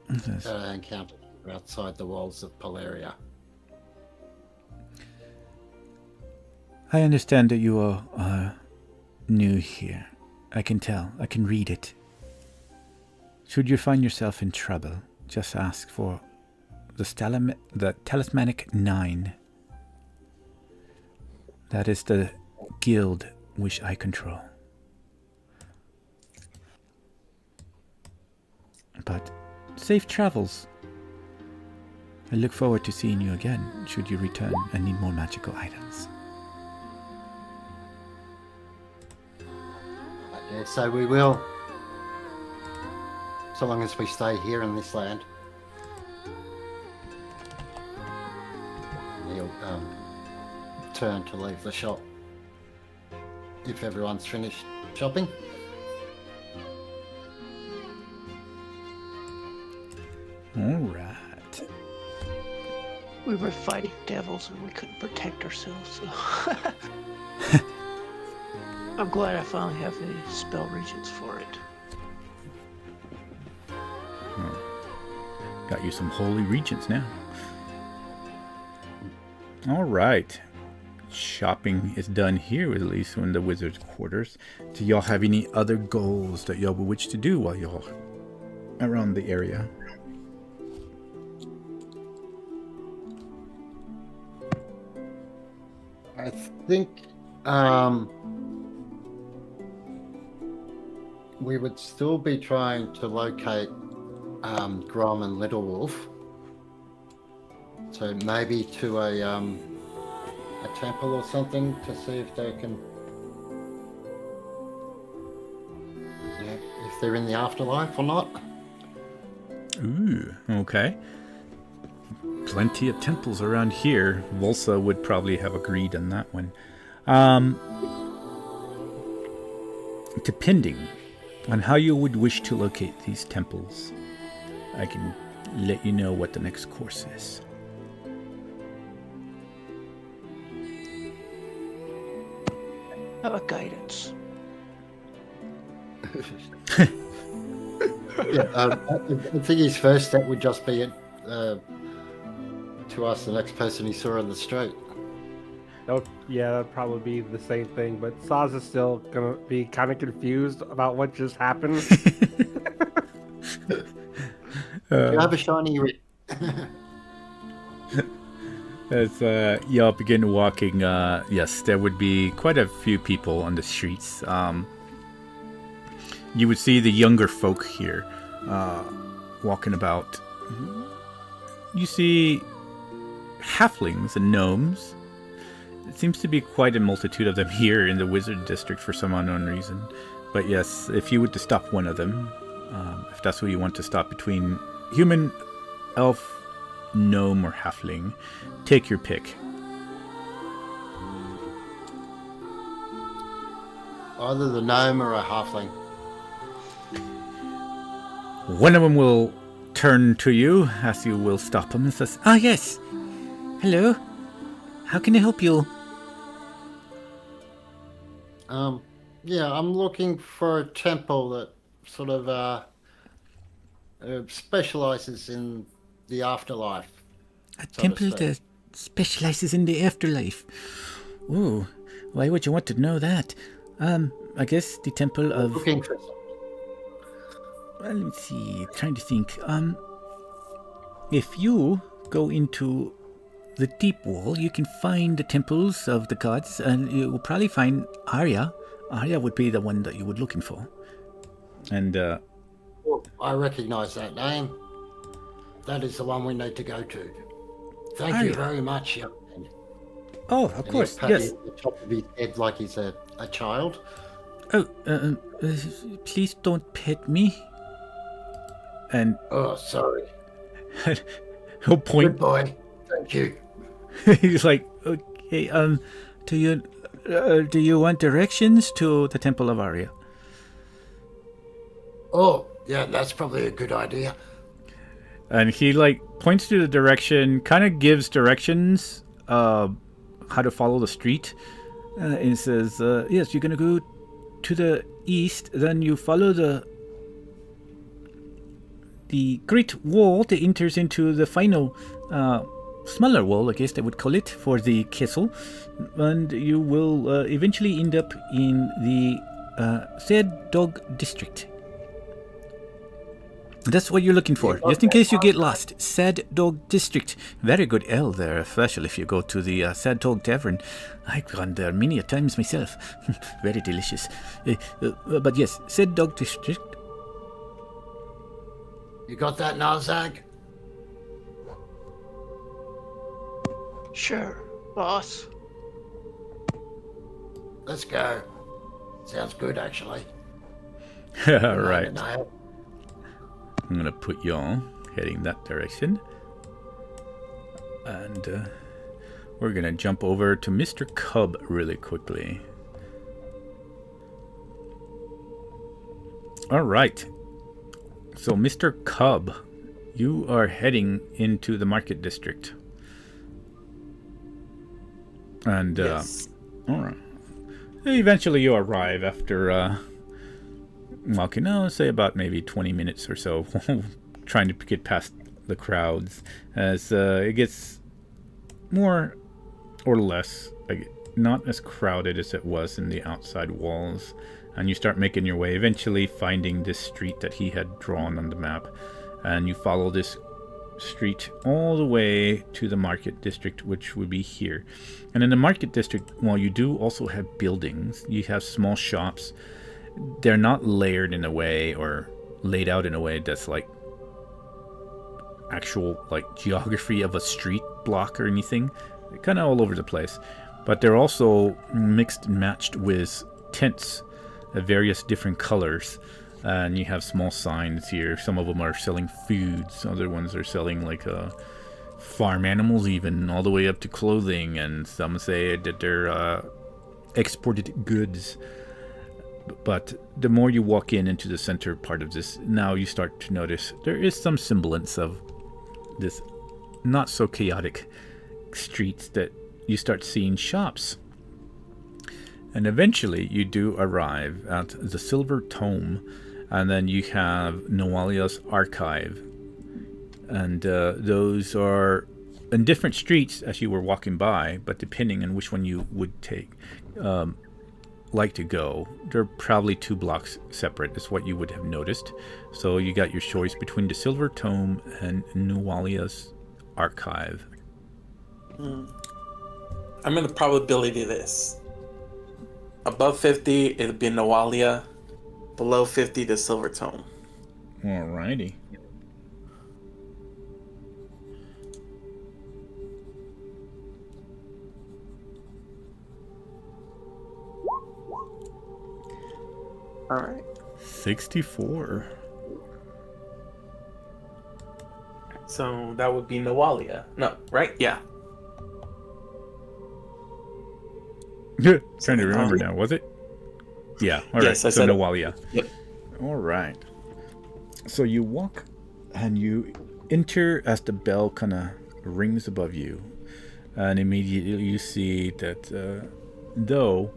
that I encountered outside the walls of Paleria. I understand that you are new here. I can tell. I can read it. Should you find yourself in trouble, just ask for the Talismanic 9. That is the guild which I control. But safe travels. I look forward to seeing you again, should you return and need more magical items. I dare say we will. So long as we stay here in this land. He'll turn to leave the shop. If everyone's finished shopping. Alright. We were fighting devils and we couldn't protect ourselves, so. I'm glad I finally have the spell regents for it. Got you some holy regents now. Alright. Shopping is done here, at least in the wizard's quarters. Do y'all have any other goals that y'all would wish to do while y'all around the area? I think we would still be trying to locate Grom and Little Wolf. So maybe to a temple or something to see if they can, if they're in the afterlife or not. Ooh, okay. Plenty of temples around here. Volsa would probably have agreed on that one. Depending on how you would wish to locate these temples, I can let you know what the next course is. How about guidance? I think his first step would just be to ask the next person he saw on the street. That'd probably be the same thing, but Saz is still gonna be kind of confused about what just happened. You have a shiny ring. As y'all begin walking, yes, there would be quite a few people on the streets. You would see the younger folk here walking about. You see halflings and gnomes. It seems to be quite a multitude of them here in the wizard district for some unknown reason. But yes, if you were to stop one of them, if that's who you want to stop between human, elf, gnome, or halfling, take your pick. Either the gnome or a halfling. One of them will turn to you as you will stop him and says, "Ah, yes. Hello. How can I help you?" Yeah, I'm looking for a temple that sort of specializes in the afterlife. A temple that specializes in the afterlife. Ooh, why would you want to know that? I guess the temple of... Looking for... Well, let me see. Trying to think. If you go into the deep wall, you can find the temples of the gods, and you will probably find Arya. Arya would be the one that you were looking for. And, Oh, I recognize that name. That is the one we need to go to. Thank you Arya. very much, young man. oh, of And course, he'll pat yes. you on the top of his head like he's a child. Oh, please don't pet me. And Oh, sorry. he'll point. Good boy. Thank you. He's like, okay, do you want directions to the Temple of Arya? Oh, yeah, that's probably a good idea. And he like points to the direction, kind of gives directions, how to follow the street. And he says, yes, you're gonna go to the east, then you follow the Great Wall that enters into the final smaller wall, I guess they would call it, for the castle, and you will eventually end up in the Sad Dog District. That's what you're looking for, just in case you get lost. Sad Dog District. Very good ale there, especially if you go to the Sad Dog Tavern. I've gone there many a times myself. Very delicious. But yes, Sad Dog District. You got that, Narzag? Sure, boss. Let's go. Sounds good, actually. All right. No. I'm going to put y'all heading that direction. And we're going to jump over to Mr. Cub really quickly. All right. So, Mr. Cub, you are heading into the market district. And, Yes. all right. Eventually you arrive after, walking, say about maybe 20 minutes or so, trying to get past the crowds, as it gets more or less, like, not as crowded as it was in the outside walls, and you start making your way, eventually finding this street that he had drawn on the map, and you follow this street all the way to the market district, which would be here. And in the market district, while you do also have buildings, you have small shops. They're not layered in a way or laid out in a way that's like actual like geography of a street block or anything. They're kind of all over the place, but they're also mixed and matched with tents of various different colors. And you have small signs here. Some of them are selling foods. Other ones are selling like farm animals, even all the way up to clothing. And some say that they're exported goods. But the more you walk into the center part of this, now you start to notice there is some semblance of this not so chaotic streets, that you start seeing shops. And eventually you do arrive at the Silver Tome, and then you have Nawalia's Archive. And those are in different streets as you were walking by, but depending on which one you would take, like to go, they're probably 2 blocks separate, is what you would have noticed. So you got your choice between the Silver Tome and Nawalia's Archive. I'm going to probability this. Above 50, it'll be Nawalia. Below 50, the Silver Tome. Alrighty. All right. 64. So that would be Nawalia. No, right? Yeah. Trying to remember now, was it? Yeah, all right. Yes, I so said it. Nawalia. Yep. All right. So you walk and you enter as the bell kind of rings above you. And immediately you see that though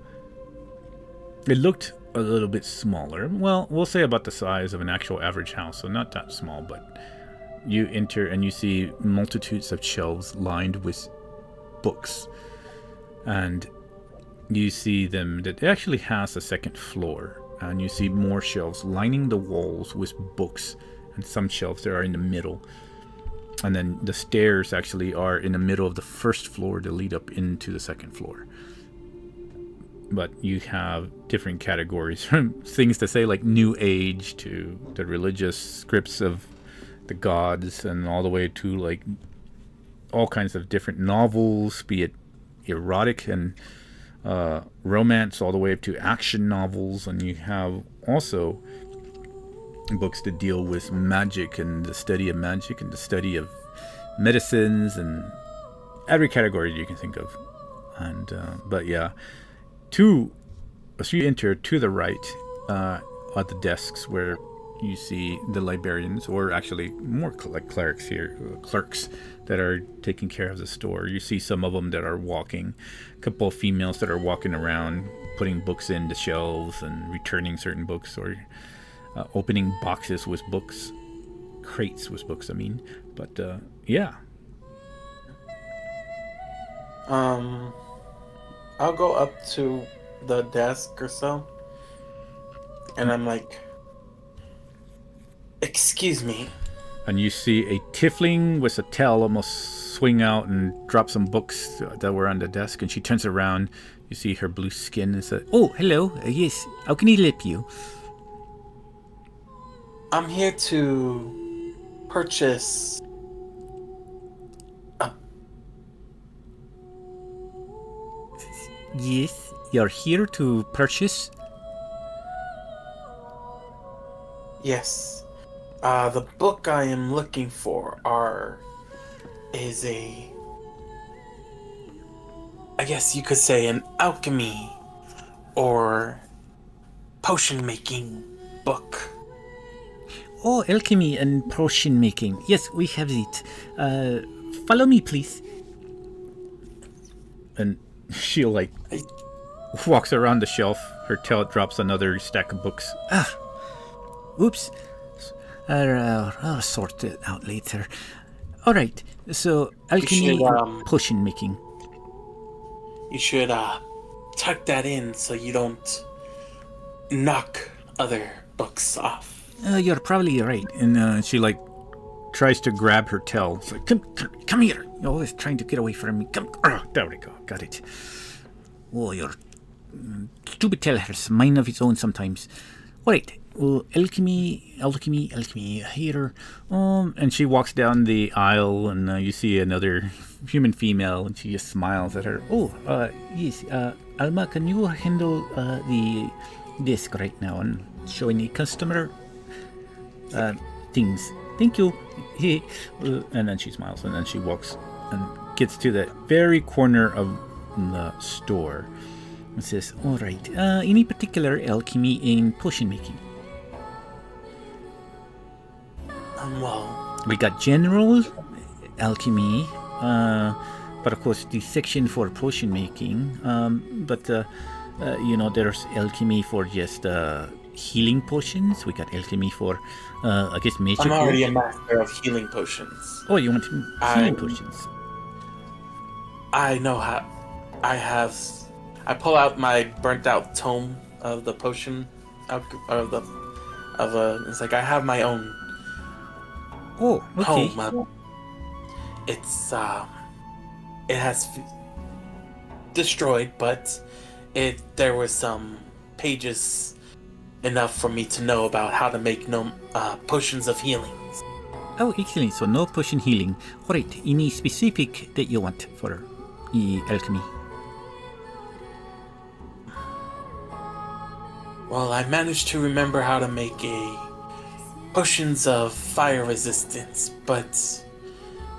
it looked a little bit smaller, well, we'll say about the size of an actual average house, so not that small, but you enter and you see multitudes of shelves lined with books. And you see them that it actually has a second floor, and you see more shelves lining the walls with books, and some shelves that are in the middle. And then the stairs actually are in the middle of the first floor to lead up into the second floor. But you have different categories, from things to say like New Age to the religious scripts of the gods, and all the way to like all kinds of different novels, be it erotic and romance, all the way up to action novels. And you have also books that deal with magic and the study of magic and the study of medicines and every category you can think of. And but yeah, as you enter to the right at the desks where you see the librarians, or actually more like clerics here, clerks that are taking care of the store. You see some of them that are walking, a couple of females that are walking around, putting books into shelves and returning certain books, or opening boxes with books, crates with books, I mean. But yeah. I'll go up to the desk or so, and I'm like, "Excuse me." And you see a tiefling with a tail almost swing out and drop some books that were on the desk. And she turns around. You see her blue skin and says, "Oh, hello. Yes. How can I help you?" I'm here to purchase. Yes, you're here to purchase. Yes. The book I am looking for is I guess you could say an alchemy or potion making book. Oh, alchemy and potion making. Yes, we have it. Follow me, please. And she walks around the shelf. Her tail drops another stack of books. Oops. I'll sort it out later. All right. So alchemy and potion making. You should tuck that in so you don't knock other books off. You're probably right. And she tries to grab her tail. It's like, come here. You're always trying to get away from me. Come. There we go. Got it. Oh, your stupid tail has a mind of its own sometimes. All right. Alchemy here. And she walks down the aisle, and you see another human female, and she just smiles at her. Oh, yes. Alma, can you handle the desk right now and show any customer things? Thank you. And then she smiles, and then she walks and gets to the very corner of the store and says, "All right. Any particular alchemy in potion making?" Well, we got general alchemy, but of course the section for potion making. But there's alchemy for just healing potions. We got alchemy for, I guess, magic. I'm already a master of healing potions. Oh, you want healing potions? I know how. I pull out my burnt out tome of the potion, it's like I have my own. Oh, okay. Home. It's it has destroyed, but there were some pages enough for me to know about how to make potions of healing. Oh, excellent. So no potion healing. All right. Any specific that you want for alchemy? Well, I managed to remember how to make potions of fire resistance, but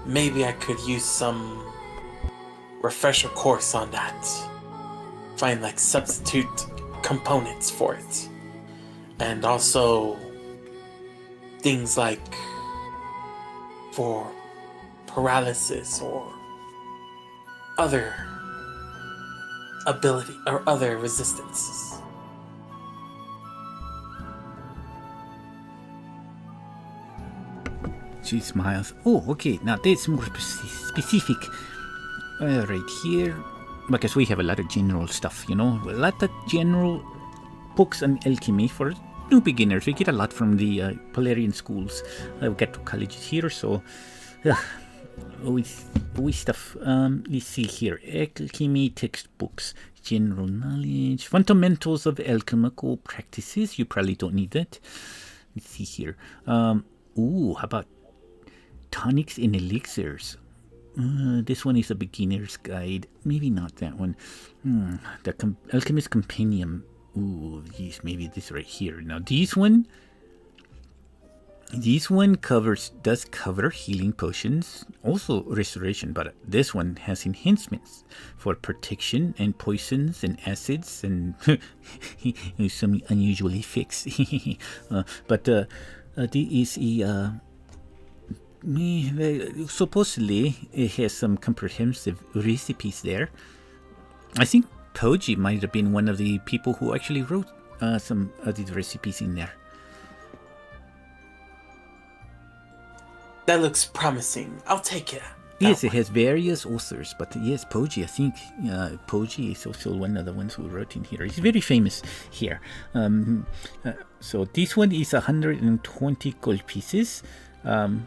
maybe I could use some refresher course on that. Find substitute components for it. And also things for paralysis or other ability or other resistances. She smiles. Oh, okay. Now that's more specific. Right here, because we have a lot of general stuff, a lot of general books on alchemy for new beginners. We get a lot from the Polarian schools. We get to colleges here, so we stuff. Let's see here. Alchemy textbooks, general knowledge, fundamentals of alchemical practices. You probably don't need that. Let's see here. How about tonics and elixirs? This one is a beginner's guide. Maybe not that one. The Alchemist Compendium. Ooh, yes, maybe this right here. Now, this one does cover healing potions, also restoration, but this one has enhancements for protection and poisons and acids and some unusual effects. But this is supposedly it has some comprehensive recipes there. I think Poji might have been one of the people who actually wrote some of these recipes in there. That looks promising. I'll take it. Yes, it has various authors, but yes, Poji, I think Poji is also one of the ones who wrote in here. He's very famous here. So this one is 120 gold pieces. And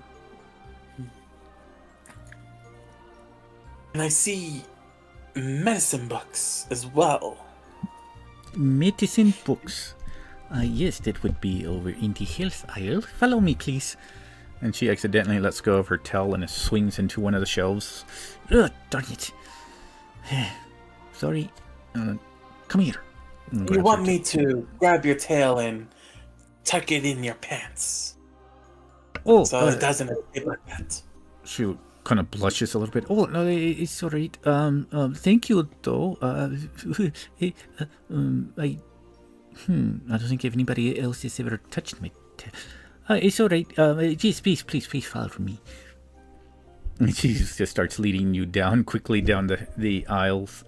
I see medicine books as well. Medicine books. Yes, that would be over in the health aisle. Follow me, please. And she accidentally lets go of her towel and it swings into one of the shelves. Ugh, darn it. Sorry. Come here. You want me to grab your tail and tuck it in your pants? Oh, so it doesn't look like that. She kind of blushes a little bit. Oh, no, it's all right. Thank you, though. I don't think anybody else has ever touched my tail. It's all right. Please follow me. And she just starts leading you quickly down the aisles,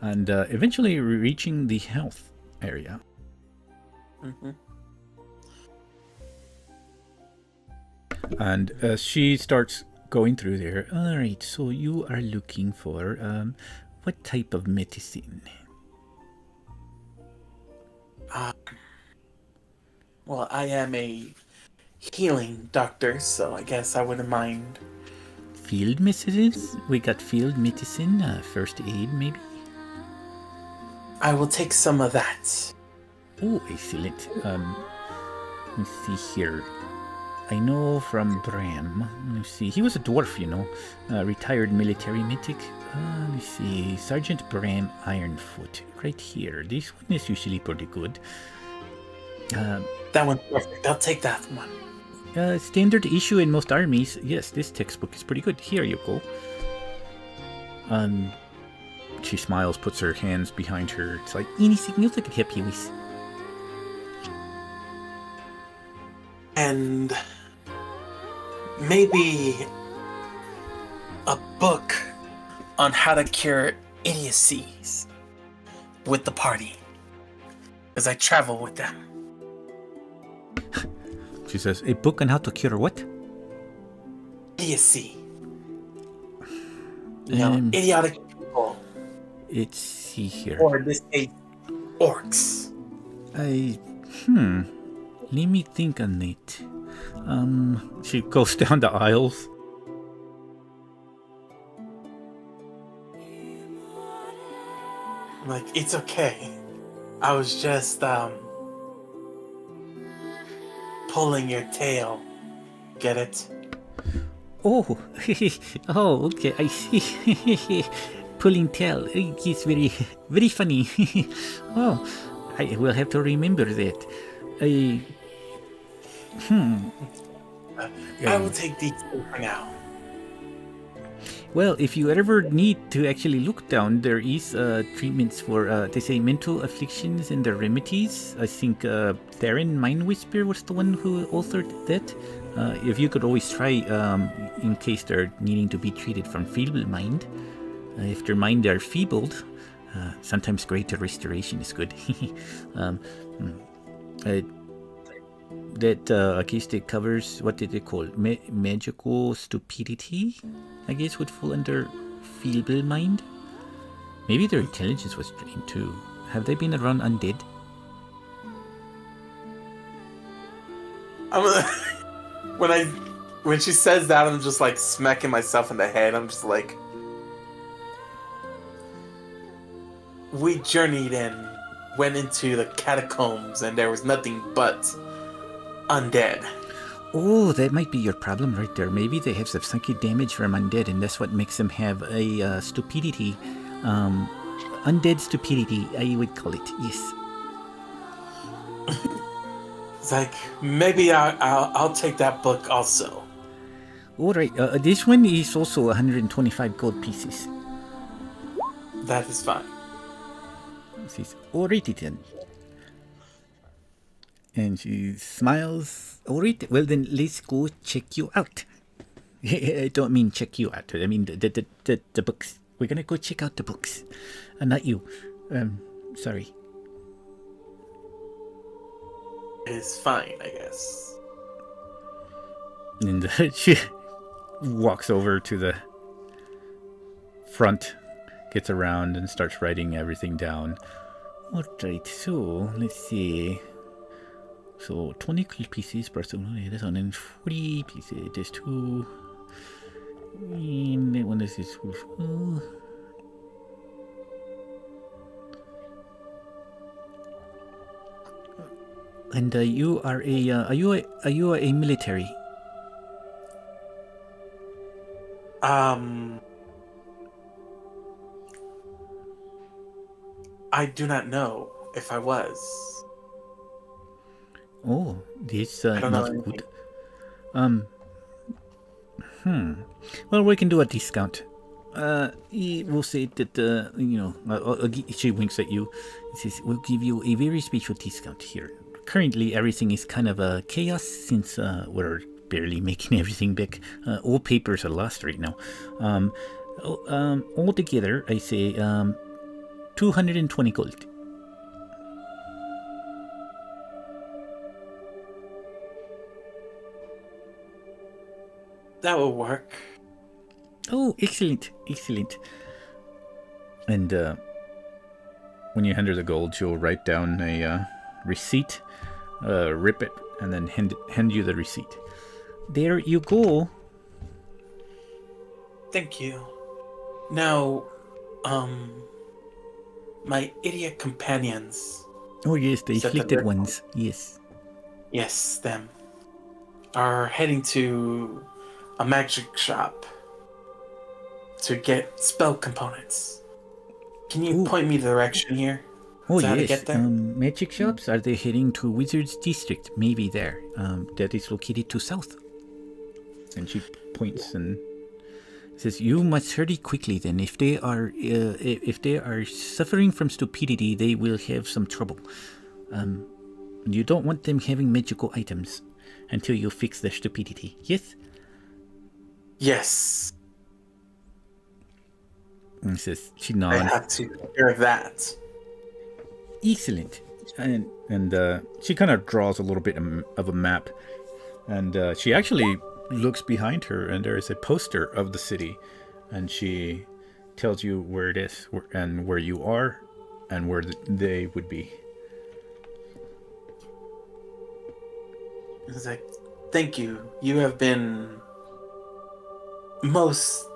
and eventually reaching the health area. Mm-hmm. And as she starts going through there, all right. So you are looking for what type of medicine? Well, I am a healing doctor, so I guess I wouldn't mind. Field medicines? We got field medicine, first aid maybe? I will take some of that. Oh, excellent. Let's see here. I know from Bram. Let's see. He was a dwarf, retired military medic. Let's see. Sergeant Bram Ironfoot. Right here. This one is usually pretty good. That one's perfect. I'll take that one. Standard issue in most armies. Yes, this textbook is pretty good. Here you go. She smiles, puts her hands behind her. It's like, anything else I could help you with? And maybe a book on how to cure idiocies with the party, as I travel with them. She says, a book on how to cure what? Idiocy. Idiotic people. Let's see here. Or in this case, orcs. Let me think on it. She goes down the aisles. Like, it's okay. I was just, pulling your tail. Get it? Oh, okay, I see. Pulling tail. It's very, very funny. Oh, I will have to remember that. I will take these for now. Well, if you ever need to actually look down, there is treatments for, they say, mental afflictions and their remedies. I think Theron Mindwhisper was the one who authored that. If you could always try, in case they're needing to be treated from feeble mind. If their mind are feebled, sometimes greater restoration is good. That acoustic covers, what did they call it? Magical stupidity, I guess, would fall under feeble mind. Maybe their intelligence was drained too. Have they been around undead? When she says that, I'm just like smacking myself in the head. I'm just like, we journeyed and went into the catacombs, and there was nothing but undead. Oh, that might be your problem right there. Maybe they have some psychic damage from undead, and that's what makes them have a stupidity. Undead stupidity, I would call it. Yes. It's like, maybe I'll take that book also. All right. This one is also 125 gold pieces. That is fine. She's alrighty then. And she smiles. Alright, well then let's go check you out. I don't mean check you out. I mean the books. We're gonna go check out the books. Not you. Sorry. It's fine, I guess. And she walks over to the front, gets around and starts writing everything down. Alright, so let's see. So 20 pieces, Barcelona, that's 140 pieces. There's 2. And that one is this. And you are a military? I do not know if I was. Oh, this I don't know not anything. good. Well, we can do a discount. We'll say that she winks at you. He says, "We'll give you a very special discount here. Currently, everything is kind of a chaos since we're barely making everything back. All papers are lost right now. Altogether, I say 220 gold." That will work. Oh, excellent, excellent. And when you hand her the gold, she'll write down a receipt, rip it, and then hand you the receipt. There you go. Thank you. Now, my idiot companions. Oh yes, the Set the afflicted rip. ones. Yes. Yes, them. Are heading to a magic shop to get spell components. Can you Ooh. point me the direction here? Oh So how to yes. get there? Magic shops. Are they heading to Wizards District? Maybe there. That is located to south. And she points and says, "You must hurry quickly. Then, if they are suffering from stupidity, they will have some trouble. You don't want them having magical items until you fix their stupidity. Yes." Yes, And says, she I nods. have to hear that. Excellent. And she kind of draws a little bit of a map, and she actually looks behind her, and there is a poster of the city, and she tells you where it is and where you are and where they would be. It's like, thank you. You have been most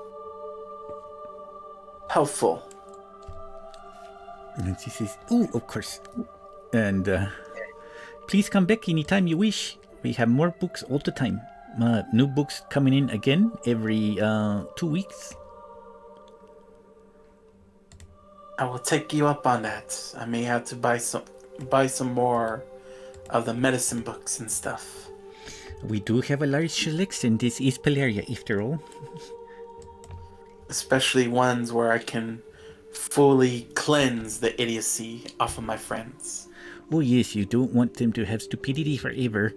helpful. And she says, "Oh, of course. And please come back anytime you wish. We have more books all the time. New books coming in again every 2 weeks." I will take you up on that. I may have to buy some more of the medicine books and stuff. We do have a large selection. This is Paleria, after all. Especially ones where I can fully cleanse the idiocy off of my friends. Oh yes, you don't want them to have stupidity forever.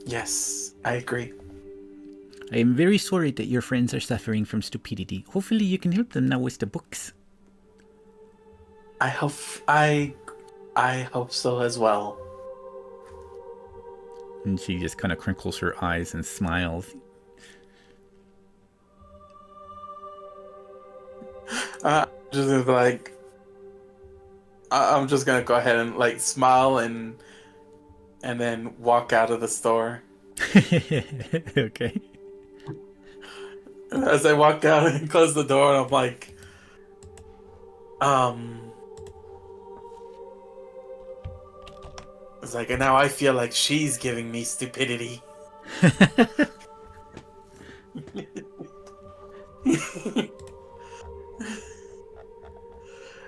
Yes, I agree. I am very sorry that your friends are suffering from stupidity. Hopefully you can help them now with the books. I hope so as well. And she just kind of crinkles her eyes and smiles. Just like, I'm just gonna go ahead and like smile and then walk out of the store. Okay. As I walk out and close the door, I'm like, it's like, and now I feel like she's giving me stupidity.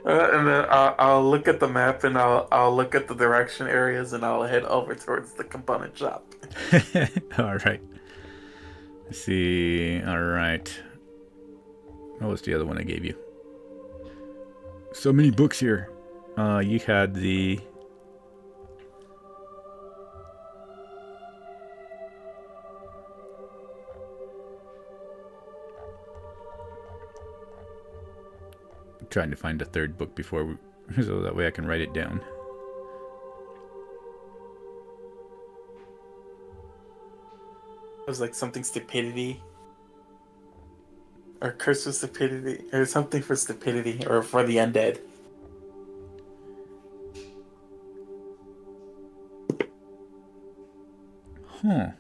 And then I'll look at the map and I'll look at the direction areas and I'll head over towards the component shop. All right. Let's see. All right. What was the other one I gave you? So many books here. You had the... trying to find a third book before so that way I can write it down. It was like something stupidity. Or curse of stupidity, or something for stupidity, or for the undead. Huh.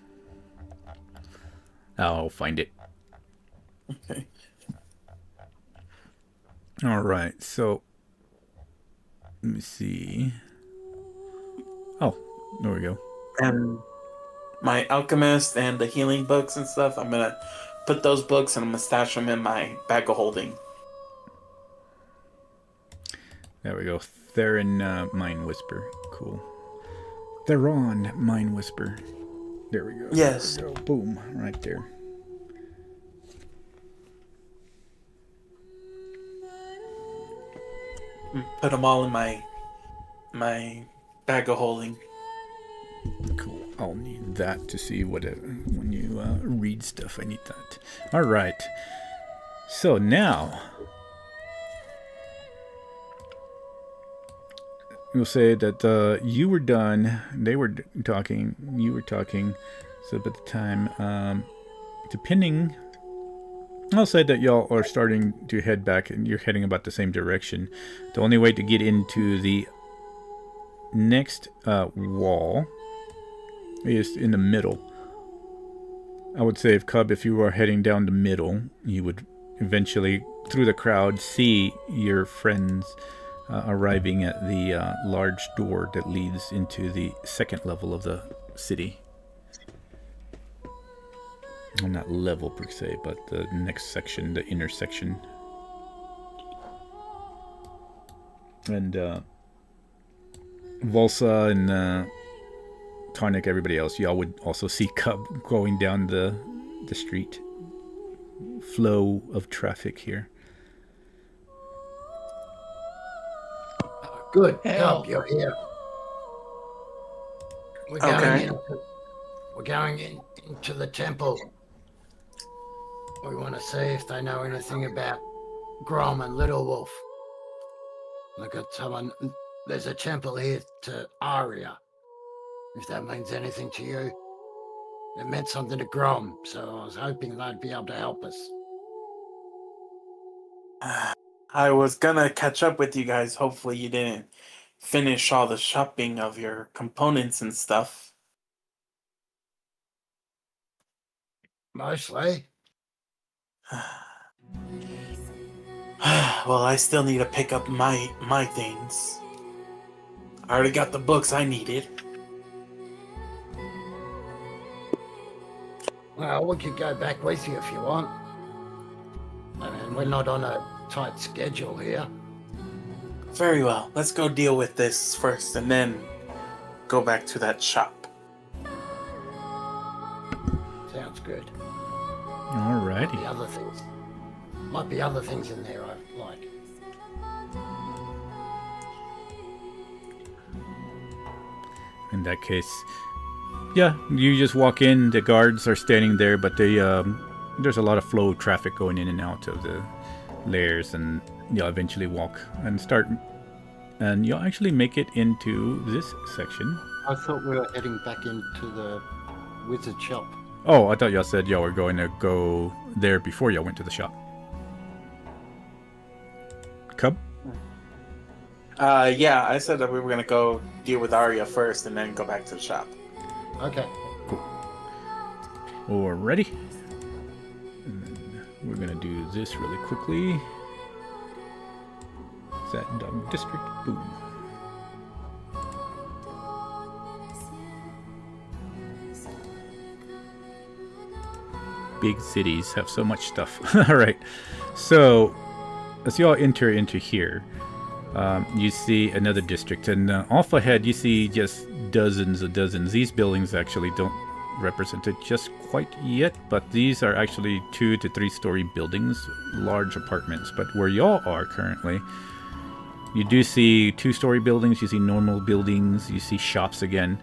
I'll find it. Okay. All right, so let me see. Oh, there we go. And my alchemist and the healing books and stuff, I'm gonna put those books and I'm gonna stash them in my bag of holding. There we go. Theron Mind Whisper. Cool. Theron Mind Whisper. There we go. Yes. There we go. Boom. Right there. Put them all in my bag of holding. Cool. I'll need that to see what when you read stuff. I need that. All right. So now we'll say that you were done. They were talking. You were talking. So at the time, depending, I'll say that y'all are starting to head back, and you're heading about the same direction. The only way to get into the next wall is in the middle. I would say, if you are heading down the middle, you would eventually, through the crowd, see your friends arriving at the large door that leads into the second level of the city. Well, not level per se, but the next section, the intersection. And Volsa and Tarnik, everybody else, y'all would also see Cub going down the street. Flow of traffic here. Good. Hell. Cub, you're here. We're Okay. going into the temple. We want to see if they know anything about Grom and Little Wolf. Look at someone. There's a temple here to Aria. If that means anything to you. It meant something to Grom, so I was hoping they'd be able to help us. I was gonna catch up with you guys. Hopefully you didn't finish all the shopping of your components and stuff. Mostly. Well, I still need to pick up my things. I already got the books I needed. Well, we could go back with you if you want. I mean, we're not on a tight schedule here. Very well. Let's go deal with this first and then go back to that shop. Sounds good. Alrighty. The other things. Might be other things in there I like. In that case, yeah, you just walk in. The guards are standing there, but there's a lot of flow of traffic going in and out of the layers, and you'll eventually walk and start, and you'll actually make it into this section. I thought we were heading back into the wizard shop. Oh, I thought y'all said y'all were going to go there before y'all went to the shop. Cub? Yeah, I said that we were gonna go deal with Arya first and then go back to the shop. Okay. Alrighty. And then we're gonna do this really quickly. Is that Dog District? Boom. Big cities have so much stuff. Alright. So, as you all enter into here, you see another district, and off ahead you see just dozens of dozens. These buildings actually don't represent it just quite yet, but these are actually 2 to 3 story buildings, large apartments. But where y'all are currently, you do see 2-story buildings, you see normal buildings, you see shops again.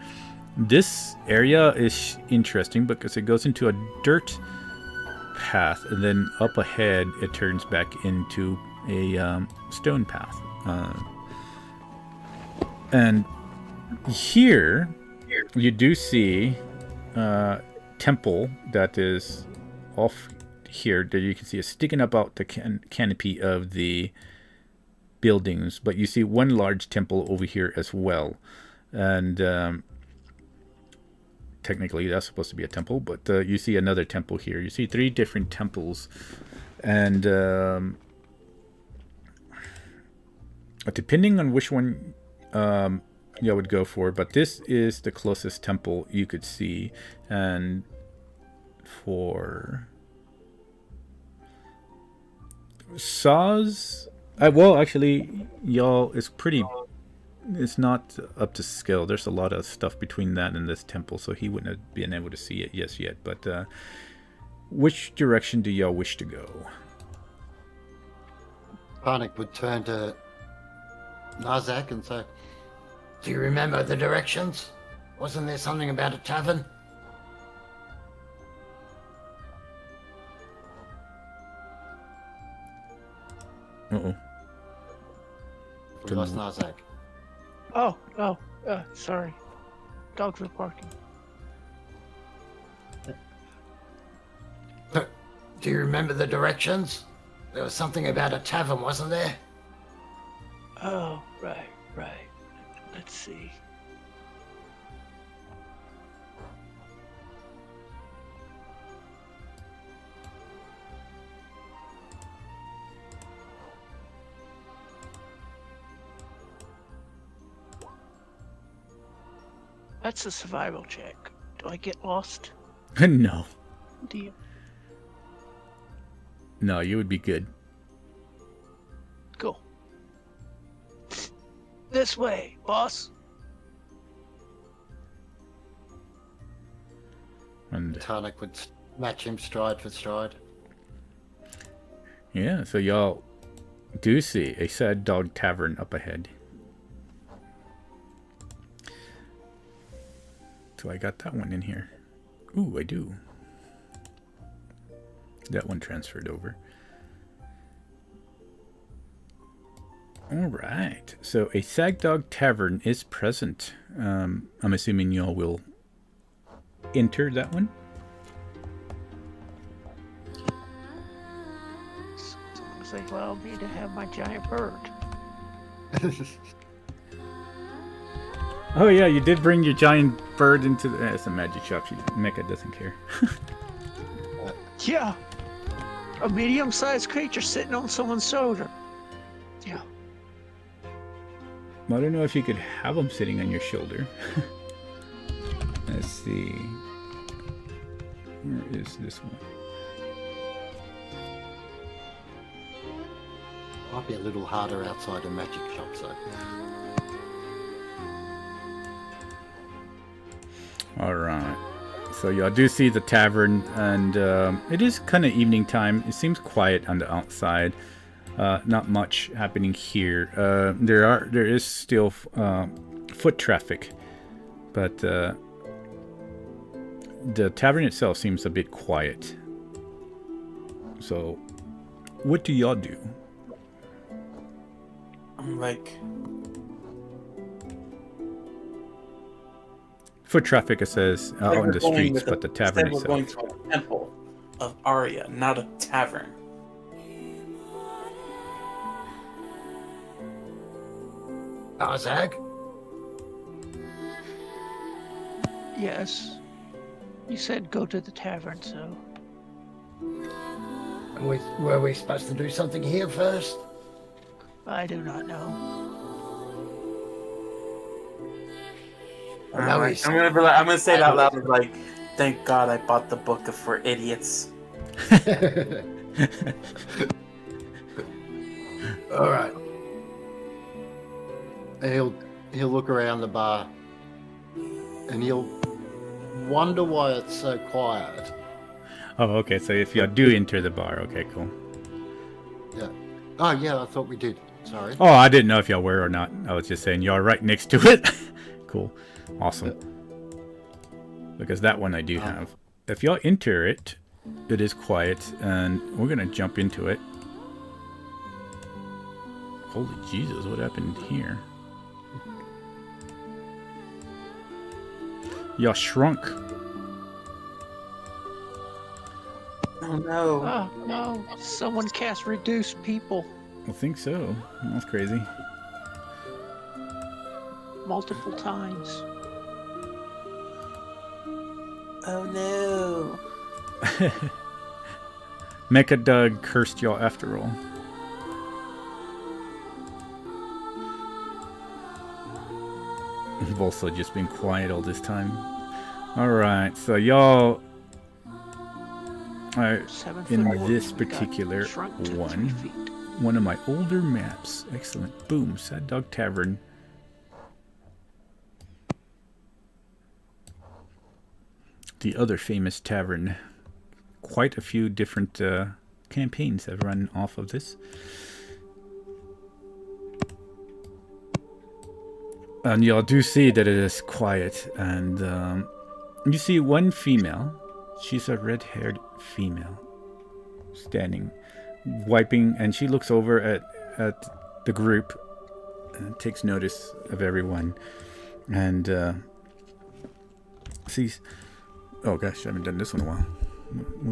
This area is interesting because it goes into a dirt path, and then up ahead it turns back into a stone path. And here you do see a temple that is off here that you can see is sticking up out the canopy of the buildings, but you see one large temple over here as well. And technically that's supposed to be a temple, but you see another temple here. You see 3 different temples, and depending on which one you would go for, but this is the closest temple you could see. And for Saz, well, actually, y'all, it's not up to scale. There's a lot of stuff between that and this temple, so he wouldn't have been able to see it yet. But which direction do y'all wish to go? Parnik would turn to Narzak and say, "Do you remember the directions? Wasn't there something about a tavern?" Uh-oh. We lost Narzak. Oh, sorry. Dogs were barking. Do you remember the directions? There was something about a tavern, wasn't there? Oh, right. Let's see. That's a survival check. Do I get lost? No. Do you? No, you would be good. Go. This way, boss. And Tarnik would match him stride for stride. yeah, so y'all do see a Sad Dog Tavern up ahead. So I got that one in here. Ooh, I do. That one transferred over. Alright, so a Sag Dog Tavern is present. I'm assuming y'all will enter that one. Looks like allow me to have my giant bird. Oh yeah, you did bring your giant bird into the... It's a magic shop. Mecha doesn't care. Yeah. A medium-sized creature sitting on someone's shoulder. Yeah. I don't know if you could have them sitting on your shoulder. Let's see. Where is this one? Might be a little harder outside a magic shop, so. Alright. So y'all do see the tavern, and it is kind of evening time. It seems quiet on the outside. Not much happening here. There is still foot traffic, but the tavern itself seems a bit quiet. So, what do y'all do? I'm like, Foot traffic, it says, out on the streets, but the tavern we're going itself. to a temple of Arya, not a tavern. Narzak? Yes. You said go to the tavern, so... Were we supposed to do something here first? I do not know. I know he's- I'm gonna say it out loud, like, thank God I bought the book for idiots. All right. He'll look around the bar, and he'll wonder why it's so quiet. Oh, okay. So if y'all do enter the bar, okay, cool. Yeah. Oh, yeah. I thought we did. Sorry. Oh, I didn't know if y'all were or not. I was just saying y'all are right next to it. Cool. Awesome. Because that one I do have. If y'all enter it, it is quiet, and we're going to jump into it. Holy Jesus, what happened here? Y'all shrunk. Oh no. Oh no! Someone cast reduce people I think so. That's crazy. multiple times. Oh no. Mecha Doug cursed y'all after all. You've also just been quiet all this time. Alright, so y'all are 7 in foot orc this got particular shrunk to 3 one. feet. One of my older maps. Excellent. Boom. Sad Dog Tavern. The other famous tavern. Quite a few different campaigns have run off of this. And y'all do see that it is quiet. And you see one female. She's a red-haired female. Standing, wiping, and she looks over at the group and takes notice of everyone. And sees... Oh gosh, I haven't done this one in a while.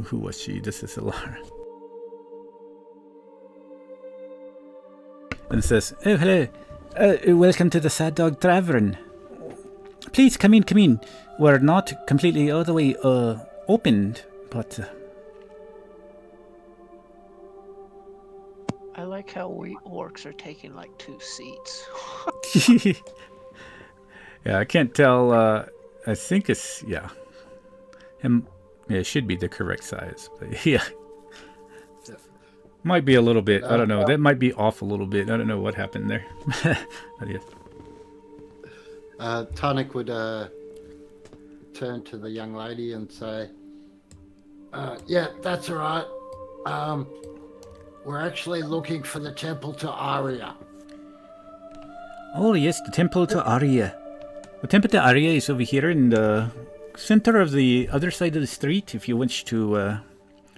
Who was she? This is Alara. And says, "Oh, hello. Welcome to the Sad Dog Tavern. Please come in, come in. We're not completely all the way opened, but..." I like how we orcs are taking like 2 seats. Yeah, I can't tell. I think it's... Yeah. Yeah, it should be the correct size. But yeah. Might be a little bit. I don't know. That might be off a little bit. I don't know what happened there. But yeah. Tonic would turn to the young lady and say, yeah, that's all right. We're actually looking for the temple to Arya. Oh, yes, the Temple to Arya. The Temple to Arya is over here in the center of the other side of the street, if you wish to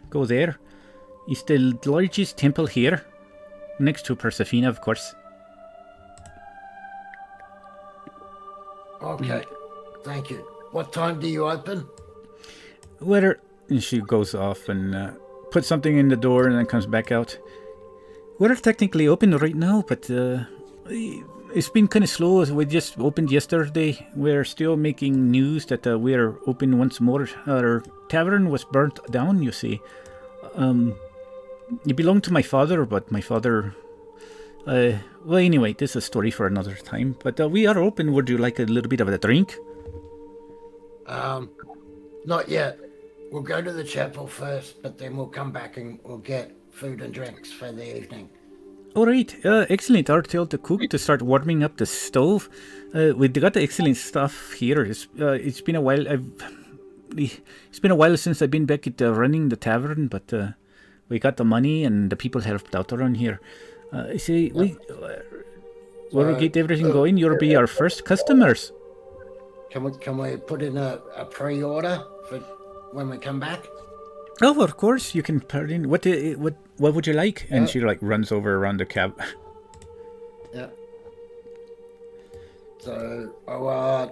go there. It's the largest temple here, next to Persephone, of course. Okay, thank you. What time do you open? And she goes off and puts something in the door and then comes back out. We're technically open right now, but it's been kind of slow. We just opened yesterday. We're still making news that we're open once more. Our tavern was burnt down, you see. It belonged to my father, but my father... well, anyway, this is a story for another time. But we are open. Would you like a little bit of a drink? Not yet. We'll go to the chapel first, but then we'll come back and we'll get food and drinks for the evening. All right, excellent. I'll tell the cook to start warming up the stove. We got the excellent stuff here. It's been a while. It's been a while since I've been back at running the tavern, but we got the money and the people helped out around here. See, we'll get everything going. You'll be our first customers. Can we put in a pre-order for when we come back? Oh, of course you can put in. What would you like? And she like runs over around the cab. Yeah. So I want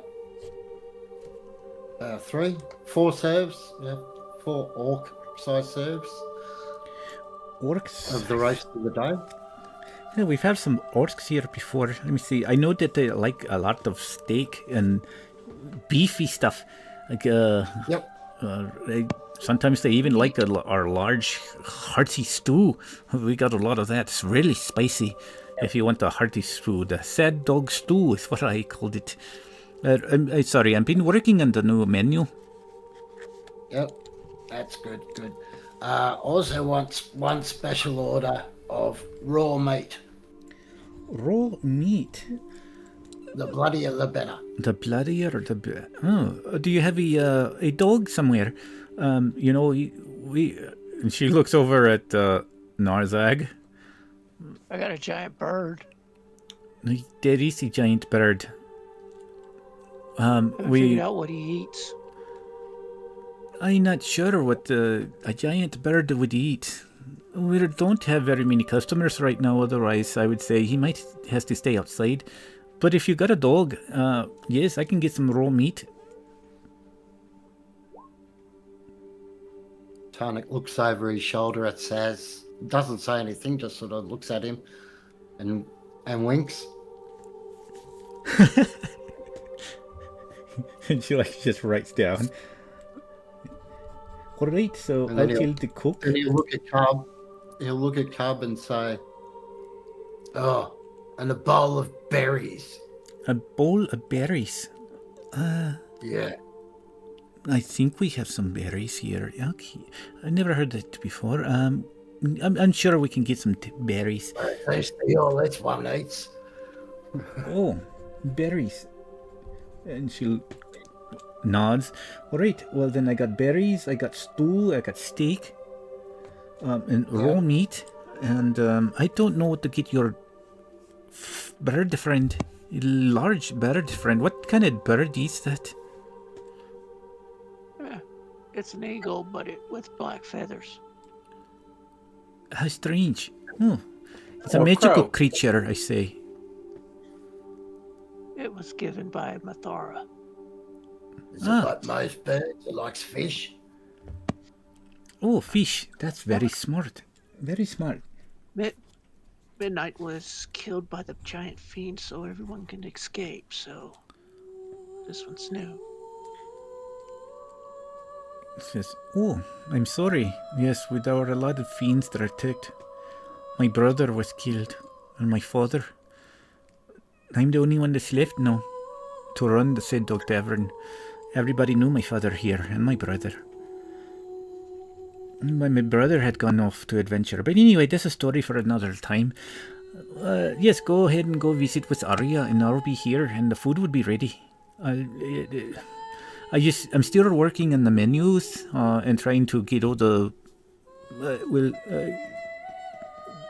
4 serves. Yeah, 4 orc-sized serves. Orcs Of the roast of the day. Yeah, we've had some orcs here before. Let me see. I know that they like a lot of steak and beefy stuff. Like Yep. Sometimes they even like our large hearty stew. We got a lot of that. It's really spicy. If you want the hearty stew, the sad dog stew is what I called it. I'm sorry, I've been working on the new menu. Yep. That's good. Also wants one special order of raw meat. Raw meat. The bloodier the better. The bloodier the better. Oh, do you have a dog somewhere? And she looks over at Narzag. I got a giant bird. There is a giant bird. I figured out what he eats. I'm not sure what a giant bird would eat. We don't have very many customers right now, otherwise I would say he might has to stay outside. But if you got a dog, yes, I can get some raw meat. Tarnik looks over his shoulder at Saz. Doesn't say anything, just sort of looks at him and winks. And she like just writes down. All right, so And I'll then kill the cook. And he'll look at Cub. He'll look at Cub and say, "Oh, and a bowl of berries." A bowl of berries. Yeah. I think we have some berries here. Okay, I never heard that before. I'm sure we can get some berries. Thanks to all that's one eats. Oh, berries. And she nods. All right, well then I got berries, I got stew, I got steak, and raw meat, and I don't know what to get your bird friend, large bird friend. What kind of bird is that? It's an eagle, but with black feathers. How strange. Oh, it's a Or magical crow. creature, I say. It was given by Mathara. Is it like most birds? It likes fish. Oh, fish. That's very smart. Very smart. Midnight was killed by the giant fiend so everyone can escape, so this one's new. Says, oh, I'm sorry. Yes, there were a lot of fiends that attacked. My brother was killed, and my father. I'm the only one that's left now to run the Said Dog Tavern. Everybody knew my father here, and my brother. My brother had gone off to adventure. But anyway, that's a story for another time. Yes, go ahead and go visit with Arya, and I'll be here, and the food will be ready. I'm still working on the menus and trying to get all the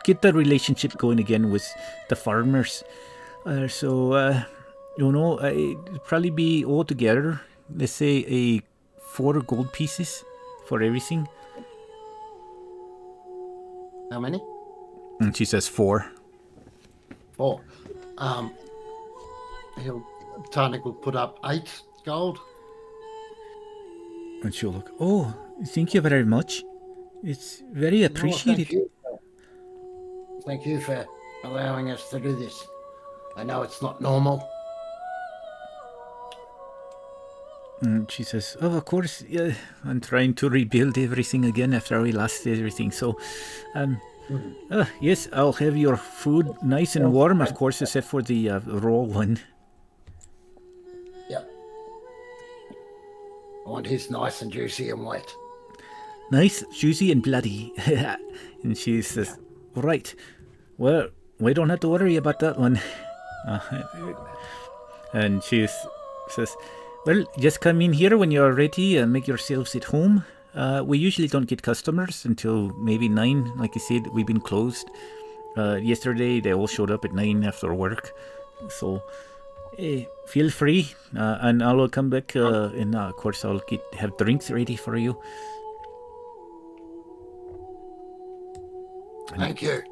get the relationship going again with the farmers. It'd probably be all together. Let's say 4 gold pieces for everything. How many? And she says 4. 4. Tarnik will put up 8 gold. And she'll look, oh, thank you very much. It's very appreciated. Thank you for allowing us to do this. I know it's not normal. And she says, oh, of course, I'm trying to rebuild everything again after we lost everything. So, yes, I'll have your food nice and warm, of course, except for the raw one. Yep. I want his nice and juicy and wet. Nice, juicy, and bloody. And she says, right, well, we don't have to worry about that one. And she says, well, just come in here when you're ready and make yourselves at home. We usually don't get customers until maybe 9. Like I said, we've been closed. Yesterday, they all showed up at 9 after work. So, feel free. And I'll come back and, of course, I'll have drinks ready for you. Thank you.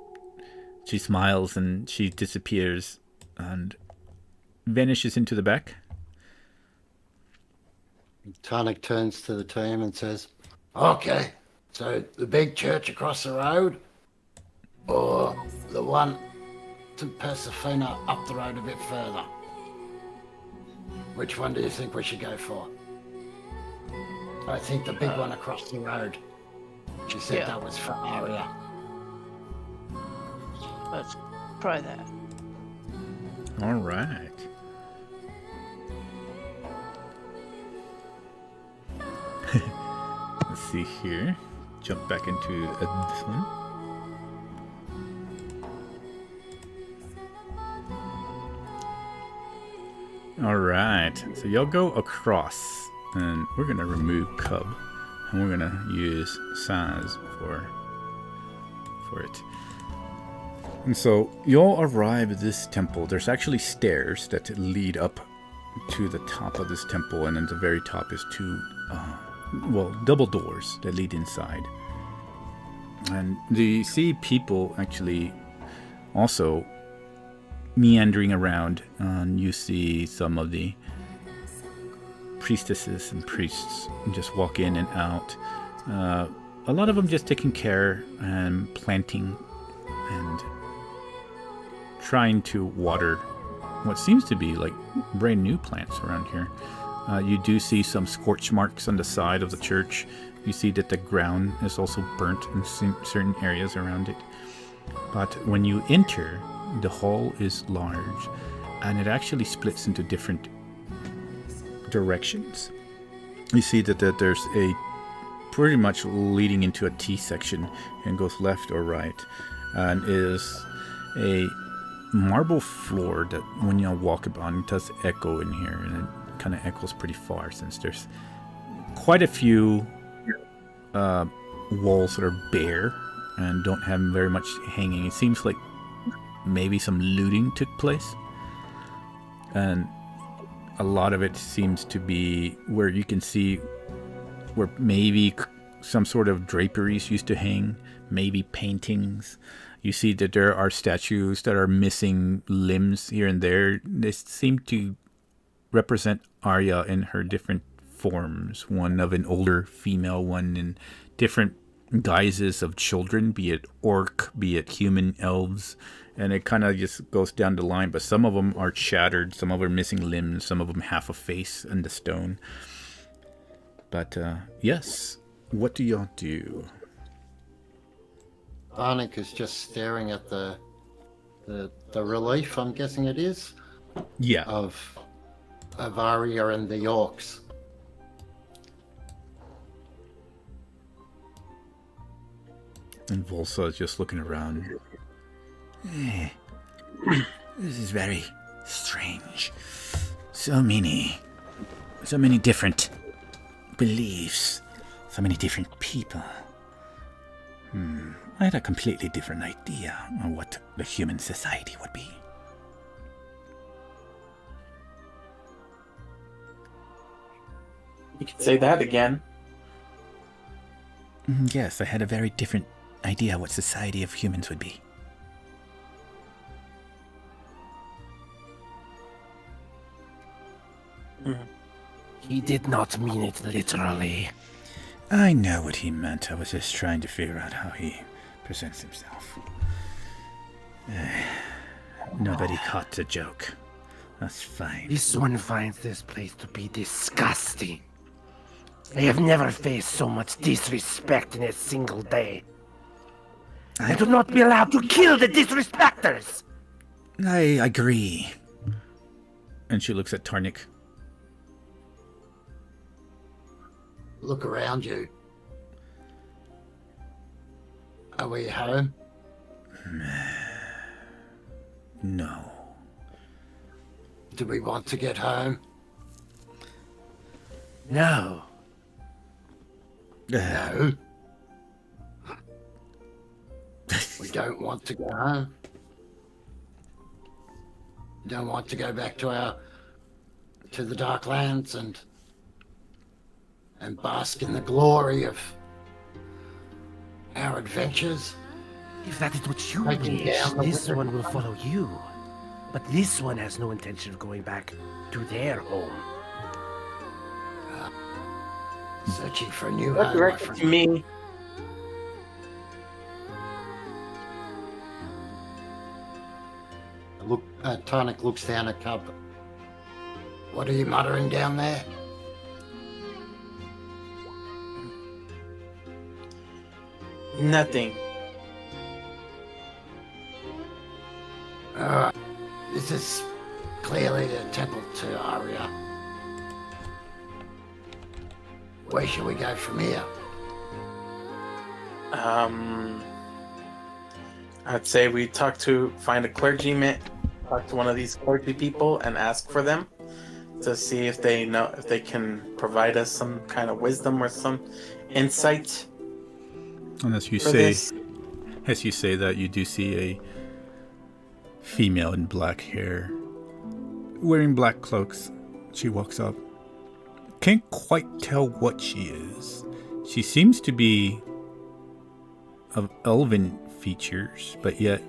She smiles and she disappears and vanishes into the back. Tarnik turns to the team and says, okay, so the big church across the road or the one to Persefina up the road a bit further? Which one do you think we should go for? I think the big one across the road. She said that was for Arya. Let's try that. All right. Let's see here. Jump back into this one. All right. So y'all go across, and we're gonna remove Cub, and we're gonna use Saz for it. And so you'll arrive at this temple. There's actually stairs that lead up to the top of this temple, and at the very top is 2 double doors that lead inside. And you see people actually also meandering around, and you see some of the priestesses and priests just walk in and out. a lot of them just taking care and planting and trying to water what seems to be like brand new plants around here. You do see some scorch marks on the side of the church. You see that the ground is also burnt in certain areas around it. But when you enter, the hall is large, and it actually splits into different directions. You see that there's a pretty much leading into a T section and goes left or right, and is a marble floor that when you walk upon, it does echo in here, and it kind of echoes pretty far since there's quite a few walls that are bare and don't have very much hanging. It seems like maybe some looting took place, and a lot of it seems to be where you can see where maybe some sort of draperies used to hang, maybe paintings. You see that there are statues that are missing limbs here and there. They seem to represent Arya in her different forms, one of an older female, one in different guises of children, be it orc, be it human, elves, and it kind of just goes down the line. But some of them are shattered, some of them are missing limbs, some of them half a face in the stone. But yes, what do y'all do? Arnik is just staring at the relief, I'm guessing it is, Yeah. of Arya and the orcs. And Volsa is just looking around. This is very strange. So many different beliefs. So many different people. I had a completely different idea on what the human society would be. You can say that again. Yes, I had a very different idea what society of humans would be. He did not mean it literally. I know what he meant. I was just trying to figure out how he presents himself. Nobody caught the joke. That's fine. This one finds this place to be disgusting. I have never faced so much disrespect in a single day. I do not be allowed to kill the disrespecters! I agree. And she looks at Tarnik. Look around you. Are we home? No. Do we want to get home? No. No. We don't want to go home. We don't want to go back to the Darklands and bask in the glory of our adventures. If that is what you Taking wish, down the this wizard. one will follow you. But this one has no intention of going back to their home. Searching for a new Look home, my directly friend. to me. Tonic looks down at Cub. What are you muttering down there? Nothing. This is clearly a temple to Arya. Where shall we go from here? I'd say we find a clergyman, talk to one of these clergy people and ask for them to see if they can provide us some kind of wisdom or some insight. And as you For say, this. as you say that, you do see a female in black hair, wearing black cloaks. She walks up. Can't quite tell what she is. She seems to be of elven features, but yet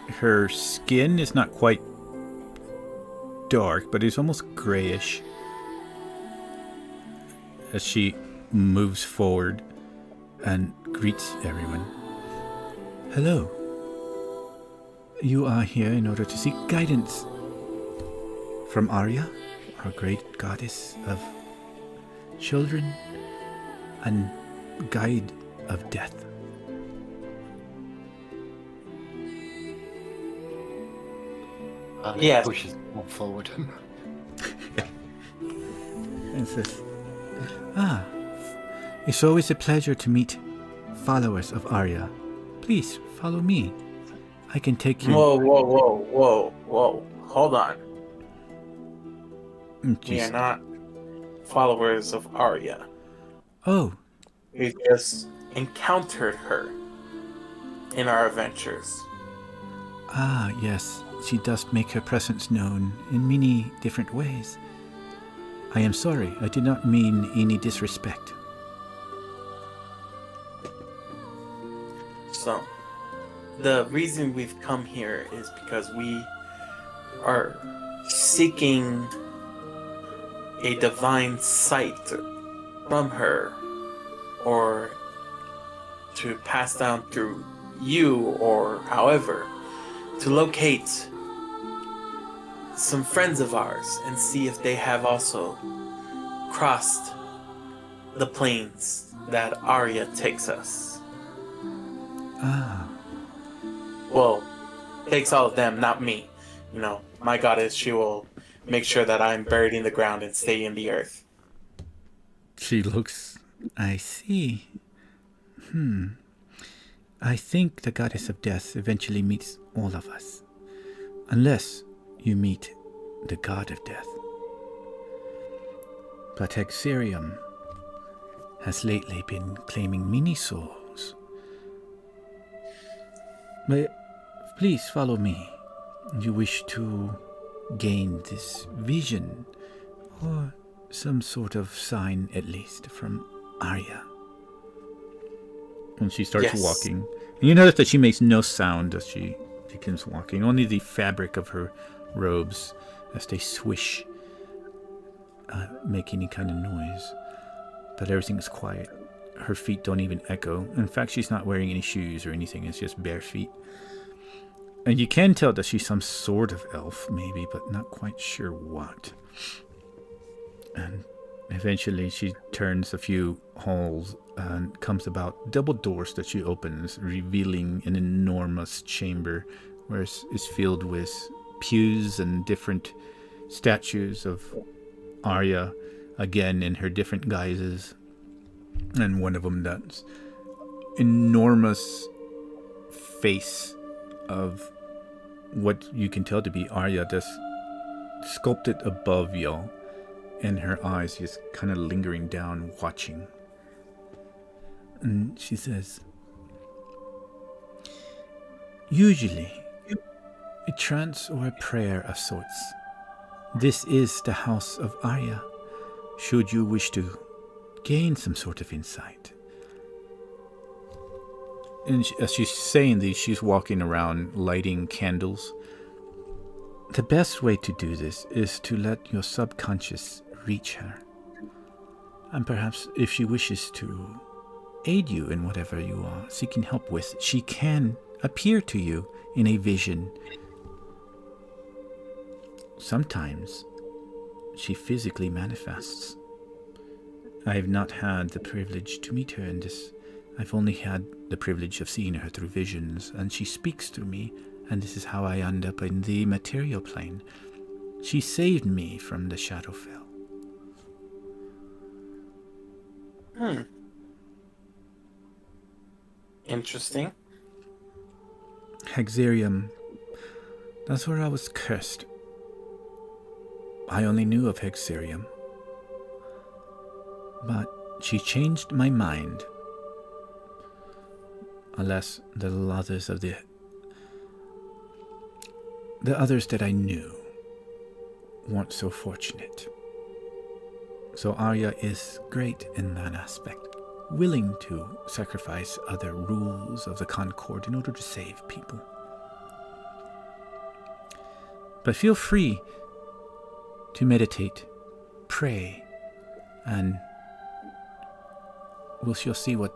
her skin is not quite dark, but it's almost grayish. As she moves forward, and greets everyone. Hello. You are here in order to seek guidance from Arya, our great goddess of children and guide of death. Yes. Pushes more forward. And says, it's always a pleasure to meet followers of Arya. Please follow me. I can take you. Whoa. Hold on. We are not followers of Arya. Oh. We just encountered her in our adventures. Ah, yes. She does make her presence known in many different ways. I am sorry. I did not mean any disrespect. So, the reason we've come here is because we are seeking a divine sight from her, or to pass down through you, or however, to locate some friends of ours and see if they have also crossed the plains that Arya takes us. Ah. Well, takes all of them, not me. You know, my goddess, she will make sure that I'm buried in the ground and stay in the earth. She looks... I see. I think the goddess of death eventually meets all of us. Unless you meet the god of death. But Hexarium has lately been claiming many souls. But please follow me. You wish to gain this vision, or some sort of sign at least from Arya. And she starts walking. And you notice that she makes no sound as she begins walking. Only the fabric of her robes, as they swish, make any kind of noise. But everything is quiet. Her feet don't even echo. In fact, she's not wearing any shoes or anything. It's just bare feet. And you can tell that she's some sort of elf, maybe, but not quite sure what. And eventually she turns a few halls and comes about double doors that she opens, revealing an enormous chamber where it's filled with pews and different statues of Arya, again in her different guises. And one of them, that's enormous face of what you can tell to be Arya, that's sculpted above y'all, and her eyes just kind of lingering down, watching. And she says, usually a trance or a prayer of sorts. This is the house of Arya, should you wish to gain some sort of insight. And as she's saying these, she's walking around lighting candles. The best way to do this is to let your subconscious reach her. And perhaps if she wishes to aid you in whatever you are seeking help with, she can appear to you in a vision. Sometimes she physically manifests. I have not had the privilege to meet her in this. I've only had the privilege of seeing her through visions, and she speaks through me, and this is how I end up in the material plane. She saved me from the Shadowfell. Interesting. Hexarium, that's where I was cursed. I only knew of Hexarium. But she changed my mind. Alas, the others of the others that I knew weren't so fortunate. So Arya is great in that aspect, willing to sacrifice other rules of the Concord in order to save people. But feel free to meditate, pray, and you'll see what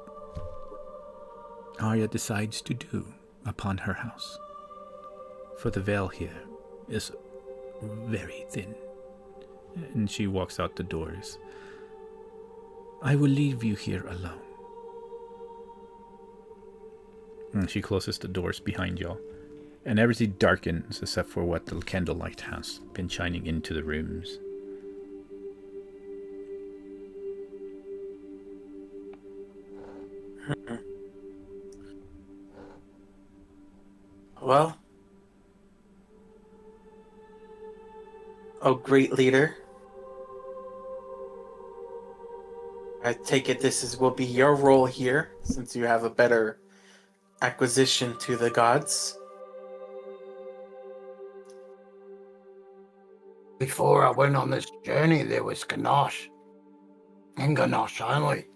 Arya decides to do upon her house. For the veil here is very thin. And she walks out the doors. I will leave you here alone. And she closes the doors behind y'all. And everything darkens except for what the candlelight has been shining into the rooms. Well, oh great leader, I take it will be your role here, since you have a better acquisition to the gods. Before I went on this journey, there was Ganache. And Ganache only.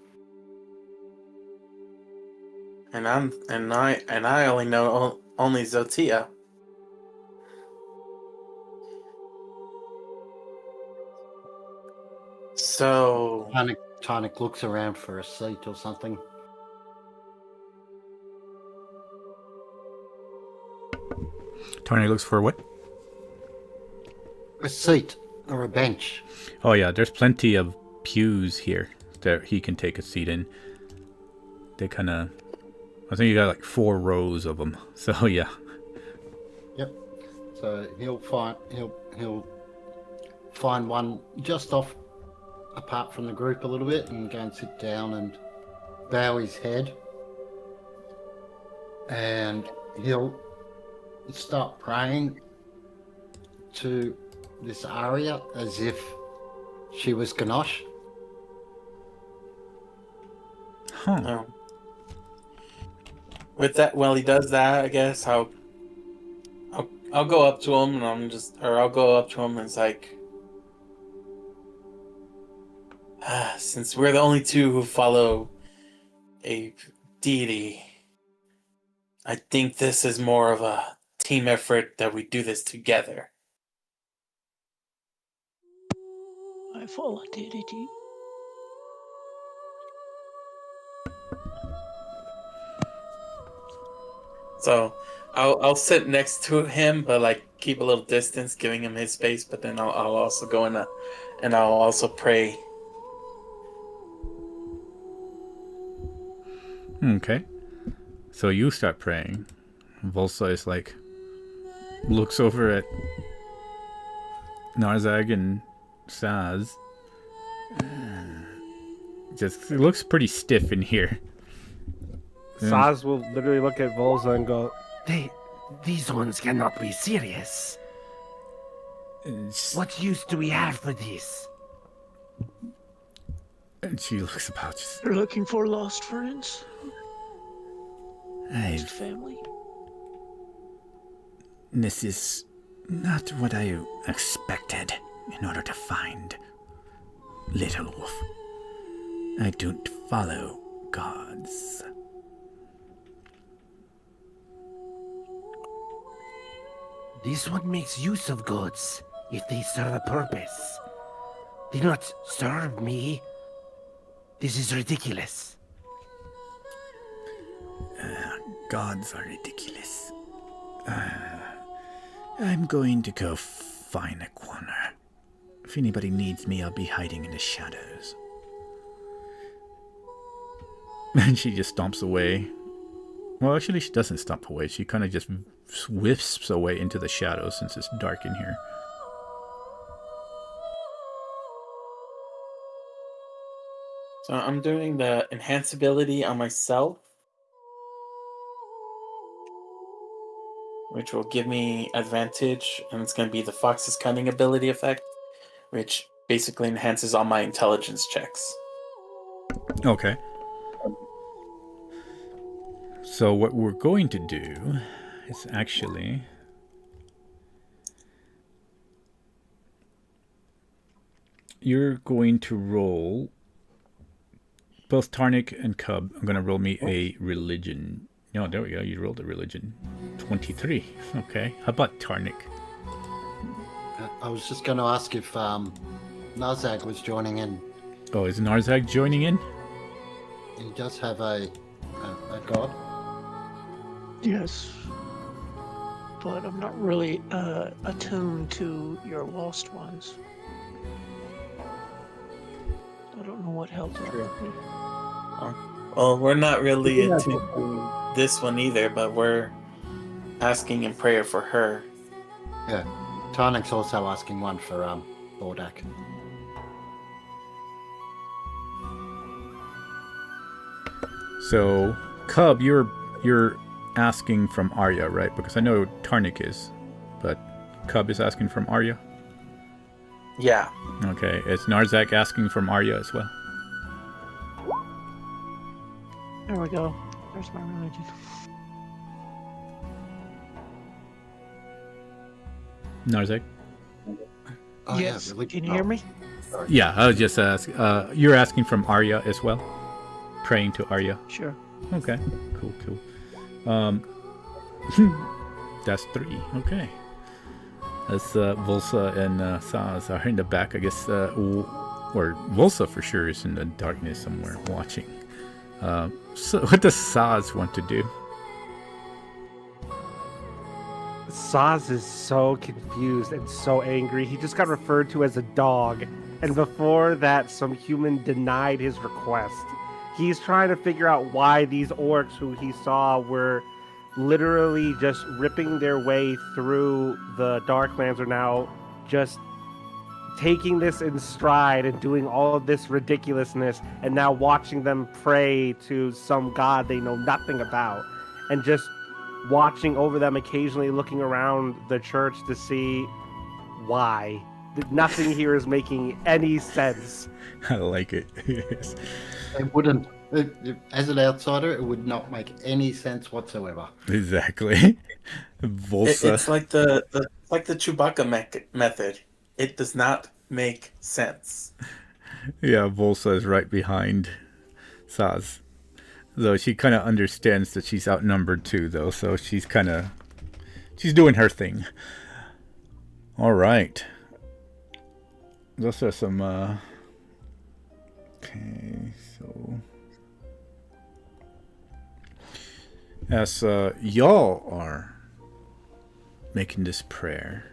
And I only know only Zotia. So Tonic looks around for a seat or something. Tony looks for what? A seat or a bench. Oh yeah, there's plenty of pews here that he can take a seat in. They kind of... I think you got like 4 rows of them. So yeah. Yep. So he'll find one just off apart from the group a little bit and go and sit down and bow his head. And he'll start praying to this Arya as if she was Ganache. Huh. Oh. With that, while he does that, I guess I'll go up to him and I'll go up to him and it's like, since we're the only two who follow a deity, I think this is more of a team effort that we do this together. I follow deity. So I'll sit next to him, but like keep a little distance, giving him his space. But then I'll also go in and I'll also pray. Okay. So you start praying. Volsa is like... looks over at Narzag and Saz. Just... it looks pretty stiff in here. Saz will literally look at Volza and go, These ones cannot be serious. What use do we have for this? And she looks about just... You're looking for lost friends? Lost family? This is not what I expected in order to find Little Wolf. I don't follow gods. This one makes use of gods if they serve a purpose. Do not serve me. This is ridiculous. Gods are ridiculous. I'm going to go find a corner. If anybody needs me, I'll be hiding in the shadows. And she just stomps away. Well, actually, she doesn't stomp away. She kind of just wisps away into the shadows since it's dark in here. So I'm doing the enhanceability on myself, which will give me advantage, and it's going to be the Fox's Cunning ability effect, which basically enhances all my intelligence checks. Okay. So what we're going to do is actually... you're going to roll... both Tarnik and Cub, I'm going to roll me a religion. No, there we go. You rolled a religion. 23. Okay. How about Tarnik? I was just going to ask if Narzag was joining in. Oh, is Narzag joining in? He does have a god. Yes. But I'm not really attuned to your lost ones. I don't know what helped out. Well, we're not really into this one either, but we're asking in prayer for her. Yeah. Tarnik's also asking one for Bordak. So, Cub, you're asking from Arya, right? Because I know Tarnik is, but Cub is asking from Arya. Yeah. Okay, is Narzak asking from Arya as well? There we go. There's my religion. Narzak? Oh, Yes. Yeah, really? Can you hear me? Sorry. Yeah, I was just asking. You're asking from Arya as well? Praying to Arya. Sure. Okay, cool. That's 3. Okay. As Volsa and Saz are in the back, I guess, or Volsa for sure is in the darkness somewhere watching. So what does Saz want to do? Saz is so confused and so angry. He just got referred to as a dog, and before that, some human denied his request. He's trying to figure out why these orcs who he saw were literally just ripping their way through the Darklands are now just taking this in stride and doing all of this ridiculousness, and now watching them pray to some god they know nothing about, and just watching over them, occasionally looking around the church to see why. Nothing here is making any sense. I like it. Yes. It wouldn't. As an outsider, it would not make any sense whatsoever. Exactly. Volsa. It's like the Chewbacca method. It does not make sense. Yeah, Volsa is right behind Saz. Though she kind of understands that she's outnumbered too, though, so she's doing her thing. All right. Those are some. Okay, so as y'all are making this prayer,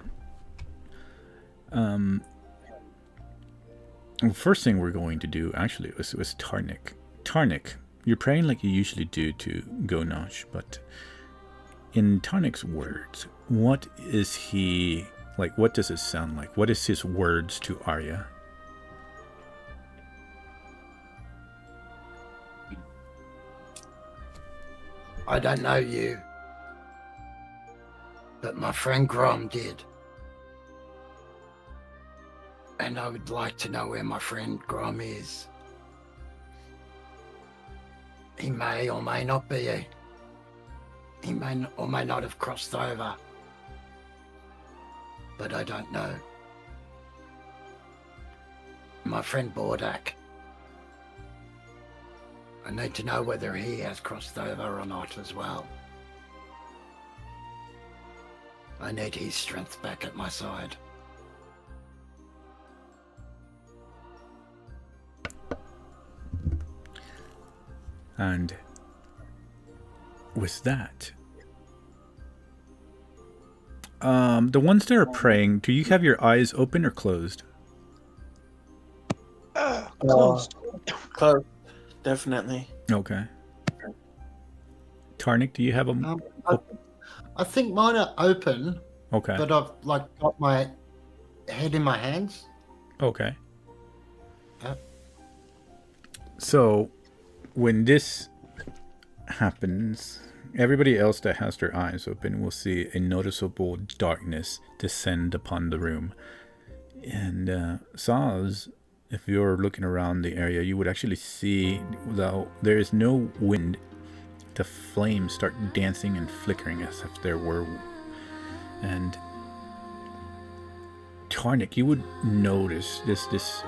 first thing we're going to do actually was Tarnik. Tarnik, you're praying like you usually do to Gonosh, but in Tarnik's words, what is he like? What does it sound like? What is his words to Arya? I don't know you, but my friend Grom did. And I would like to know where my friend Grom is. He may or may not be. He may or may not have crossed over. But I don't know. My friend Bordak. I need to know whether he has crossed over or not as well. I need his strength back at my side. And with that, the ones that are praying, do you have your eyes open or closed? Closed. Close. Definitely. Okay. Tarnik, do you have them? I think mine are open, Okay. but I've got my head in my hands. Okay. Yep. So, when this happens, everybody else that has their eyes open will see a noticeable darkness descend upon the room. And Saz, if you're looking around the area, you would actually see, though there is no wind, the flames start dancing and flickering as if there were. And Tarnik, you would notice this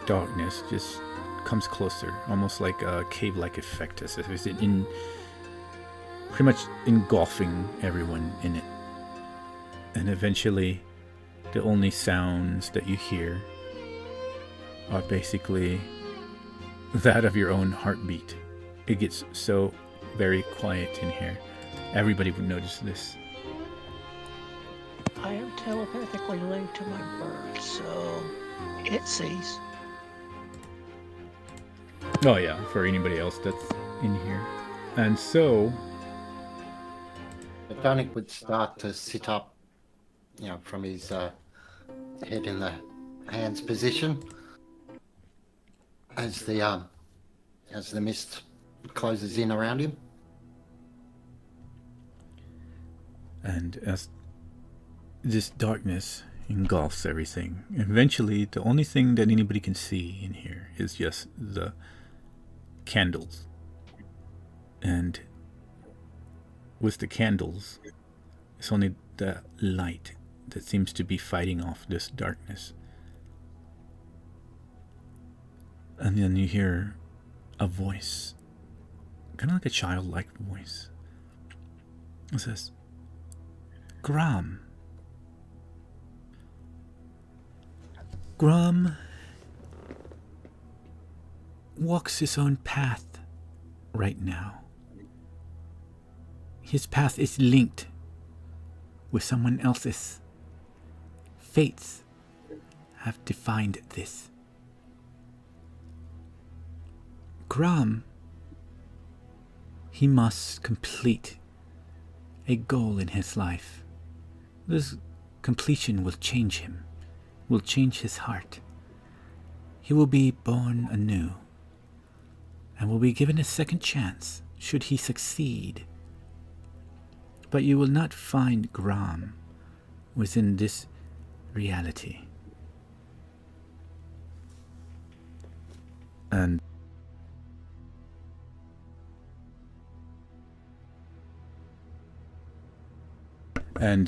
darkness just comes closer, almost like a cave-like effect, as if it's in pretty much engulfing everyone in it. And eventually, the only sounds that you hear are basically that of your own heartbeat. It gets so very quiet in here. Everybody would notice this. I am telepathically linked to my bird, so it sees. Oh yeah, for anybody else that's in here. And so, Danik would start to sit up, from his head in the hands position as the mist closes in around him. and as this darkness engulfs everything, eventually the only thing that anybody can see in here is just the candles. And with the candles, it's only the light that seems to be fighting off this darkness. And then you hear a voice, kind of like a childlike voice. It says, Grom. Grom walks his own path right now. His path is linked with someone else's. Fates have defined this. Grom, he must complete a goal in his life. This completion will change him, will change his heart. He will be born anew and will be given a second chance should he succeed. But you will not find Grom within this reality. And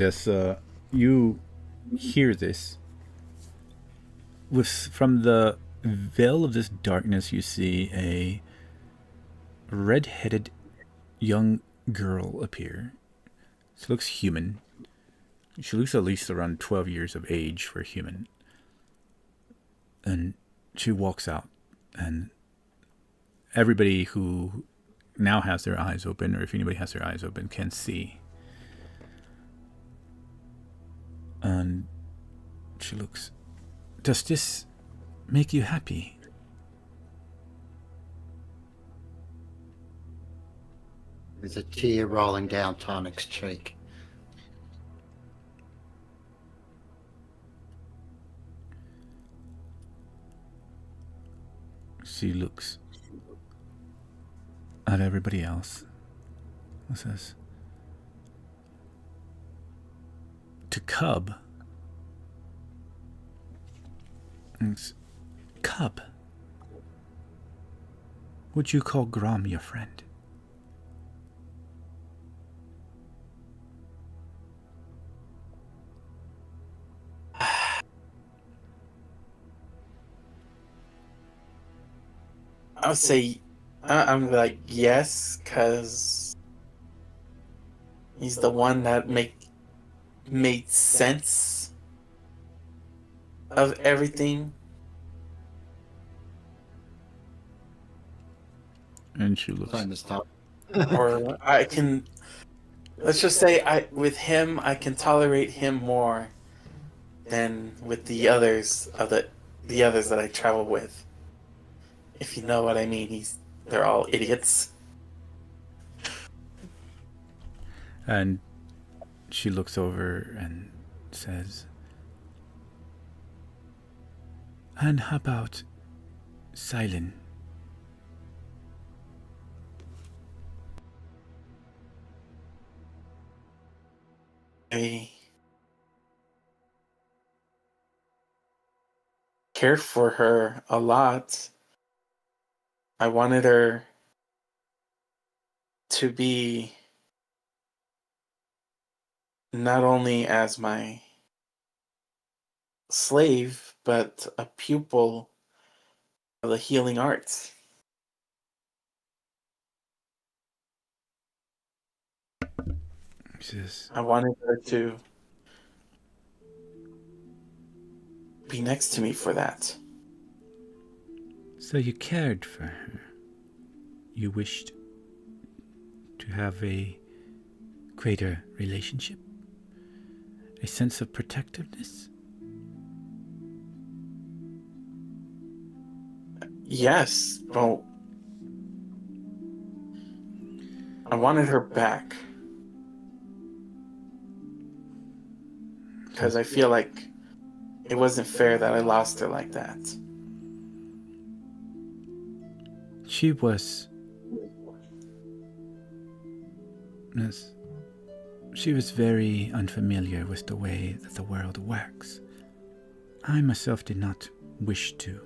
as you hear this, from the veil of this darkness, you see a red-headed young girl appear. She looks human. She looks at least around 12 years of age for a human. And she walks out, and everybody who now has their eyes open, or if anybody has their eyes open, can see. And she looks, does this make you happy? There's a tear rolling down Tonic's cheek. She looks at everybody else and says, to Cub. Cub, would you call Grom your friend? I would say, I'm like, yes, because he's the one that made sense of everything. And she looks. Or I can, let's just say, with him, I can tolerate him more than with the others the others that I travel with. If you know what I mean, they're all idiots. And she looks over and says, and how about Silent? I cared for her a lot. I wanted her to be not only as my slave, but a pupil of the healing arts. I wanted her to be next to me for that. So you cared for her. You wished to have a greater relationship? A sense of protectiveness? Yes, well, I wanted her back. Because I feel like it wasn't fair that I lost her like that. She was... Yes. She was very unfamiliar with the way that the world works. I myself did not wish to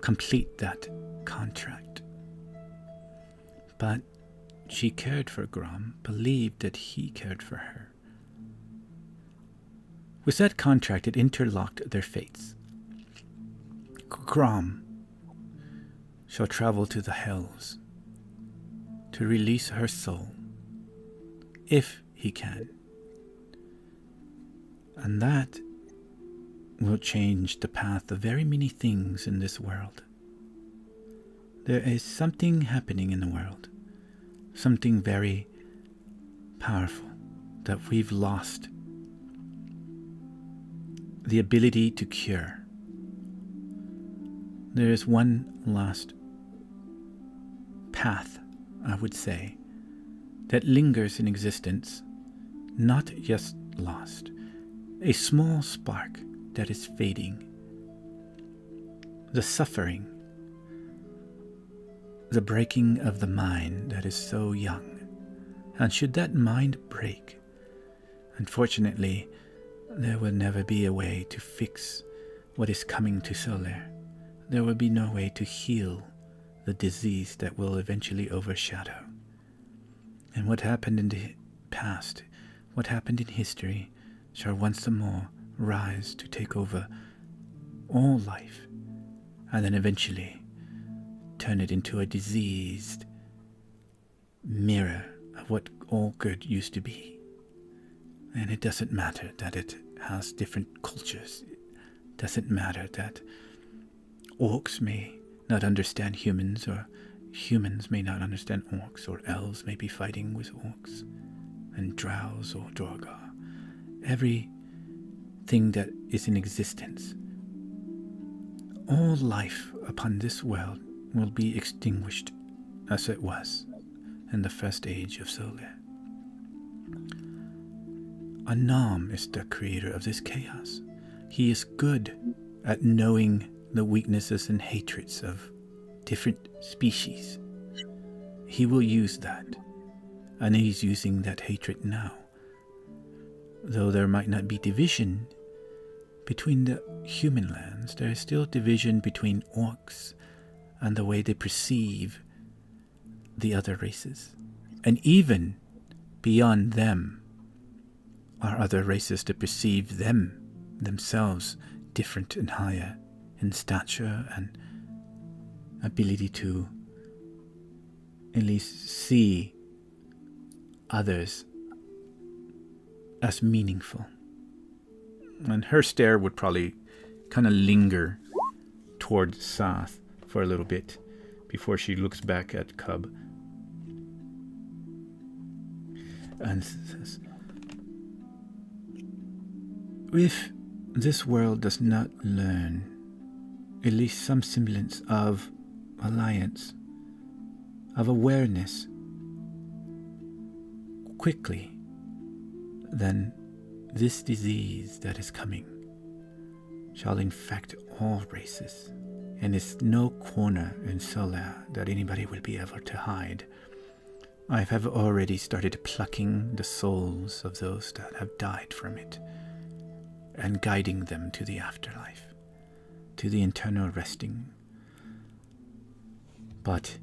complete that contract. But she cared for Grom, believed that he cared for her. With that contract, it interlocked their fates. Grom shall travel to the Hells to release her soul, if he can. And that will change the path of very many things in this world. There is something happening in the world, something very powerful that we've lost the ability to cure. There is one last path, I would say, that lingers in existence, not just lost. A small spark that is fading. The suffering, the breaking of the mind that is so young. And should that mind break, unfortunately, there will never be a way to fix what is coming to Solar. There will be no way to heal the disease that will eventually overshadow. And what happened in the past, what happened in history, shall once more rise to take over all life, and then eventually turn it into a diseased mirror of what all good used to be. And it doesn't matter that it has different cultures. It doesn't matter that orcs may not understand humans, or humans may not understand orcs, or elves may be fighting with orcs, and drows or Dorgar. Everything that is in existence, all life upon this world will be extinguished as it was in the first age of Solar. Anam is the creator of this chaos. He is good at knowing the weaknesses and hatreds of different species. He will use that, and he's using that hatred now. Though there might not be division between the human lands, there is still division between orcs and the way they perceive the other races. And even beyond them are other races that perceive themselves different and higher in stature and ability to at least see others as meaningful. And her stare would probably kind of linger toward Sath for a little bit before she looks back at Cub and says, if this world does not learn at least some semblance of alliance, of awareness, quickly, then this disease that is coming shall infect all races, and is no corner in Solar that anybody will be able to hide. I have already started plucking the souls of those that have died from it, and guiding them to the afterlife, to the eternal resting. But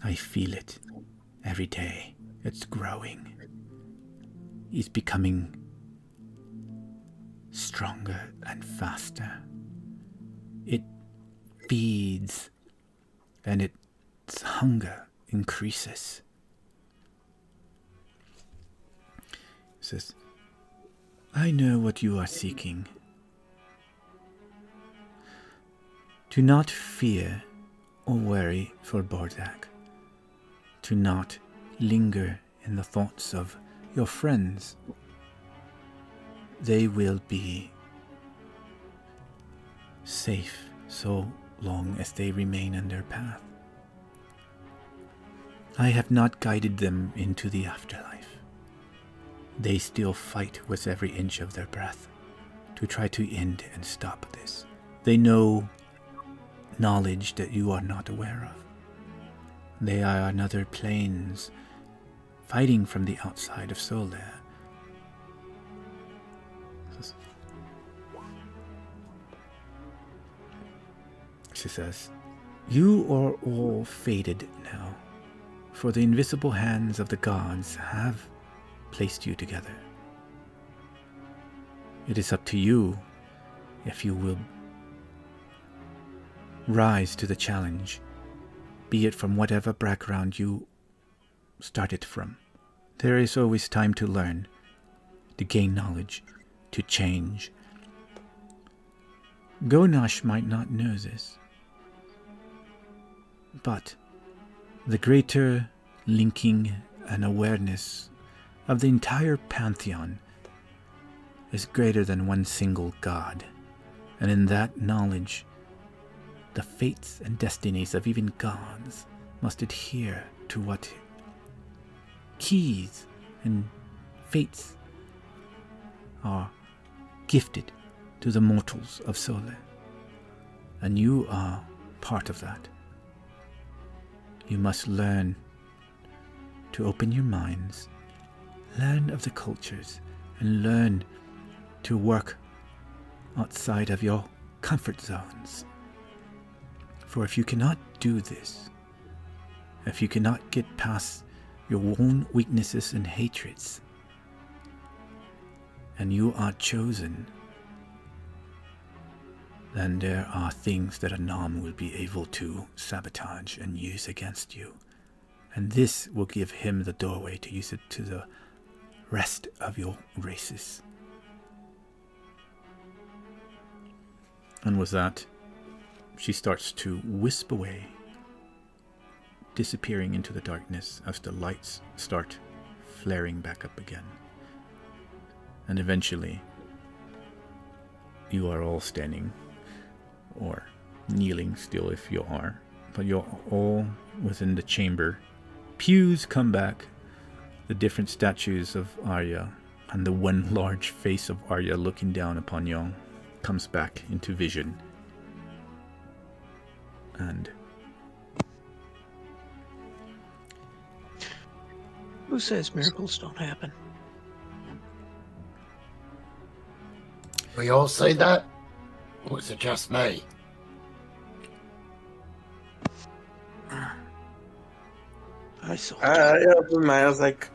I feel it every day. It's growing. It's becoming stronger and faster. It feeds, and its hunger increases. It says, I know what you are seeking. Do not fear or worry for Bordak. Do not linger in the thoughts of your friends, they will be safe so long as they remain on their path. I have not guided them into the afterlife. They still fight with every inch of their breath to try to end and stop this. They know knowledge that you are not aware of. They are on other planes, fighting from the outside of Solaire. She says, "You are all fated now, for the invisible hands of the gods have placed you together. It is up to you if you will rise to the challenge, be it from whatever background you started from. There is always time to learn, to gain knowledge, to change. Gonash might not know this, but the greater linking and awareness of the entire pantheon is greater than one single god, and in that knowledge, the fates and destinies of even gods must adhere to what keys and fates are gifted to the mortals of Solaire, and you are part of that. You must learn to open your minds, learn of the cultures, and learn to work outside of your comfort zones. For if you cannot do this, if you cannot get past your own weaknesses and hatreds, and you are chosen, then there are things that Anam will be able to sabotage and use against you. And this will give him the doorway to use it to the rest of your races." And with that, she starts to wisp away, disappearing into the darkness as the lights start flaring back up again. And eventually, you are all standing, or kneeling still if you are, but you're all within the chamber. Pews come back, the different statues of Arya, and the one large face of Arya looking down upon you comes back into vision. And who says miracles don't happen? We all see that? Or was it just me? I saw it. I opened my eyes, I was like,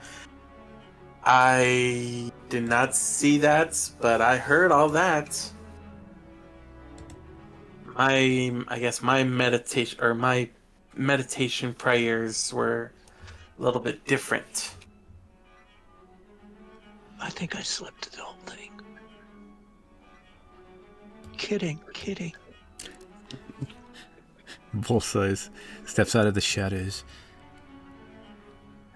I did not see that, but I heard all that. I guess my meditation prayers were a little bit different. I think I slept the whole thing. Kidding. Volsize steps out of the shadows.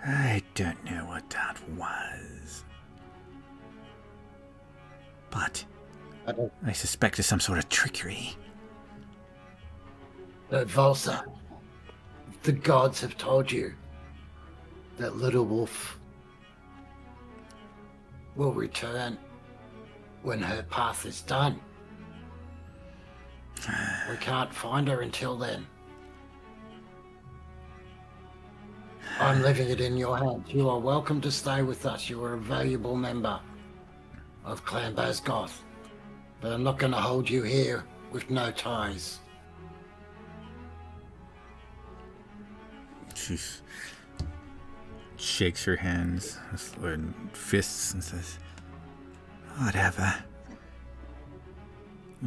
I don't know what that was, but I suspect it's some sort of trickery. Valsa, the gods have told you that Little Wolf will return when her path is done. We can't find her until then. I'm leaving it in your hands. You are welcome to stay with us. You are a valuable member of Clan Bazgoth. But I'm not going to hold you here with no ties. She shakes her hands and fists and says, "Whatever.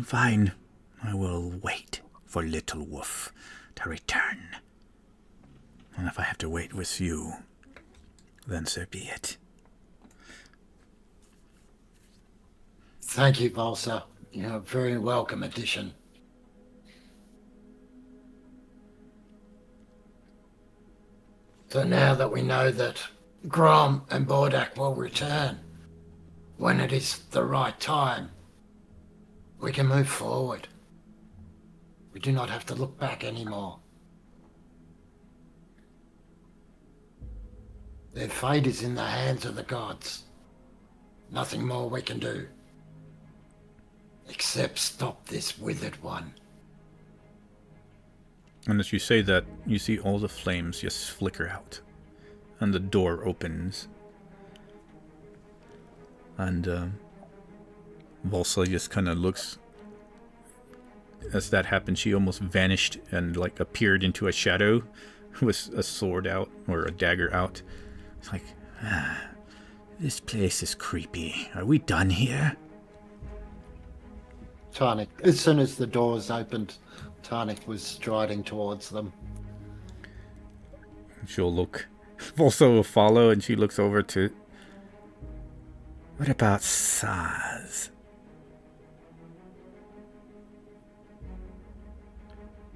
Fine. I will wait for Little Wolf to return. And if I have to wait with you, then so be it." Thank you, Valsa. You're a very welcome addition. So now that we know that Grom and Bordak will return when it is the right time, we can move forward. We do not have to look back anymore. Their fate is in the hands of the gods. Nothing more we can do. Except stop this withered one. And as you say that, you see all the flames just flicker out. And the door opens. And Volsa just kind of looks. As that happened, she almost vanished and like appeared into a shadow with a sword out or a dagger out. It's like, this place is creepy. Are we done here? Tarnik, as soon as the doors opened, Tarnik was striding towards them. She'll look. Volsa will follow, and she looks over to. What about Saz?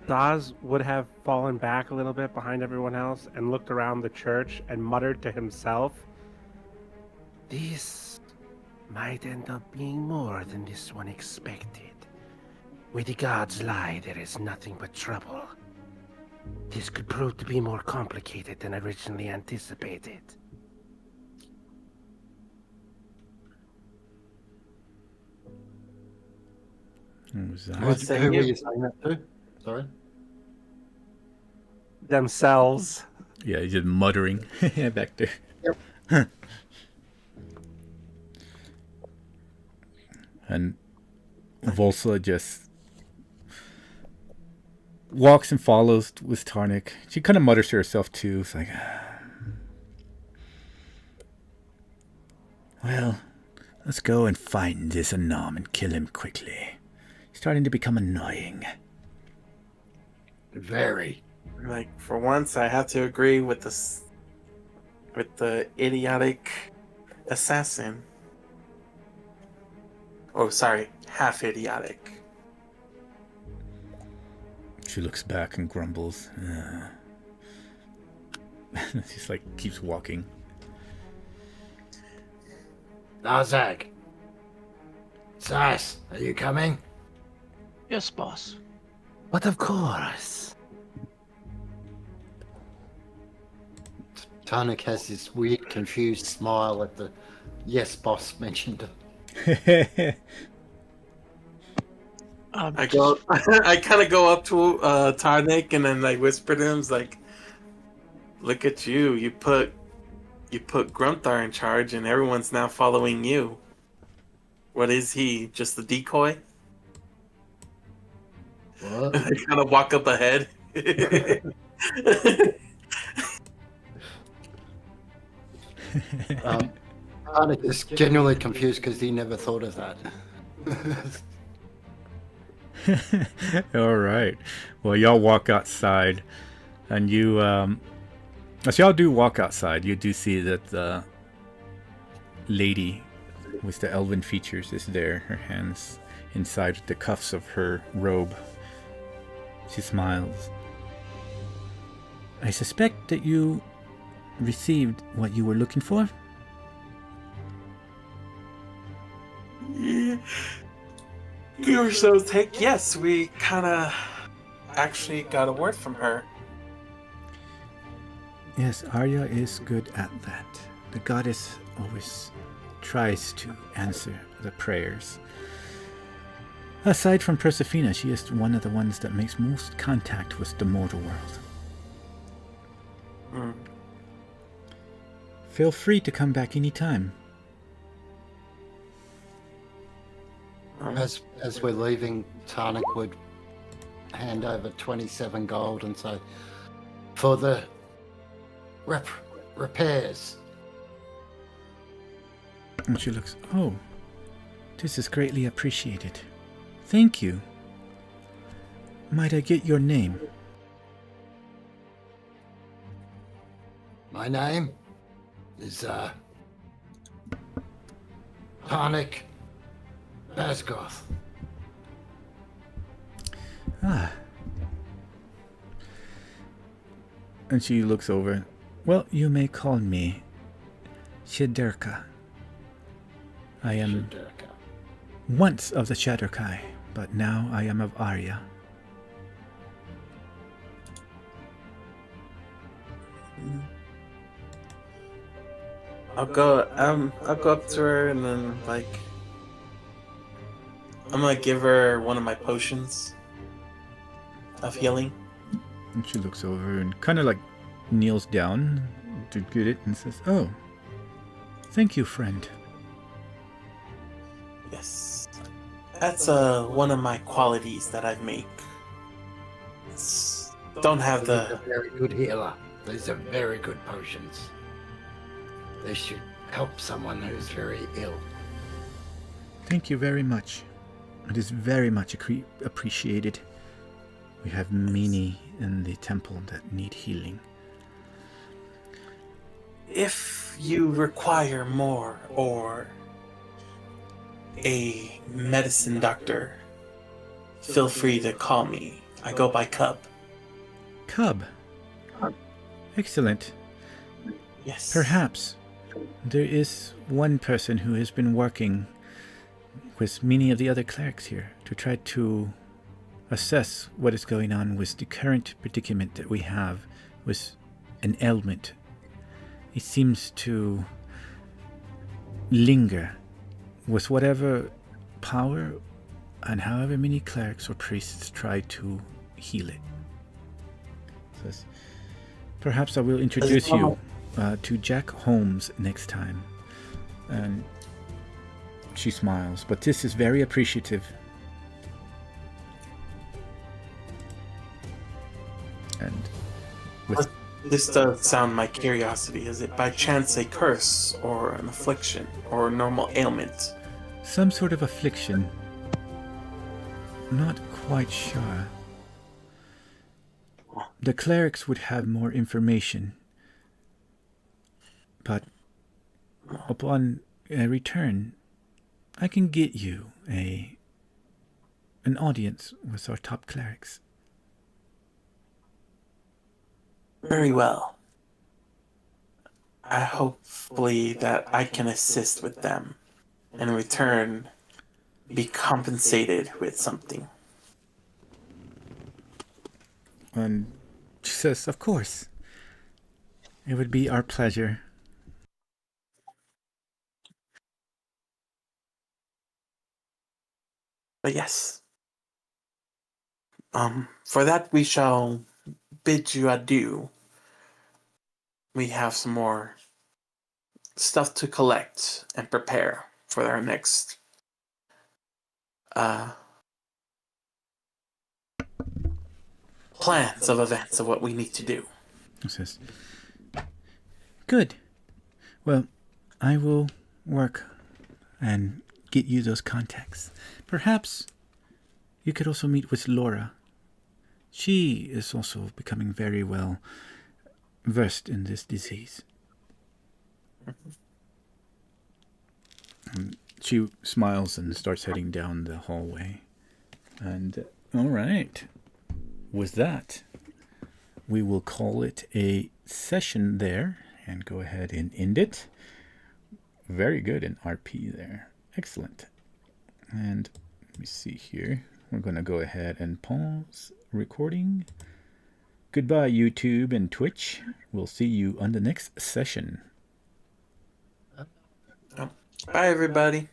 Saz would have fallen back a little bit behind everyone else and looked around the church and muttered to himself, This might end up being more than this one expected. Where the gods lie, there is nothing but trouble. This could prove to be more complicated than originally anticipated. Who was that? I would say Who were you. you saying that to? Sorry? themselves. Yeah, he's just muttering back there. Yep. And Volsa just walks and follows with Tarnik. She kind of mutters to herself too. It's like, well, let's go and find this Anam and kill him quickly. He's starting to become annoying. Very. Like, for once, I have to agree with this, with the idiotic assassin. Oh, sorry, half idiotic. She looks back and grumbles. She's like, keeps walking. Narzag. Sas, are you coming? Yes, boss. But of course. Tarnik has this weird, confused smile at the yes boss mentioned. I go, I kind of go up to Tarnik and then like whisper to him, like, "Look at you! You put Grunthar in charge, and everyone's now following you. What is he? Just a decoy?" What? I kind of walk up ahead. Tarnik is genuinely confused because he never thought of that. All right. Well, y'all walk outside, and you, as y'all do walk outside, you do see that the lady with the elven features is there, her hands inside the cuffs of her robe. She smiles. I suspect that you received what you were looking for? You're so take. Yes, we kind of actually got a word from her. Yes, Arya is good at that. The goddess always tries to answer the prayers. Aside from Persephina, she is one of the ones that makes most contact with the mortal world. Mm. Feel free to come back anytime. As we're leaving, Tarnik would hand over 27 gold and say, for the repairs. And she looks, oh, this is greatly appreciated. Thank you. Might I get your name? My name is Tarnik Bazgoth. Ah. And she looks over. Well, you may call me Shidurka. I am Shadurka. once of the Shadurkai, but now I am of Arya. I'll go up to her and then like I'm gonna give her one of my potions of healing. And she looks over and kind of like kneels down to get it and says, "Oh, thank you, friend." Yes. That's one of my qualities that I make. Don't have He's the a very good healer. These are very good potions. They should help someone who's very ill. Thank you very much. It is very much appreciated. We have many in the temple that need healing. if you require more or a medicine doctor, feel free to call me. I go by Cub. Cub. Excellent. Yes. Perhaps there is one person who has been working with many of the other clerics here to try to assess what is going on with the current predicament that we have with an ailment. It seems to linger with whatever power and however many clerics or priests try to heal it. Says, perhaps I will introduce you to Jack Holmes next time. And she smiles, but this is very appreciative. And with This does sound my curiosity. Is it by chance a curse or an affliction or a normal ailment? some sort of affliction. Not quite sure. The clerics would have more information. But upon a return, I can get you an audience with our top clerics. Very well. I hopefully that I can assist with them. In return, be compensated with something. And she says, of course. It would be our pleasure. But yes. For that we shall bid you adieu. We have some more stuff to collect and prepare for our next plans of events of what we need to do. He says, good. Well, I will work and get you those contacts. Perhaps you could also meet with Laura. She is also becoming very well versed in this disease. And she smiles and starts heading down the hallway. And all right. With that, we will call it a session there and go ahead and end it. Very good in RP there. Excellent. And let me see here. We're going to go ahead and pause recording. Goodbye, YouTube and Twitch. We'll see you on the next session. Bye, everybody.